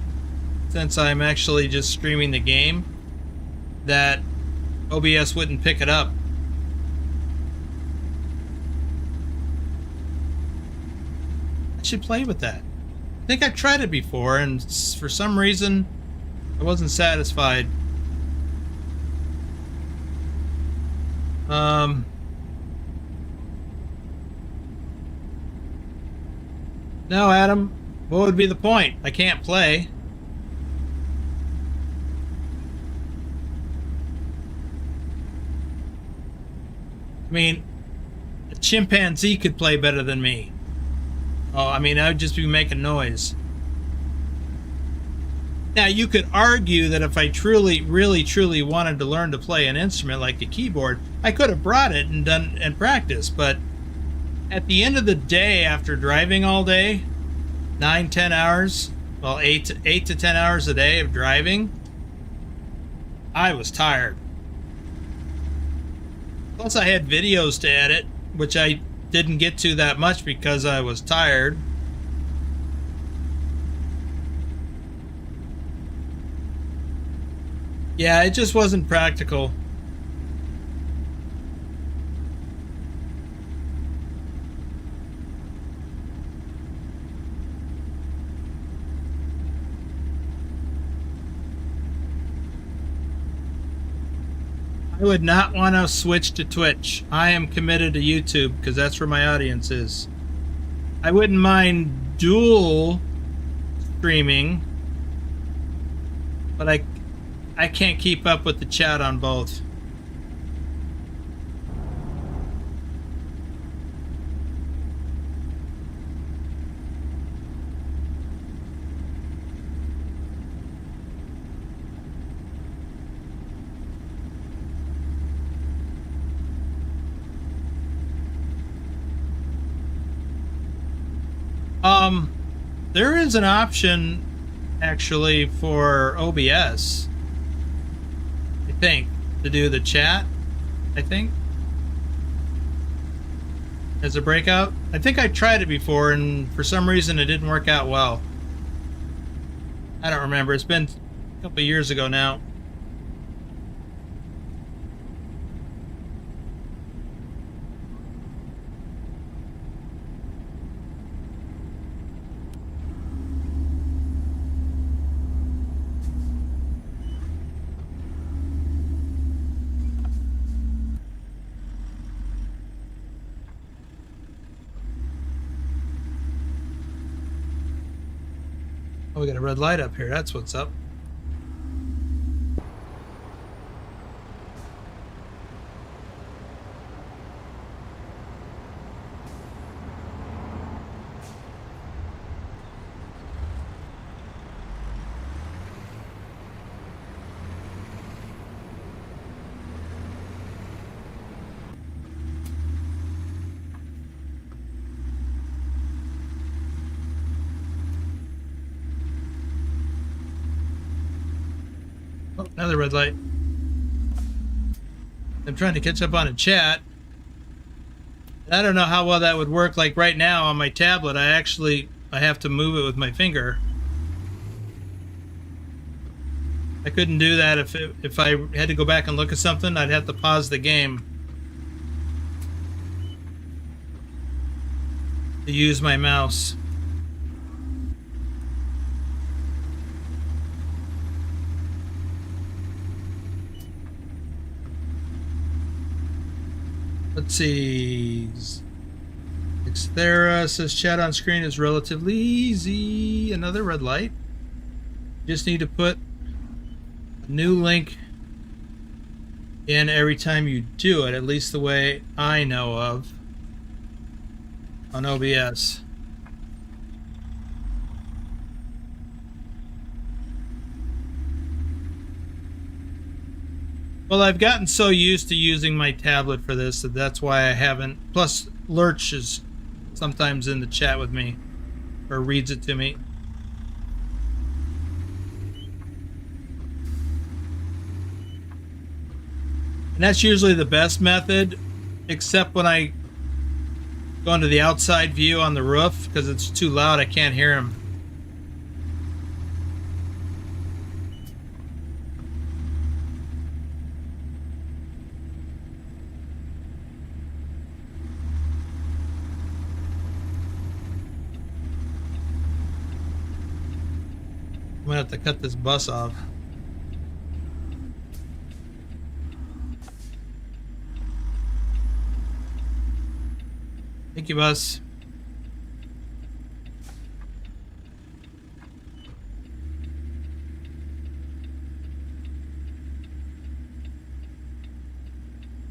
since I'm actually just streaming the game, that OBS wouldn't pick it up. I should play with that. I think I've tried it before, and for some reason, I wasn't satisfied. No, Adam, what would be the point? I can't play. I mean, a chimpanzee could play better than me. Oh, I mean, I would just be making noise. Now, you could argue that if I really, truly wanted to learn to play an instrument like a keyboard, I could have brought it and practiced. But at the end of the day, after driving all day, 9-10 hours, well, 8 to 10 hours a day of driving, I was tired. Plus, I had videos to edit, which I didn't get to that much because I was tired. Yeah, it just wasn't practical. I would not want to switch to Twitch. I am committed to YouTube because that's where my audience is. I wouldn't mind dual streaming, but I can't keep up with the chat on both. There is an option actually for OBS, I think, to do the chat, I think, as a breakout. I think I tried it before and for some reason it didn't work out well. I don't remember. It's been a couple of years ago now. Oh, we got a red light up here. That's what's up. Oh, another red light. I'm trying to catch up on a chat. I don't know how well that would work. Like right now on my tablet, I have to move it with my finger. I couldn't do that if I had to go back and look at something. I'd have to pause the game to use my mouse. Let's see. Xthera says chat on screen is relatively easy. Another red light. Just need to put a new link in every time you do it, at least the way I know of on OBS. Well, I've gotten so used to using my tablet for this that that's why I haven't. Plus, Lurch is sometimes in the chat with me or reads it to me. And that's usually the best method, except when I go into the outside view on the roof because it's too loud. I can't hear him. I'm gonna have to cut this bus off. Thank you, bus.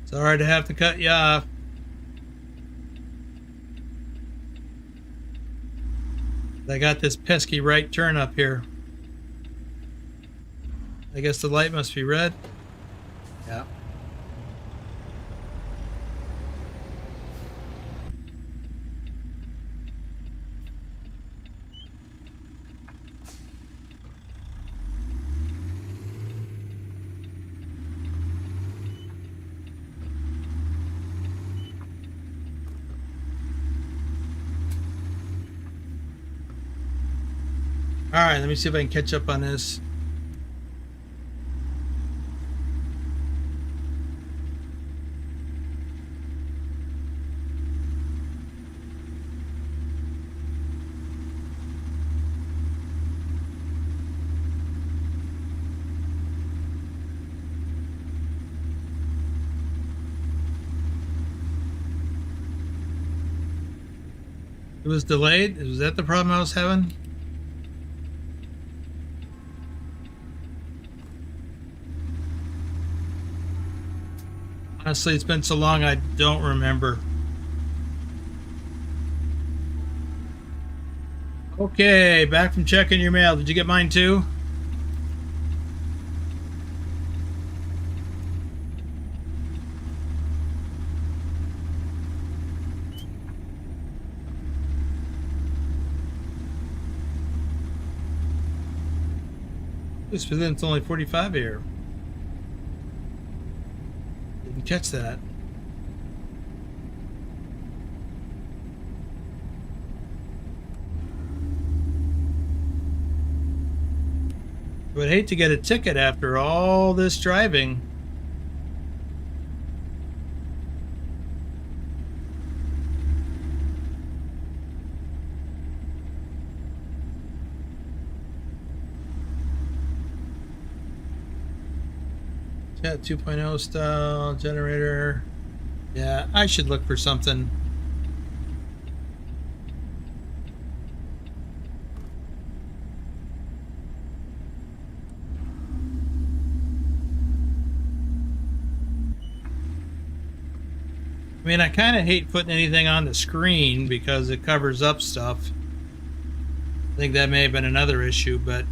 Sorry to have to cut you off. I got this pesky right turn up here. I guess the light must be red. Yeah. All right, let me see if I can catch up on this. It was delayed? Was that the problem I was having? Honestly, it's been so long I don't remember. Okay, back from checking your mail. Did you get mine too? Just for them, it's only 45 here. Didn't catch that. I would hate to get a ticket after all this driving. Cat 2.0 style generator. Yeah, I should look for something. I mean, I kind of hate putting anything on the screen because it covers up stuff. I think that may have been another issue, but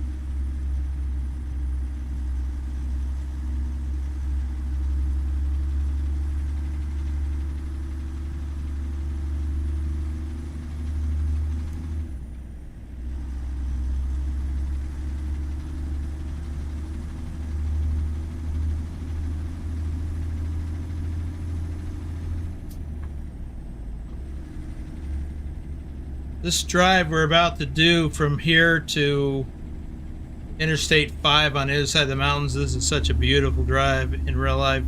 this drive we're about to do from here to Interstate 5 on the other side of the mountains, this is such a beautiful drive in real life.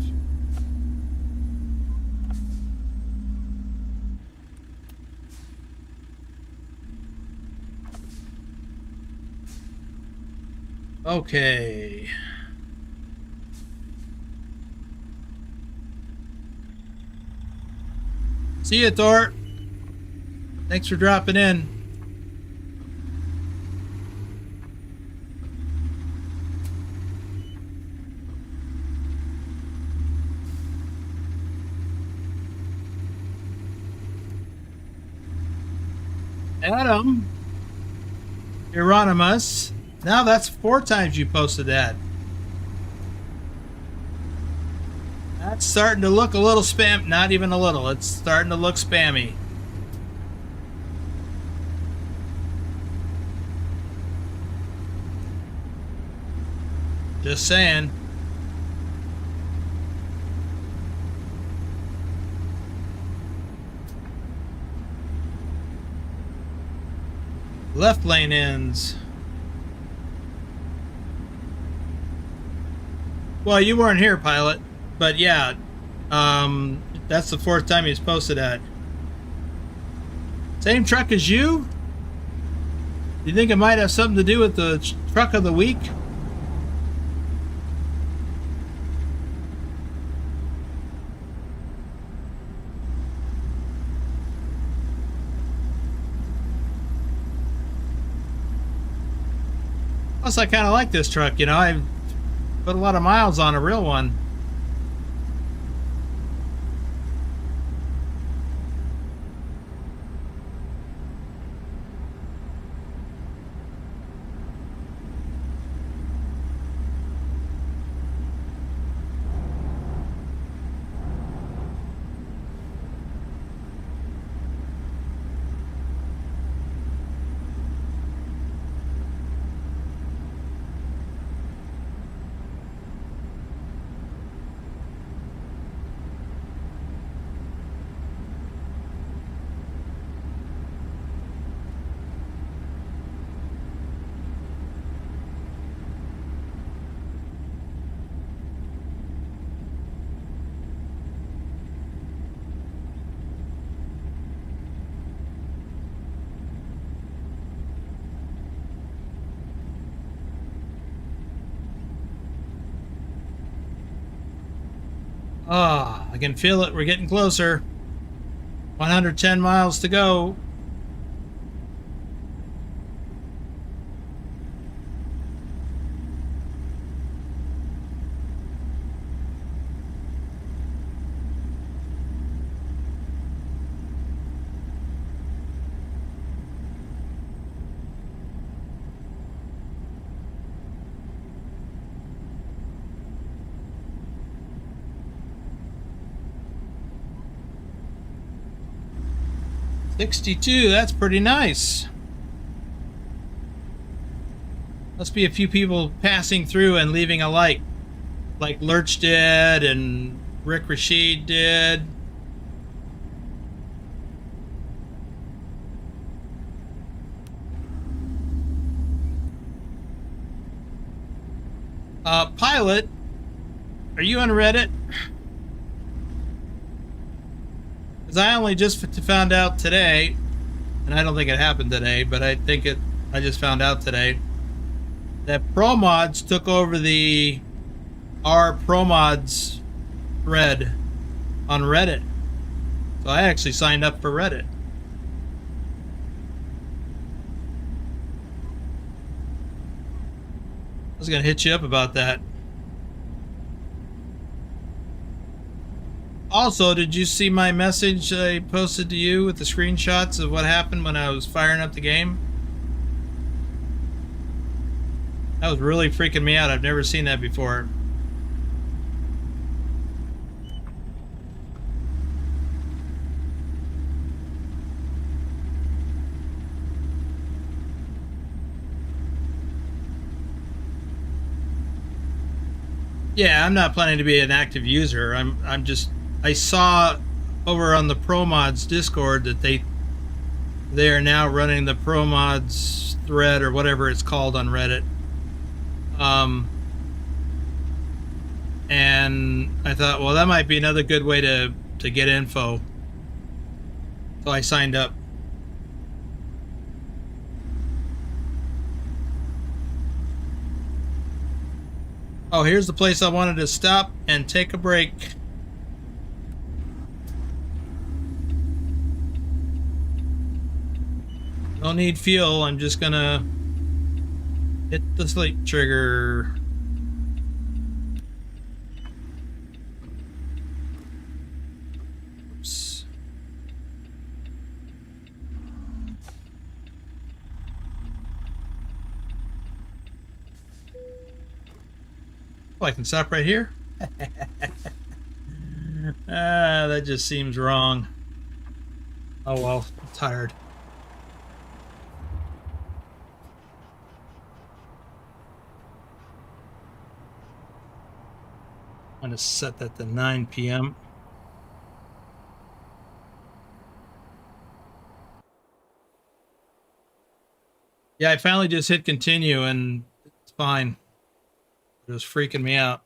Okay. See you, Thor. Thanks for dropping in. Adam Hieronymus. Now that's 4 times you posted that. That's starting to look a little spam. Not even a little. It's starting to look spammy. Just saying. Left lane ends. Well, you weren't here, pilot, but yeah, that's the 4th time he's posted that. Same truck as you? You think it might have something to do with the truck of the week? Plus, I kind of like this truck, you know. I've put a lot of miles on a real one. Ah, I can feel it. We're getting closer. 110 miles to go. $62, that's pretty nice. Must be a few people passing through and leaving a like Lurch did and Rick Rashid did. Pilot, are you on Reddit? Because I only just found out today, and I don't think it happened today, but I just found out today that ProMods took over the R ProMods thread on Reddit. So I actually signed up for Reddit. I was going to hit you up about that. Also, did you see my message I posted to you with the screenshots of what happened when I was firing up the game? That was really freaking me out. I've never seen that before. Yeah, I'm not planning to be an active user. I saw over on the ProMods Discord that they are now running the ProMods thread or whatever it's called on Reddit. And I thought, well, that might be another good way to get info. So I signed up. Oh, here's the place I wanted to stop and take a break. No need fuel. I'm just gonna hit the sleep trigger. Oops. Oh, I can stop right here? That just seems wrong. Oh well, I'm tired. I'm going to set that to 9 p.m. Yeah, I finally just hit continue and it's fine. It was freaking me out.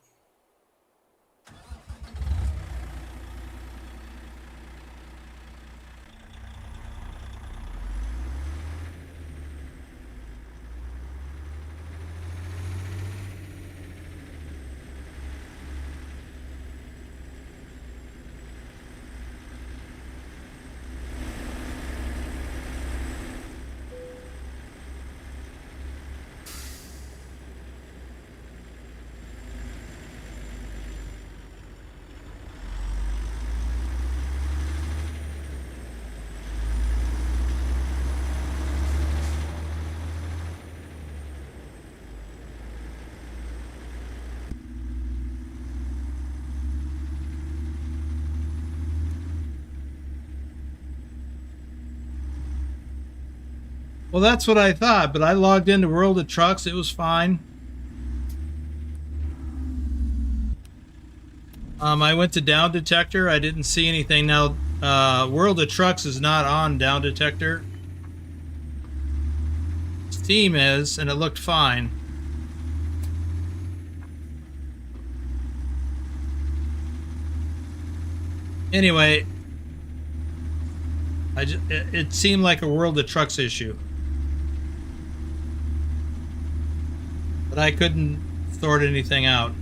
Well, that's what I thought, but I logged into World of Trucks. It was fine. I went to Down Detector. I didn't see anything. Now, World of Trucks is not on Down Detector. Steam is, and it looked fine. Anyway, it seemed like a World of Trucks issue. But I couldn't sort anything out.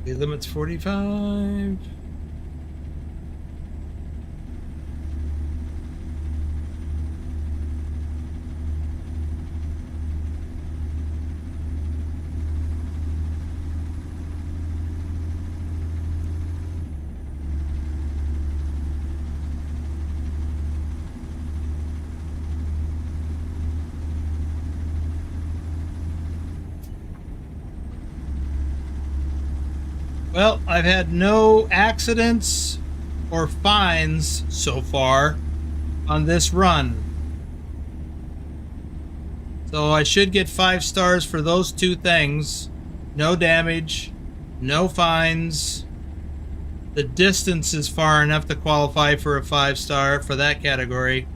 The limit's 45. Well, I've had no accidents or fines so far on this run. So I should get 5 stars for those 2 things. No damage, no fines. The distance is far enough to qualify for a 5 star for that category.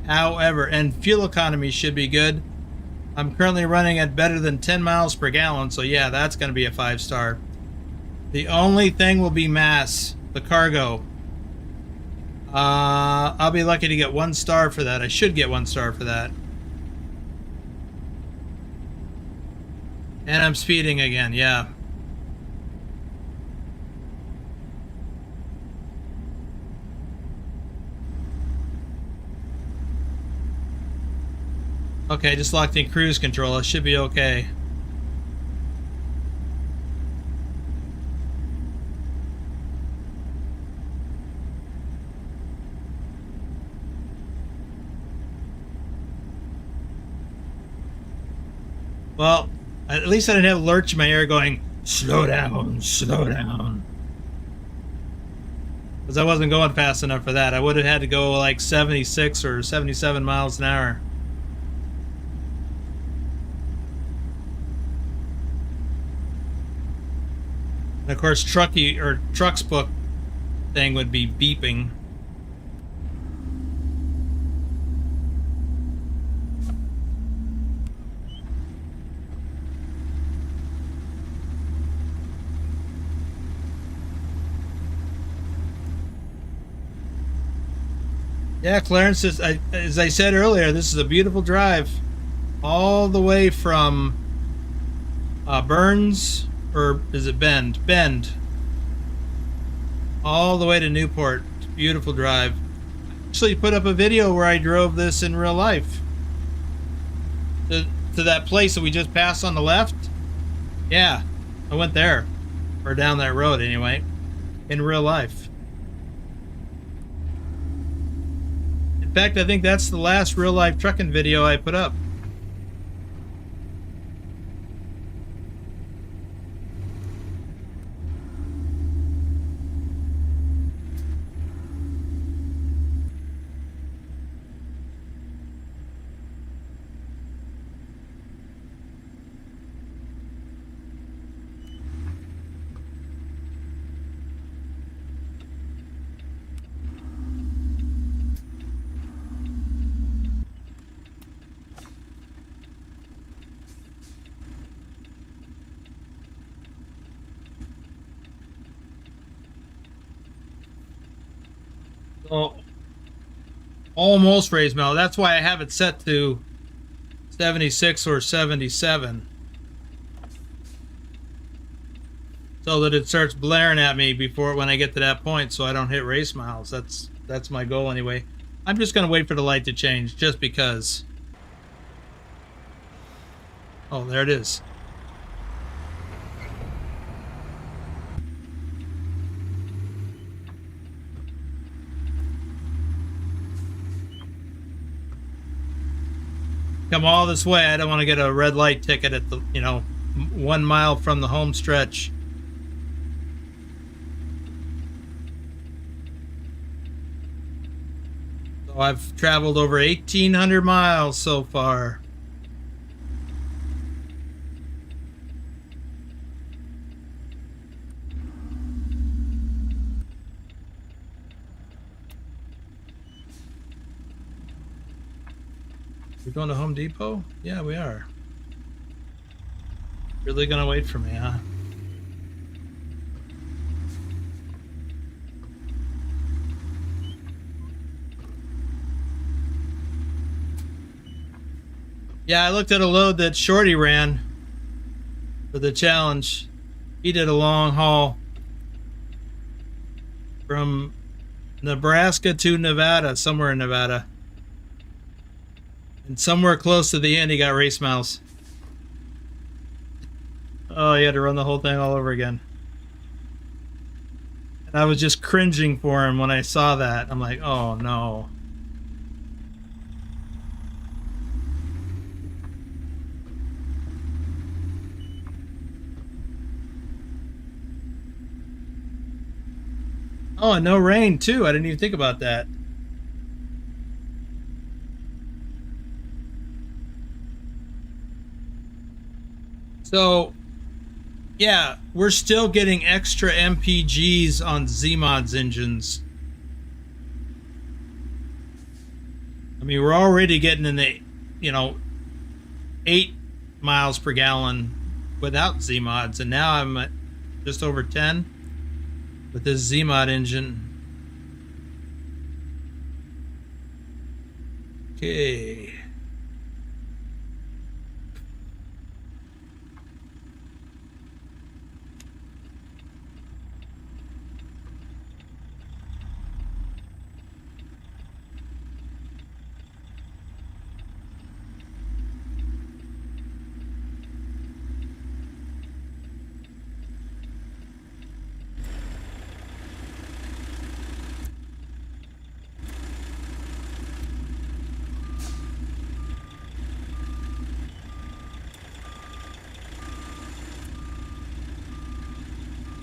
However, and fuel economy should be good. I'm currently running at better than 10 miles per gallon, so yeah, that's going to be a 5 star. The only thing will be mass, the cargo. I'll be lucky to get 1 star for that. I should get 1 star for that. And I'm speeding again, yeah. Okay, just locked in cruise control. It should be okay. Well, at least I didn't have lurch in my ear going, slow down, slow down. Because I wasn't going fast enough for that. I would have had to go like 76 or 77 miles an hour. And of course, Trucky or TrucksBook thing would be beeping. Yeah, Clarence, as I said earlier, this is a beautiful drive. All the way from Burns, or is it Bend? Bend. All the way to Newport. Beautiful drive. Actually put up a video where I drove this in real life. To that place that we just passed on the left. Yeah, I went there. Or down that road anyway. In real life. In fact, I think that's the last real life trucking video I put up. So, almost raised metal. That's why I have it set to 76 or 77. So that it starts blaring at me before when I get to that point so I don't hit race miles. That's my goal anyway. I'm just going to wait for the light to change just because. Oh, there it is. Come all this way. I don't want to get a red light ticket at the, 1 mile from the home stretch. So I've traveled over 1,800 miles so far. We're going to Home Depot? Yeah, we are. Really gonna wait for me, huh? Yeah, I looked at a load that Shorty ran for the challenge. He did a long haul from Nebraska to Nevada, somewhere in Nevada. And somewhere close to the end, he got race miles. Oh, he had to run the whole thing all over again. And I was just cringing for him when I saw that. I'm like, oh no. Oh, and no rain too. I didn't even think about that. So, yeah, we're still getting extra MPGs on Zeemods engines. I mean, we're already getting in the, 8 miles per gallon without Zeemods, and now I'm at just over 10 with this Zeemod engine. Okay.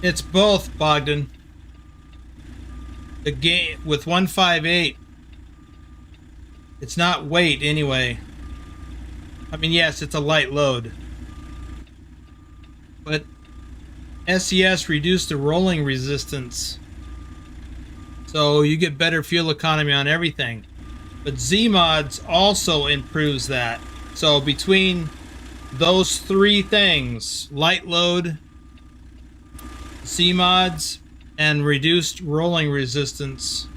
It's both, Bogdan. The game with 158, it's not weight anyway. I mean, yes, it's a light load, but SES reduced the rolling resistance, so you get better fuel economy on everything. But Zeemods also improves that. So between those three things, light load, Zeemods, and reduced rolling resistance,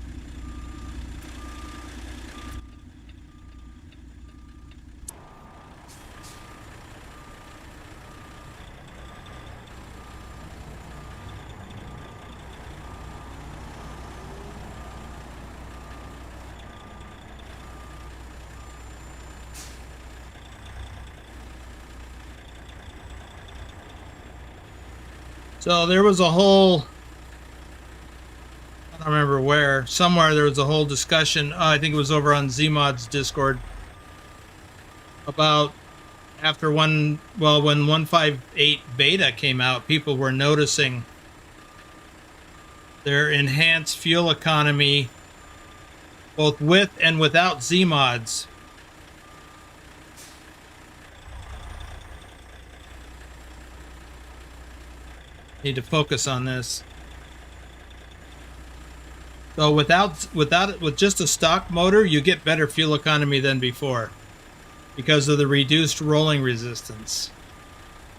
so there was a whole, I don't remember where, somewhere there was a whole discussion, I think it was over on Zeemods Discord, about after when 158 beta came out, people were noticing their enhanced fuel economy both with and without Zeemods. Need to focus on this. So with just a stock motor, you get better fuel economy than before because of the reduced rolling resistance.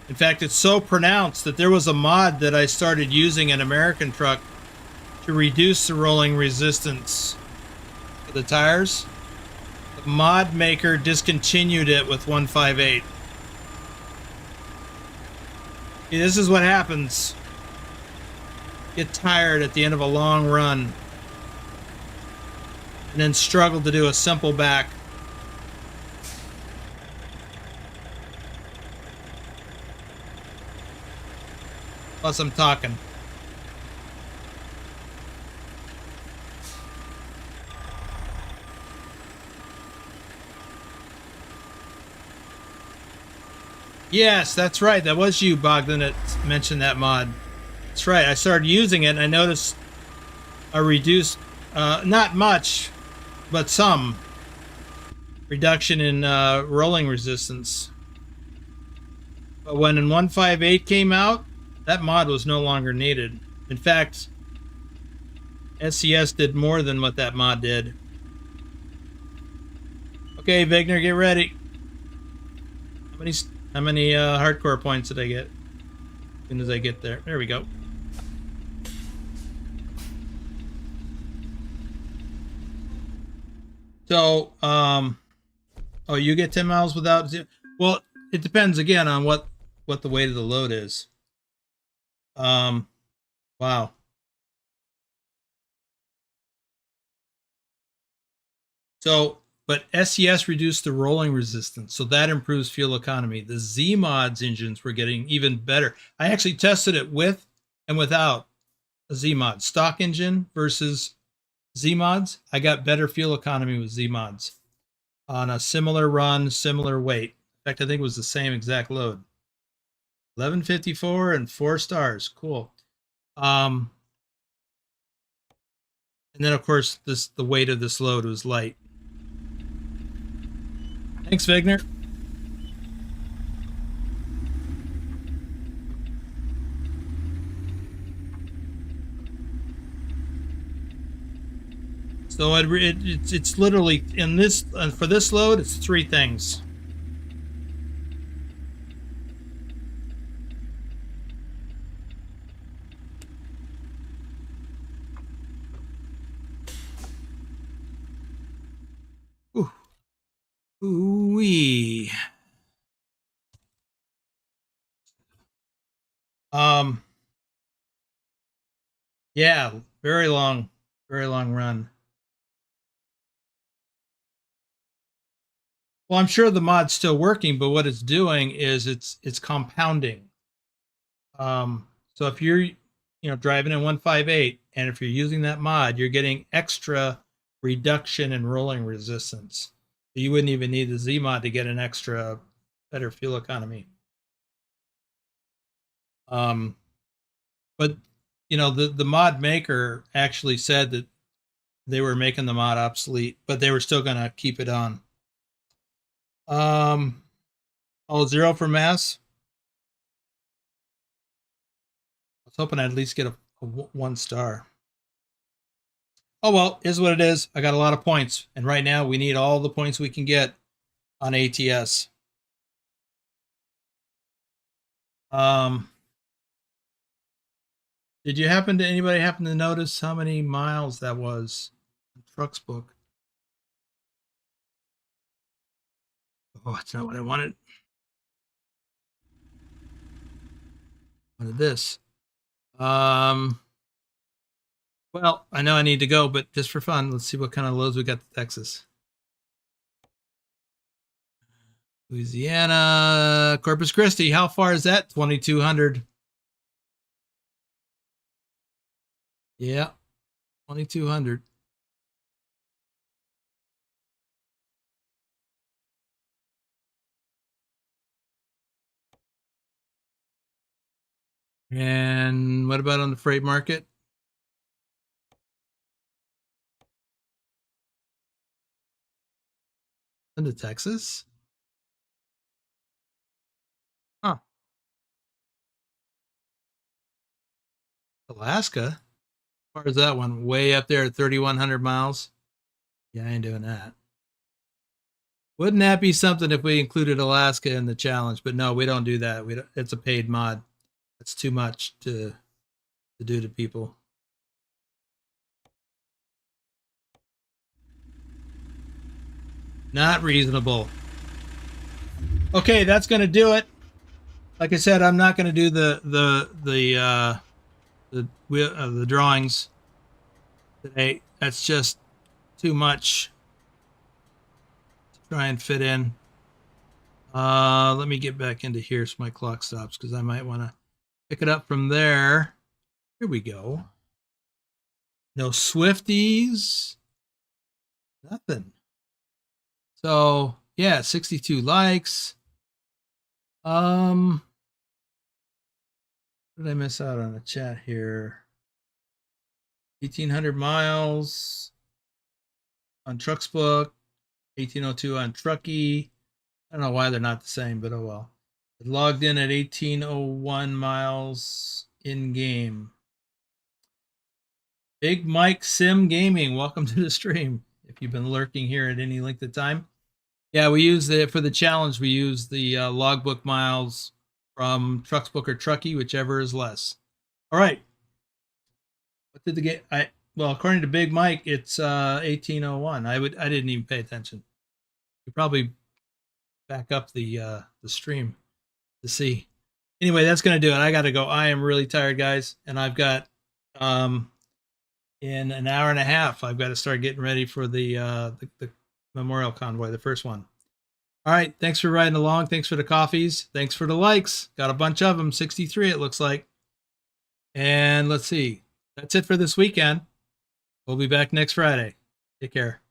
In fact, it's so pronounced that there was a mod that I started using in American Truck to reduce the rolling resistance of the tires. The mod maker discontinued it with 158. See, this is what happens. Get tired at the end of a long run and then struggle to do a simple back. Plus I'm talking. Yes, that's right. That was you, Bogdan, that mentioned that mod. That's right. I started using it and I noticed a reduced, not much, but some reduction in rolling resistance. But when 158 came out, that mod was no longer needed. In fact, SES did more than what that mod did. Okay, Vigner, get ready. How many hardcore points did I get? As soon as I get there. There we go. So, oh, you get 10 miles without zero. Well, it depends again on what the weight of the load is. Wow. So, but SES reduced the rolling resistance, so that improves fuel economy. The Zeemods engines were getting even better. I actually tested it with and without a Zeemod. Stock engine versus Zeemods. I got better fuel economy with Zeemods on a similar run, similar weight. In fact, I think it was the same exact load. 1154 and 4 stars. Cool. And then of course the weight of this load was light. Thanks, Wagner. So it's literally in this for this load, it's 3 things. Ooh. Ooh-wee. Yeah, very long run. Well, I'm sure the mod's still working, but what it's doing is it's compounding. So if you're driving in 158 and if you're using that mod, you're getting extra reduction in rolling resistance. So you wouldn't even need the Zeemod to get an extra better fuel economy. But the mod maker actually said that they were making the mod obsolete, but they were still going to keep it on. 0 for mass. I was hoping I'd at least get a 1 star. Oh well, is what it is. I got a lot of points, and right now we need all the points we can get on ATS. Did anybody happen to notice how many miles that was in TrucksBook? Oh, that's not what I wanted. I wanted this. Well, I know I need to go, but just for fun, let's see what kind of loads we got to Texas. Louisiana, Corpus Christi. How far is that? 2,200. Yeah, 2,200. And what about on the freight market? Into Texas? Huh. Alaska? How far is that one? Way up there at 3,100 miles? Yeah, I ain't doing that. Wouldn't that be something if we included Alaska in the challenge? But no, we don't do that. It's a paid mod. That's too much to do to people. Not reasonable. Okay, that's going to do it. Like I said, I'm not going to do the drawings today. That's just too much to try and fit in. Let me get back into here so my clock stops because I might want to pick it up from there. Here we go. No Swifties. Nothing. So yeah, 62 likes. What did I miss out on the chat here? 1,800 miles on TrucksBook, 1,802 on Trucky. I don't know why they're not the same, but oh well. It logged in at 1,801 miles in game. Big Mike Sim Gaming, welcome to the stream. If you've been lurking here at any length of time. Yeah, we use for the challenge, we use the logbook miles from TrucksBook or Trucky, whichever is less. All right. What did the game? Well, according to Big Mike, it's 1,801. I didn't even pay attention. You probably back up the stream to see. Anyway, that's gonna do it. I gotta go. I am really tired, guys, and I've got in an hour and a half, I've got to start getting ready for the Memorial Convoy, the first one. All right. Thanks for riding along. Thanks for the coffees. Thanks for the likes. Got a bunch of them. 63, it looks like. And let's see. That's it for this weekend. We'll be back next Friday. Take care.